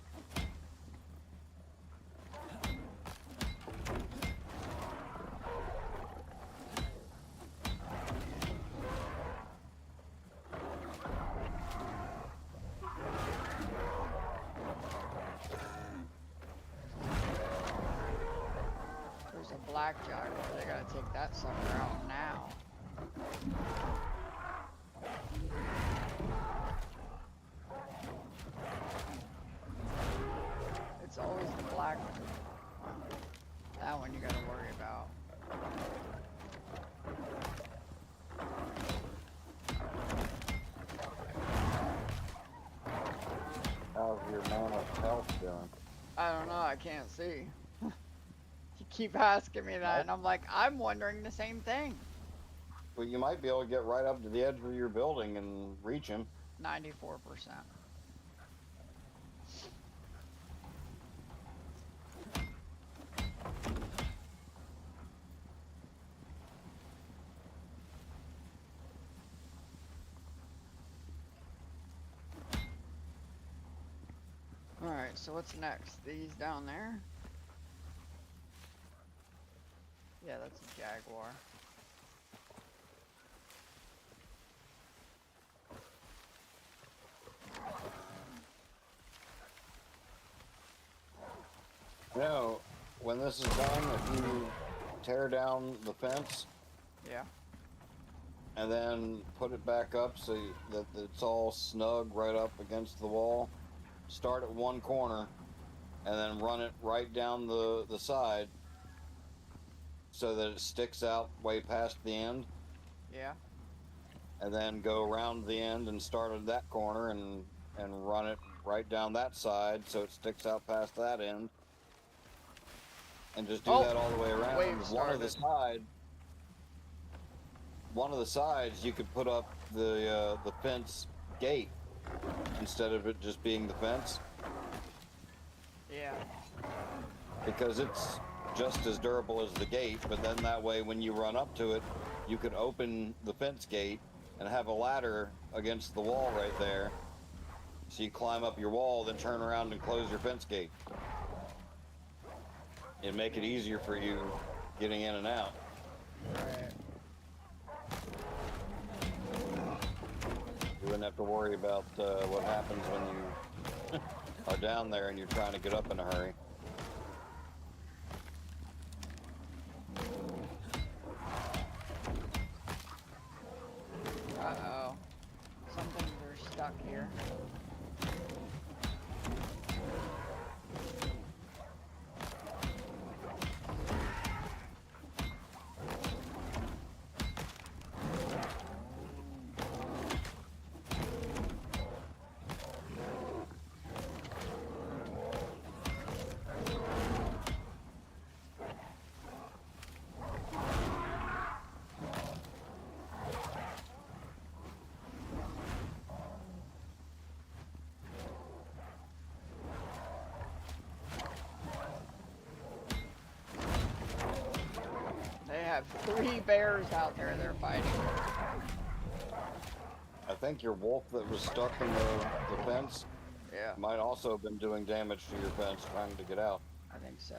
There's a black jaguar. They gotta take that sucker out now. It's always the black one. That one you gotta worry about. How's your mammoth health doing? I don't know, I can't see. You keep asking me that, and I'm like, I'm wondering the same thing. Well, you might be able to get right up to the edge of your building and reach him. 94%. Alright, so what's next? These down there? Yeah, that's a jaguar. You know, when this is done, if you tear down the fence Yeah. and then put it back up so that it's all snug right up against the wall, start at one corner and then run it right down the side so that it sticks out way past the end, Yeah. and then go around the end and start at that corner and run it right down that side so it sticks out past that end, and just do Oh, that all the way around. wave One of the sides you could put up the fence gate instead of it just being the fence, Yeah. because it's just as durable as the gate, but then that way when you run up to it, you could open the fence gate and have a ladder against the wall right there. So you climb up your wall, then turn around and close your fence gate. It'd make it easier for you getting in and out. Right. You wouldn't have to worry about what happens when you are down there and you're trying to get up in a hurry. Uh-oh. Some things are stuck here. They have 3 bears out there they're fighting. I think your wolf that was stuck in the fence Yeah, might also have been doing damage to your fence trying to get out. I think so.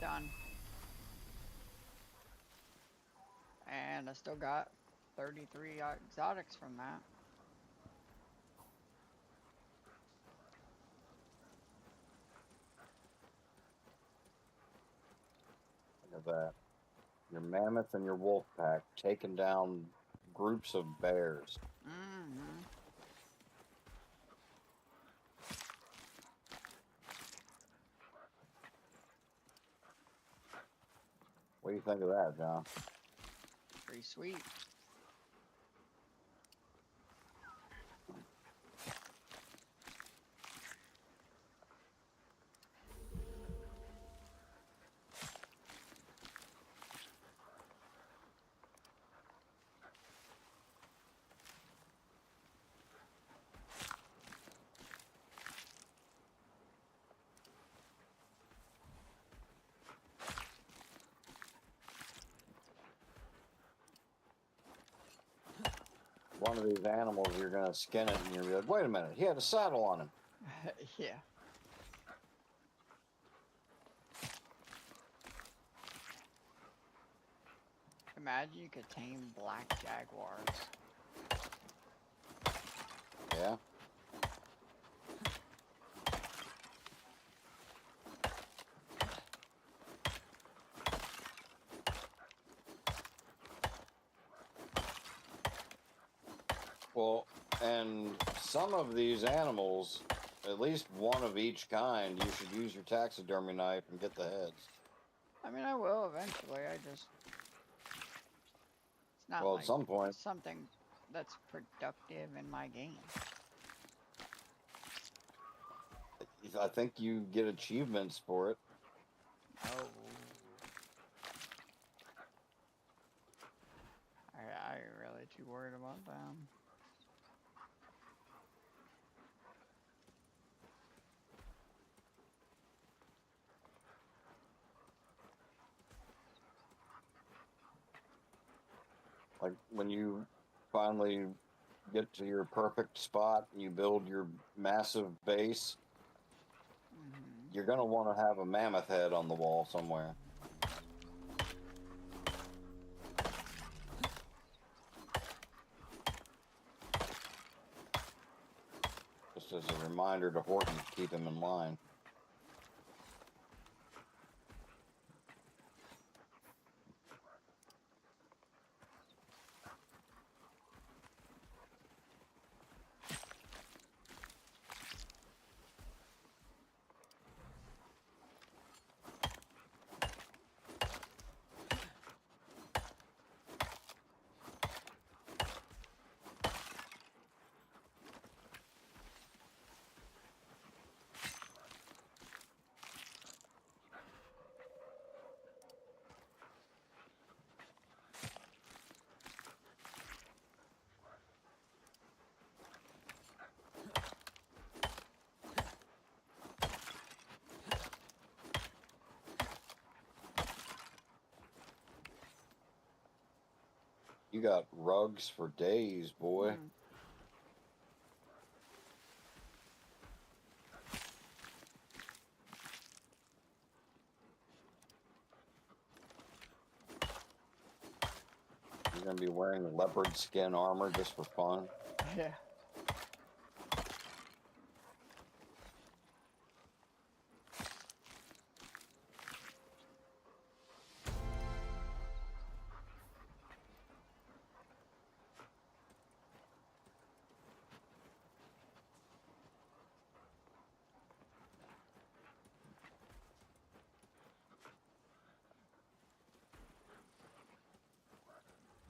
Done. And I still got 33 exotics from that. Look at that. Your mammoth and your wolf pack taking down groups of bears. Mm-hmm. do you think of that, John? Pretty sweet. One of these animals, you're gonna skin it, and you're like, wait a minute, he had a saddle on him. Yeah. Imagine you could tame black jaguars. Yeah. Well, and some of these animals, at least one of each kind, you should use your taxidermy knife and get the heads. I mean, I will eventually. It's not Well, like at some point, something that's productive in my game. I think you get achievements for it. Oh. I ain't really too worried about them. Like when you finally get to your perfect spot and you build your massive base, Mm-hmm. you're going to want to have a mammoth head on the wall somewhere. Just as a reminder to Horton to keep him in line. You got rugs for days, boy. Mm. You're going to be wearing leopard skin armor just for fun. Yeah.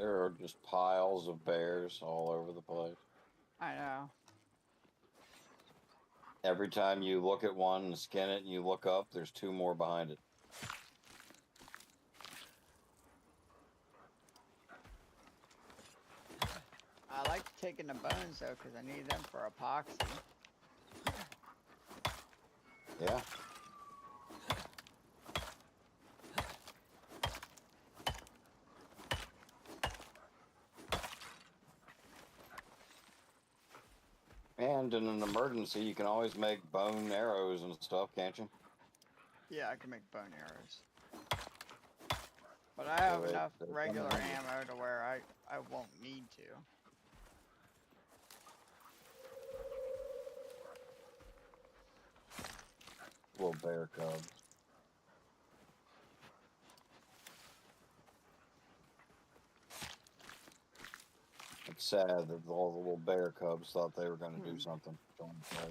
There are just piles of bears all over the place. I know. Every time you look at one and skin it and you look up, there's two more behind it. I like taking the bones though, because I need them for epoxy. Yeah. And in an emergency, you can always make bone arrows and stuff, can't you? Yeah, I can make bone arrows. But I have So enough they come regular in handy. ammo to where I won't need to. Little bear cubs. It's sad that all the little bear cubs thought they were going to do something. Don't play.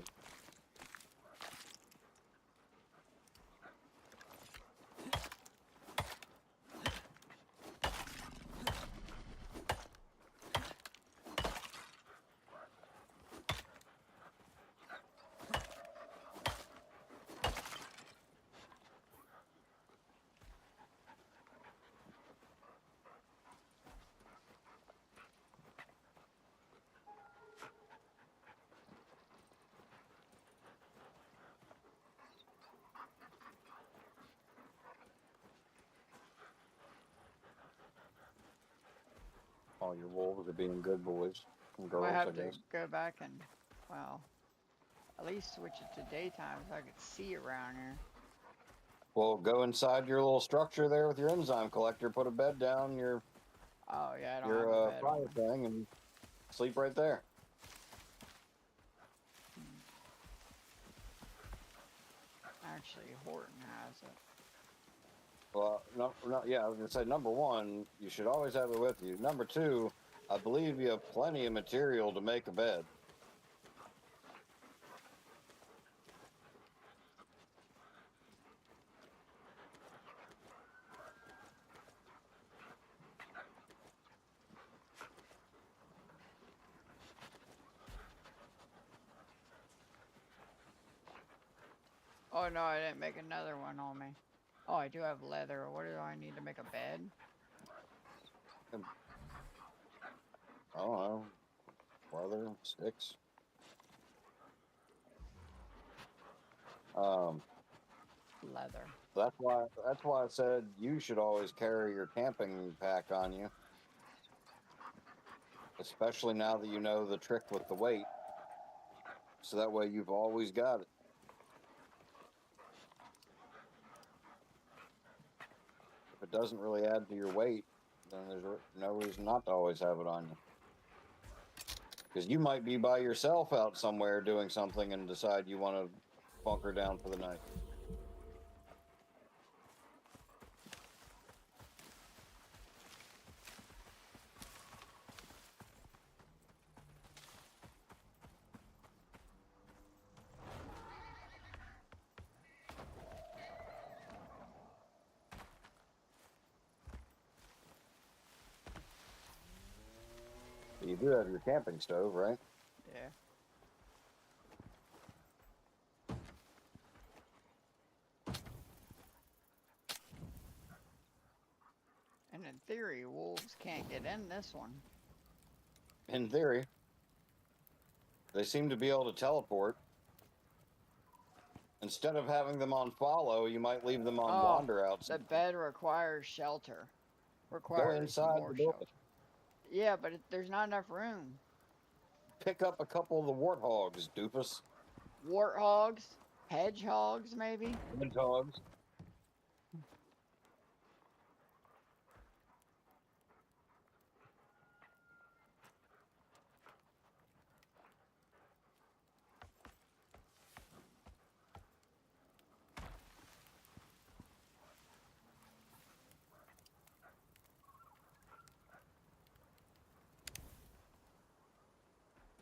All your wolves are being good boys and girls, Might I have to guess. go back and, well, at least switch it to daytime so I could see around here. Well, go inside your little structure there with your enzyme collector. Put a bed down your Oh yeah, I don't have a bed fire on me. thing and sleep right there. Actually, Horton has it. Well, yeah, I was gonna say number one, you should always have it with you. Number two, I believe you have plenty of material to make a bed. Oh no, I didn't make another one on me. Oh, I do have leather. What do I need to make a bed? I don't know, leather, sticks. Leather. That's why I said you should always carry your camping pack on you, especially now that you know the trick with the weight. So that way you've always got it. If it doesn't really add to your weight, then there's no reason not to always have it on you. Because you might be by yourself out somewhere doing something and decide you want to bunker down for the night. But you do have your camping stove, right? Yeah. And in theory, wolves can't get in this one. In theory. They seem to be able to teleport. Instead of having them on follow, you might leave them on wander out. The bed requires shelter. Go Requires inside more the building. shelter. Yeah, but there's not enough room. Pick up a couple of the warthogs, doofus. Warthogs? Hedgehogs, maybe? Hedgehogs.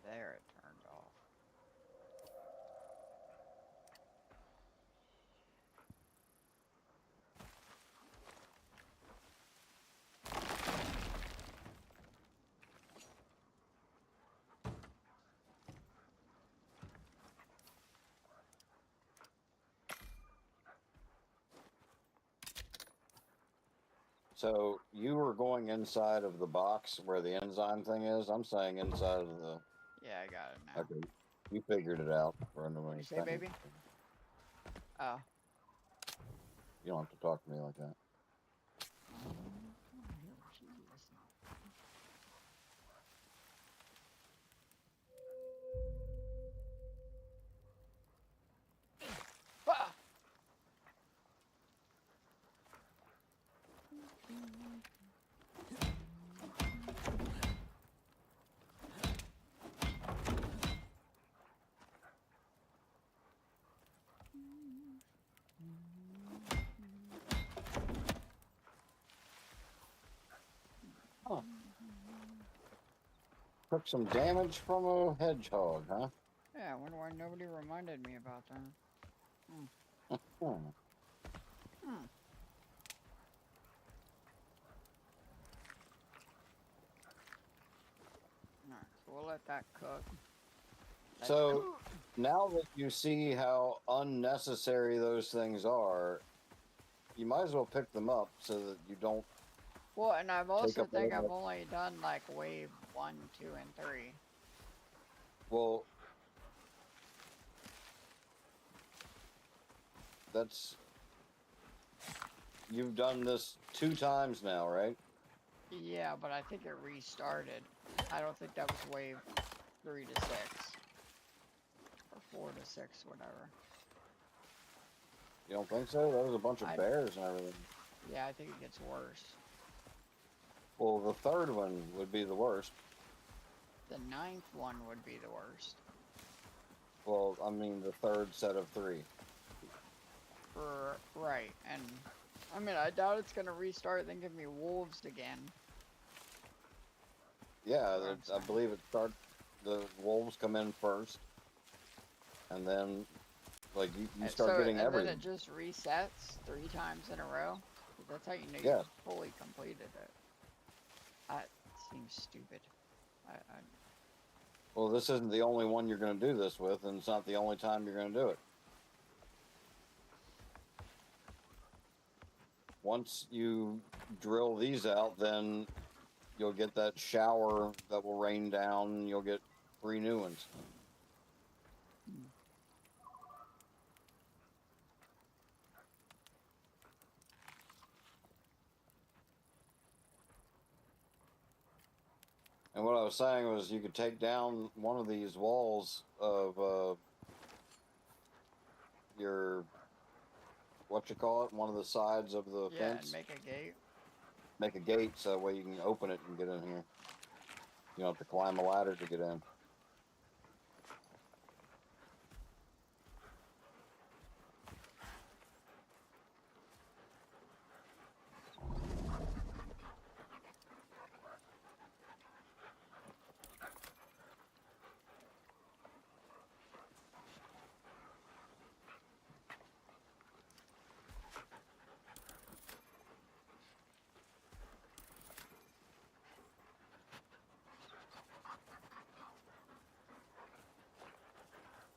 There, it turned off. So you were going inside of the box where the enzyme thing is. I'm saying inside of the. Yeah, I got it now. Okay, you figured it out. What'd you say, baby? Oh. You don't have to talk to me like that. Ah! Huh. Took some damage from a hedgehog, huh? Yeah, I wonder why nobody reminded me about that. Hmm. Alright, so we'll let that cook. So now that you see how unnecessary those things are, you might as well pick them up so that you don't. Well, and I've also up all think I've that- only done like wave 1, 2, and 3. Well, that's. You've done this 2 times now, right? Yeah, but I think it restarted. I don't think that was wave 3 to 6. Or 4 to 6, whatever. You don't think so? There was a bunch of bears and everything. Yeah, I think it gets worse. Well, the third one would be the worst. The 9th one would be the worst. Well, I mean the third set of 3. Right, and I mean, I doubt it's gonna restart, then give me wolves again. Yeah, I believe it starts. The wolves come in first, and then like you start getting everything. And then it just resets 3 times in a row. That's how you know Yeah. you fully completed it. That seems stupid. Well, this isn't the only one you're going to do this with, and it's not the only time you're going to do it. Once you drill these out, then you'll get that shower that will rain down, and you'll get 3 new ones. And what I was saying was you could take down one of these walls of your, what you call it, one of the sides of the fence. And make a gate. Make a gate so that way you can open it and get in here. You don't have to climb a ladder to get in.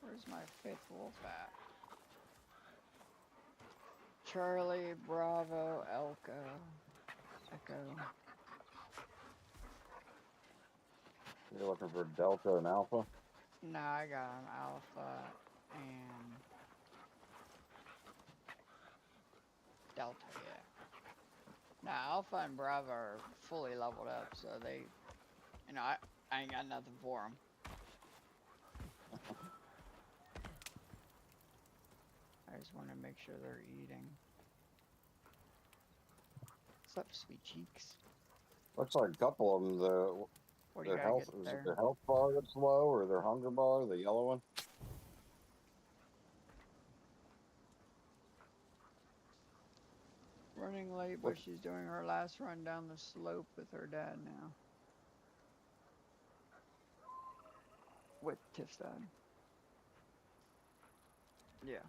Where's my 5th wolf at? Charlie, Bravo, Echo. You're looking for Delta and Alpha? No, I got him. Alpha and Delta, yeah. Now, Alpha and Bravo are fully leveled up, so they, you know, I ain't got nothing for them. I just want to make sure they're eating. What's up, sweet cheeks? Looks like a couple of them, What do you their gotta health, get is there? it their health bar that's low, or their hunger bar, the yellow one? Running late, but she's doing her last run down the slope with her dad now. With Tiff's dad. Yeah.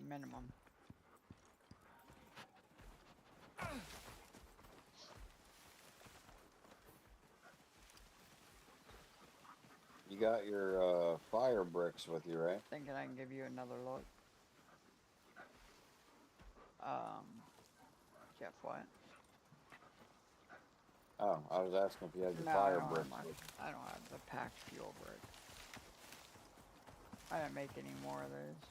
Minimum. You got your fire bricks with you, right? Thinking I can give you another look. Jeff, what? Oh, I was asking if you had your No, fire bricks. I don't have the packed fuel brick. I didn't make any more of those.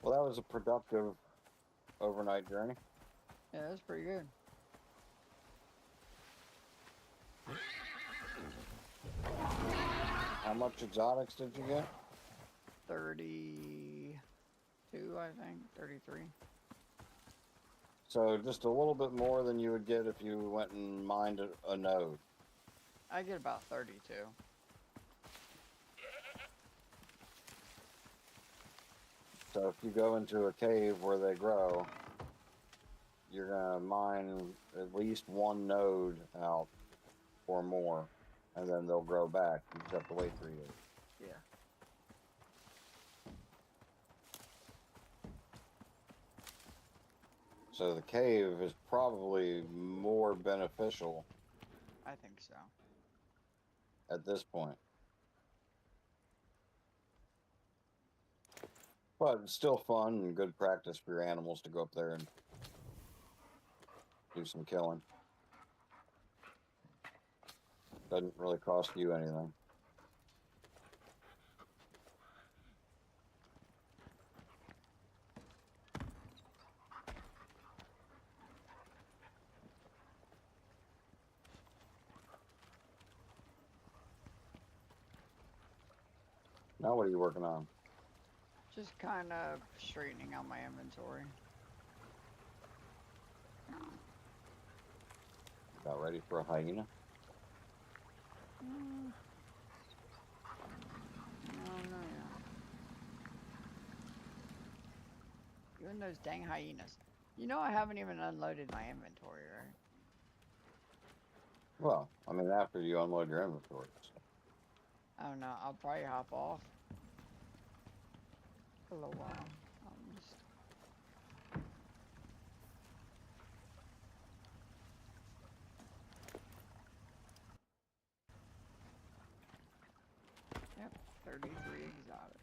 Well, that was a productive overnight journey. Yeah, that's pretty good. How much exotics did you get? 32, I think. 33. So just a little bit more than you would get if you went and mined a node. I get about 32. So if you go into a cave where they grow, you're gonna mine at least 1 node out or more, and then they'll grow back. You just have to wait 3 days. Yeah. So the cave is probably more beneficial I think so. at this point. But it's still fun and good practice for your animals to go up there and do some killing. Doesn't really cost you anything. Now what are you working on? Just kind of straightening out my inventory. About ready for a hyena? No, no, yeah. Even those dang hyenas. You know I haven't even unloaded my inventory, right? Well, I mean, after you unload your inventory. So. I don't know. I'll probably hop off for a little while. Just... Yep, 33 exotics.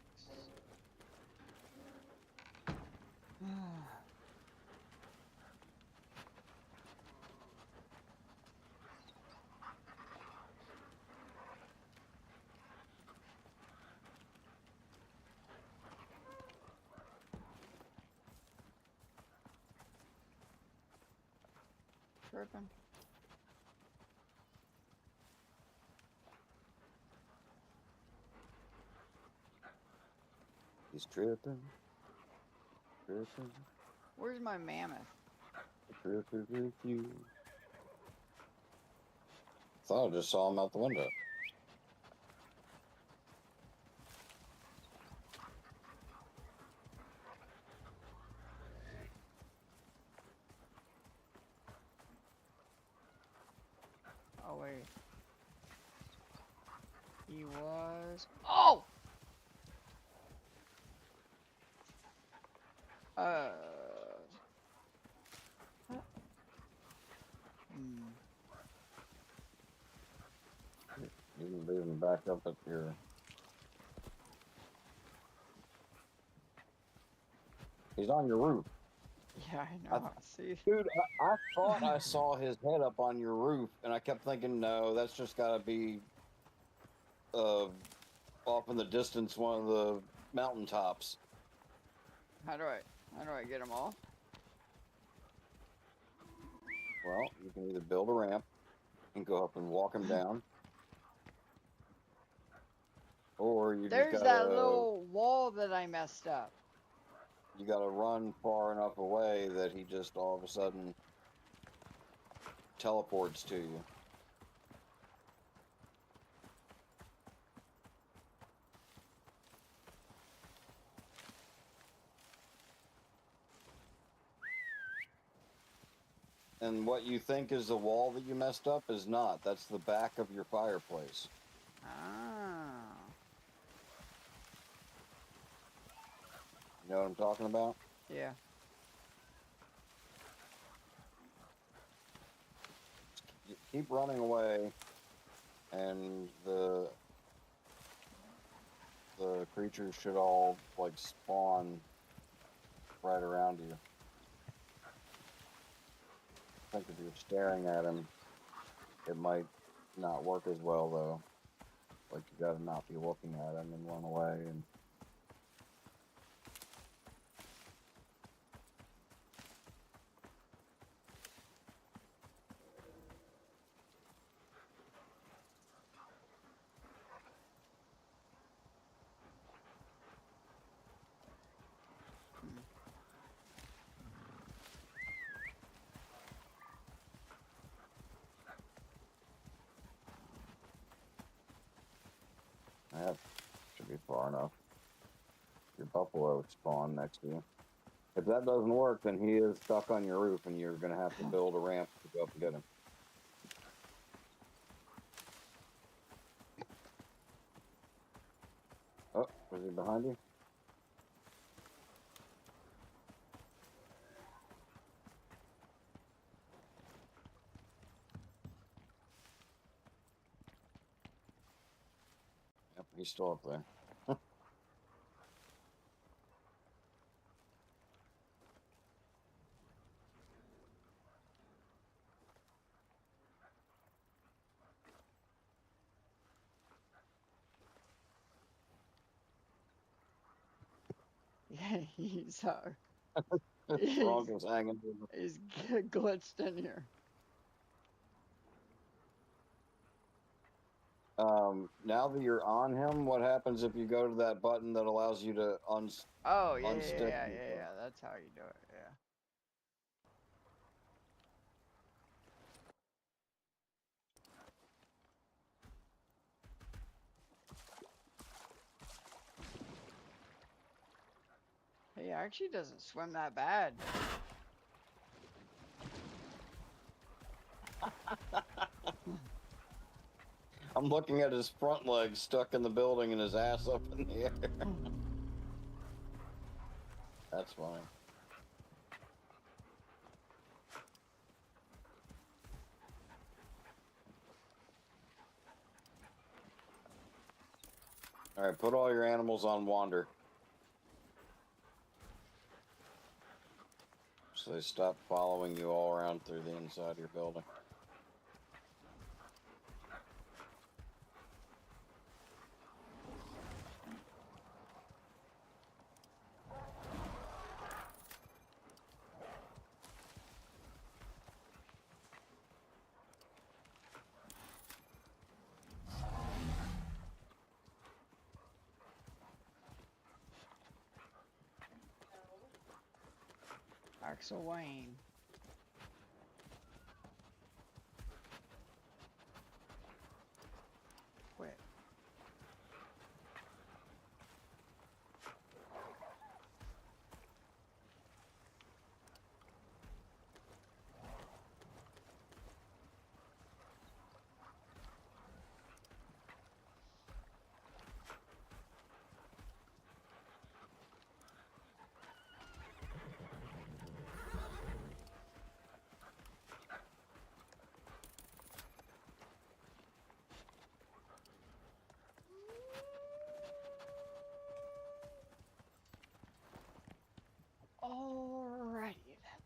Tripping. He's tripping. Tripping. Where's my mammoth? Tripping with you. Thought I just saw him out the window. Oh, wait. He was... Oh! You can leave him back up at your... He's on your roof. Yeah, I know. See? Dude, I thought I saw his head up on your roof, and I kept thinking, no, that's just got to be off in the distance, one of the mountaintops. How do I get him off? Well, you can either build a ramp and go up and walk him down, or you There's just that little wall that I messed up. you gotta run far enough away that he just all of a sudden teleports to you. And what you think is the wall that you messed up is not. That's the back of your fireplace. Ah. You know what I'm talking about? Yeah. You keep running away, and the creatures should all like spawn right around you. I think if you're staring at him, it might not work as well though. Like you gotta not be looking at him and run away and. That should be far enough. Your buffalo spawn next to you. If that doesn't work, then he is stuck on your roof, and you're gonna have to build a ramp to go up and get him. Oh, was he behind you? Yep, he's still up there. He's Frog is hanging. he's glitched in here. Now that you're on him, what happens if you go to that button that allows you to Oh yeah, unstick? yeah. That's how you do it. Yeah. He actually doesn't swim that bad. I'm looking at his front legs stuck in the building and his ass up in the air. That's funny. All right, put all your animals on wander. So they stop following you all around through the inside of your building. Axel Wayne. Quit. Alrighty then.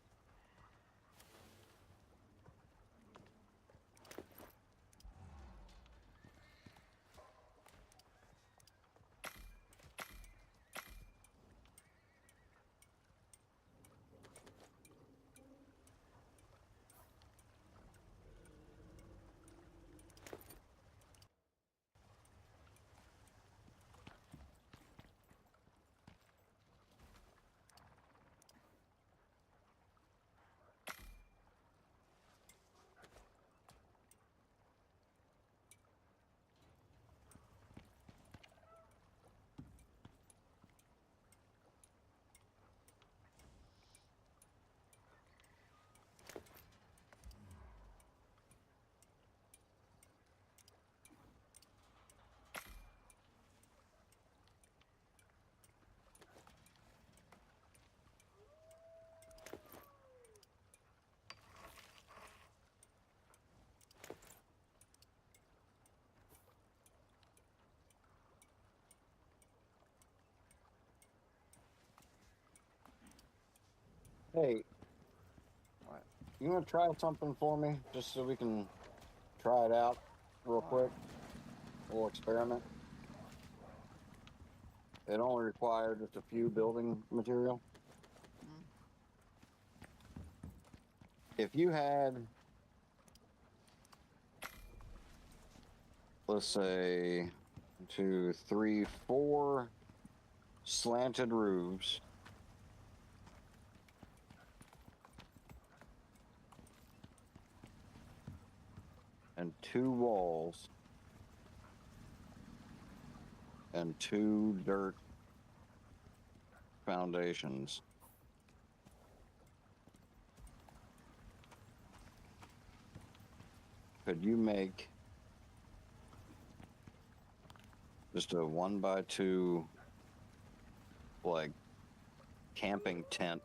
Hey, What? you want to try something for me, just so we can try it out real quick? A little experiment. It only required just a few building material. Hmm. If you had, let's say, 2, 3, 4 slanted roofs, and 2 walls, and 2 dirt foundations, could you make just a 1x2 like camping tent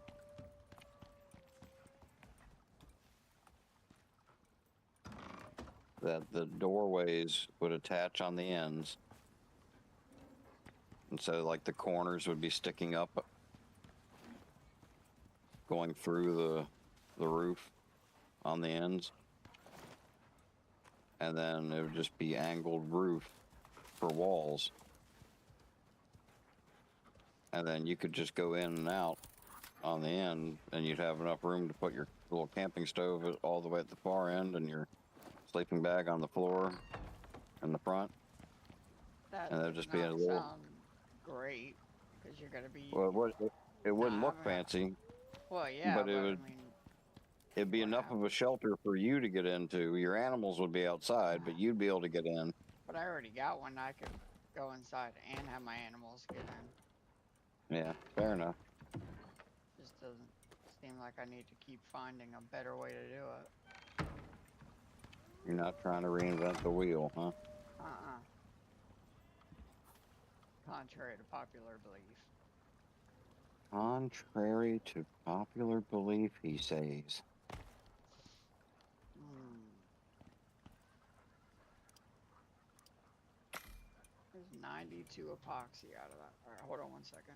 that the doorways would attach on the ends, and so like the corners would be sticking up going through the roof on the ends, and then it would just be angled roof for walls, and then you could just go in and out on the end, and you'd have enough room to put your little camping stove all the way at the far end, and your sleeping bag on the floor in the front. That And there'd does just be a not little. sound great because you're gonna be. Well, it wouldn't Nah, look fancy, well, yeah, but but I mean, it'd be what enough of a shelter for you to get into. Your animals would be outside, but you'd be able to get in. But I already got one. I could go inside and have my animals get in. Yeah, fair enough. Just doesn't seem like I need to keep finding a better way to do it. You're not trying to reinvent the wheel, huh? Uh-uh. Contrary to popular belief. Contrary to popular belief, he says. There's 92 epoxy out of that. Alright, hold on one second.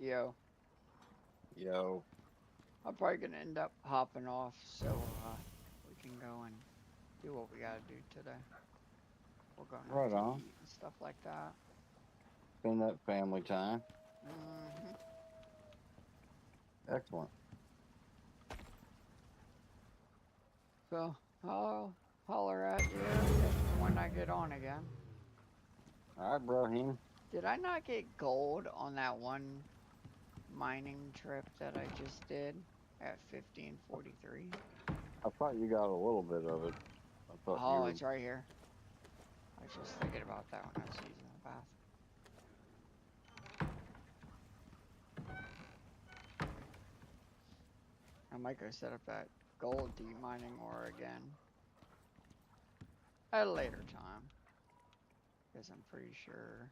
Yo. Yo. I'm probably gonna end up hopping off so we can go and do what we gotta do today. We're going out Right to on. eat and stuff like that. Spend that family time. Mm-hmm. Excellent. So I'll holler at you when I get on again. All right, Brahim. Did I not get gold on that one mining trip that I just did at 1543? I thought you got a little bit of it. I thought you Oh, were. it's right here. I was just thinking about that when I was using the bath. I might go set up that gold deep mining ore again at a later time. Because I'm pretty sure.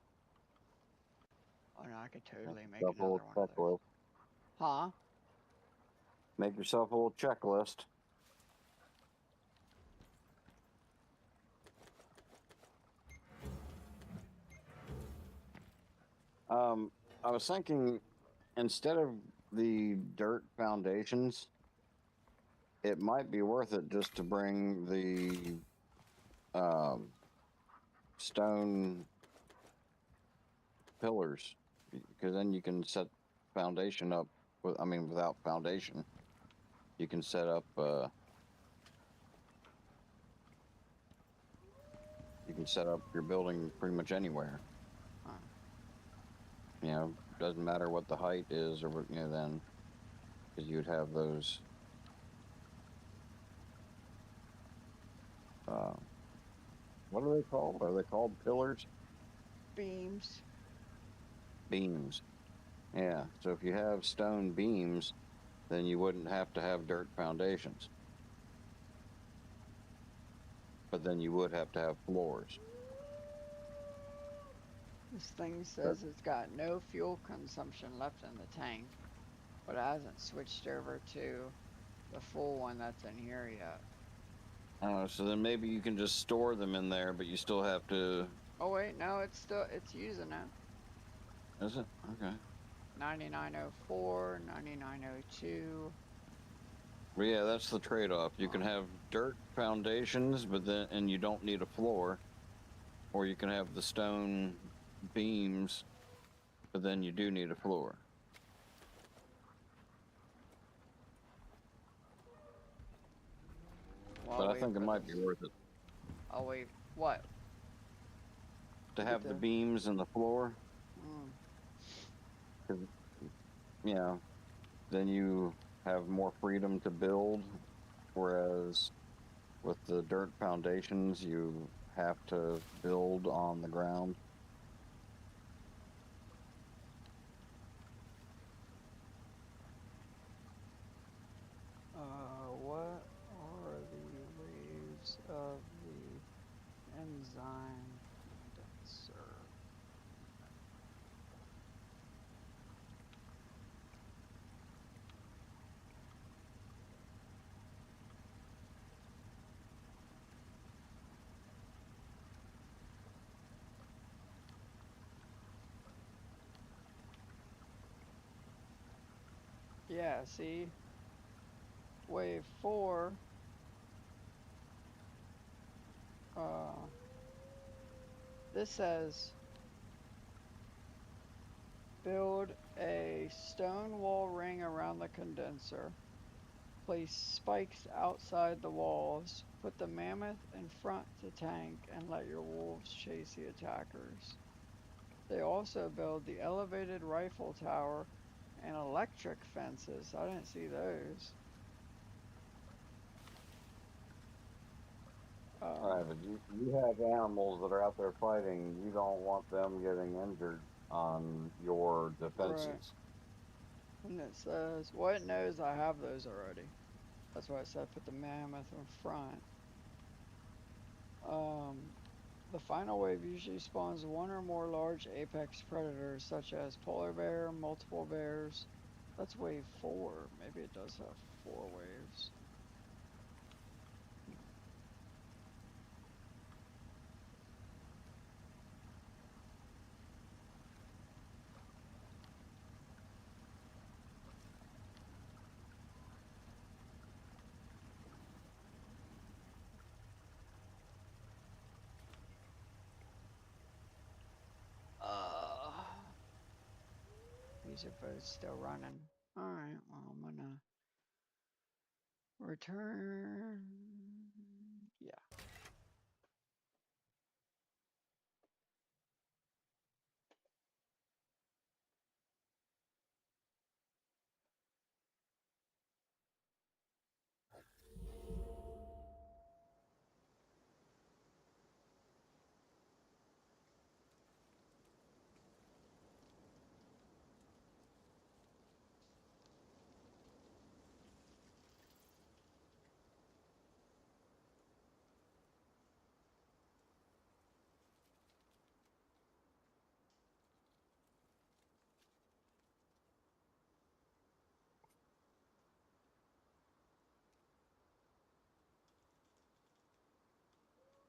Oh no, I could totally make Yourself a another little one of those. checklist. Huh? Make yourself a little checklist. I was thinking instead of the dirt foundations, it might be worth it just to bring the stone pillars, because then you can set foundation up without foundation, you can set up your building pretty much anywhere. Huh. Doesn't matter what the height is, or then, because you'd have those what are they called? Are they called pillars? Beams. Beams. Yeah. So if you have stone beams, then you wouldn't have to have dirt foundations. But then you would have to have floors. This thing says it's got no fuel consumption left in the tank, but it hasn't switched over to the full one that's in here yet. So then maybe you can just store them in there, but you still have to. Oh wait, no, it's using it. Is it? Okay. 9904, 9902. Well, yeah, that's the trade-off. You can have dirt foundations, and you don't need a floor, or you can have the stone beams, but then you do need a floor. Well, But I'll I wait think it for might be this. worth it I'll wait. What? to Get have the beams and the floor, Mm. because you know, then you have more freedom to build, whereas with the dirt foundations, you have to build on the ground. What are the waves of the enzyme condenser? Yeah, see? Wave 4, this says build a stone wall ring around the condenser. Place spikes outside the walls. Put the mammoth in front to tank and let your wolves chase the attackers. They also build the elevated rifle tower and electric fences. I didn't see those. All right, but you have animals that are out there fighting. You don't want them getting injured on your Right. defenses. And it says, well, it knows I have those already. That's why I said put the mammoth in front. Um, the final wave usually spawns one or more large apex predators, such as polar bear, multiple bears. That's wave 4. Maybe it does have 4 waves. Uh, These are both still running. Alright, well, I'm gonna return. Yeah.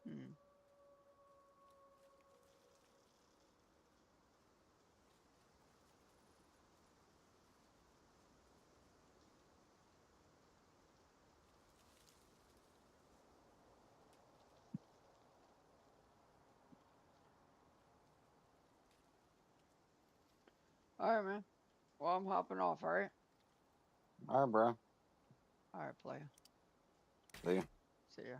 Hmm. Alright, man. Well, I'm hopping off, alright? All right, bro. Alright, playa. See ya. See ya.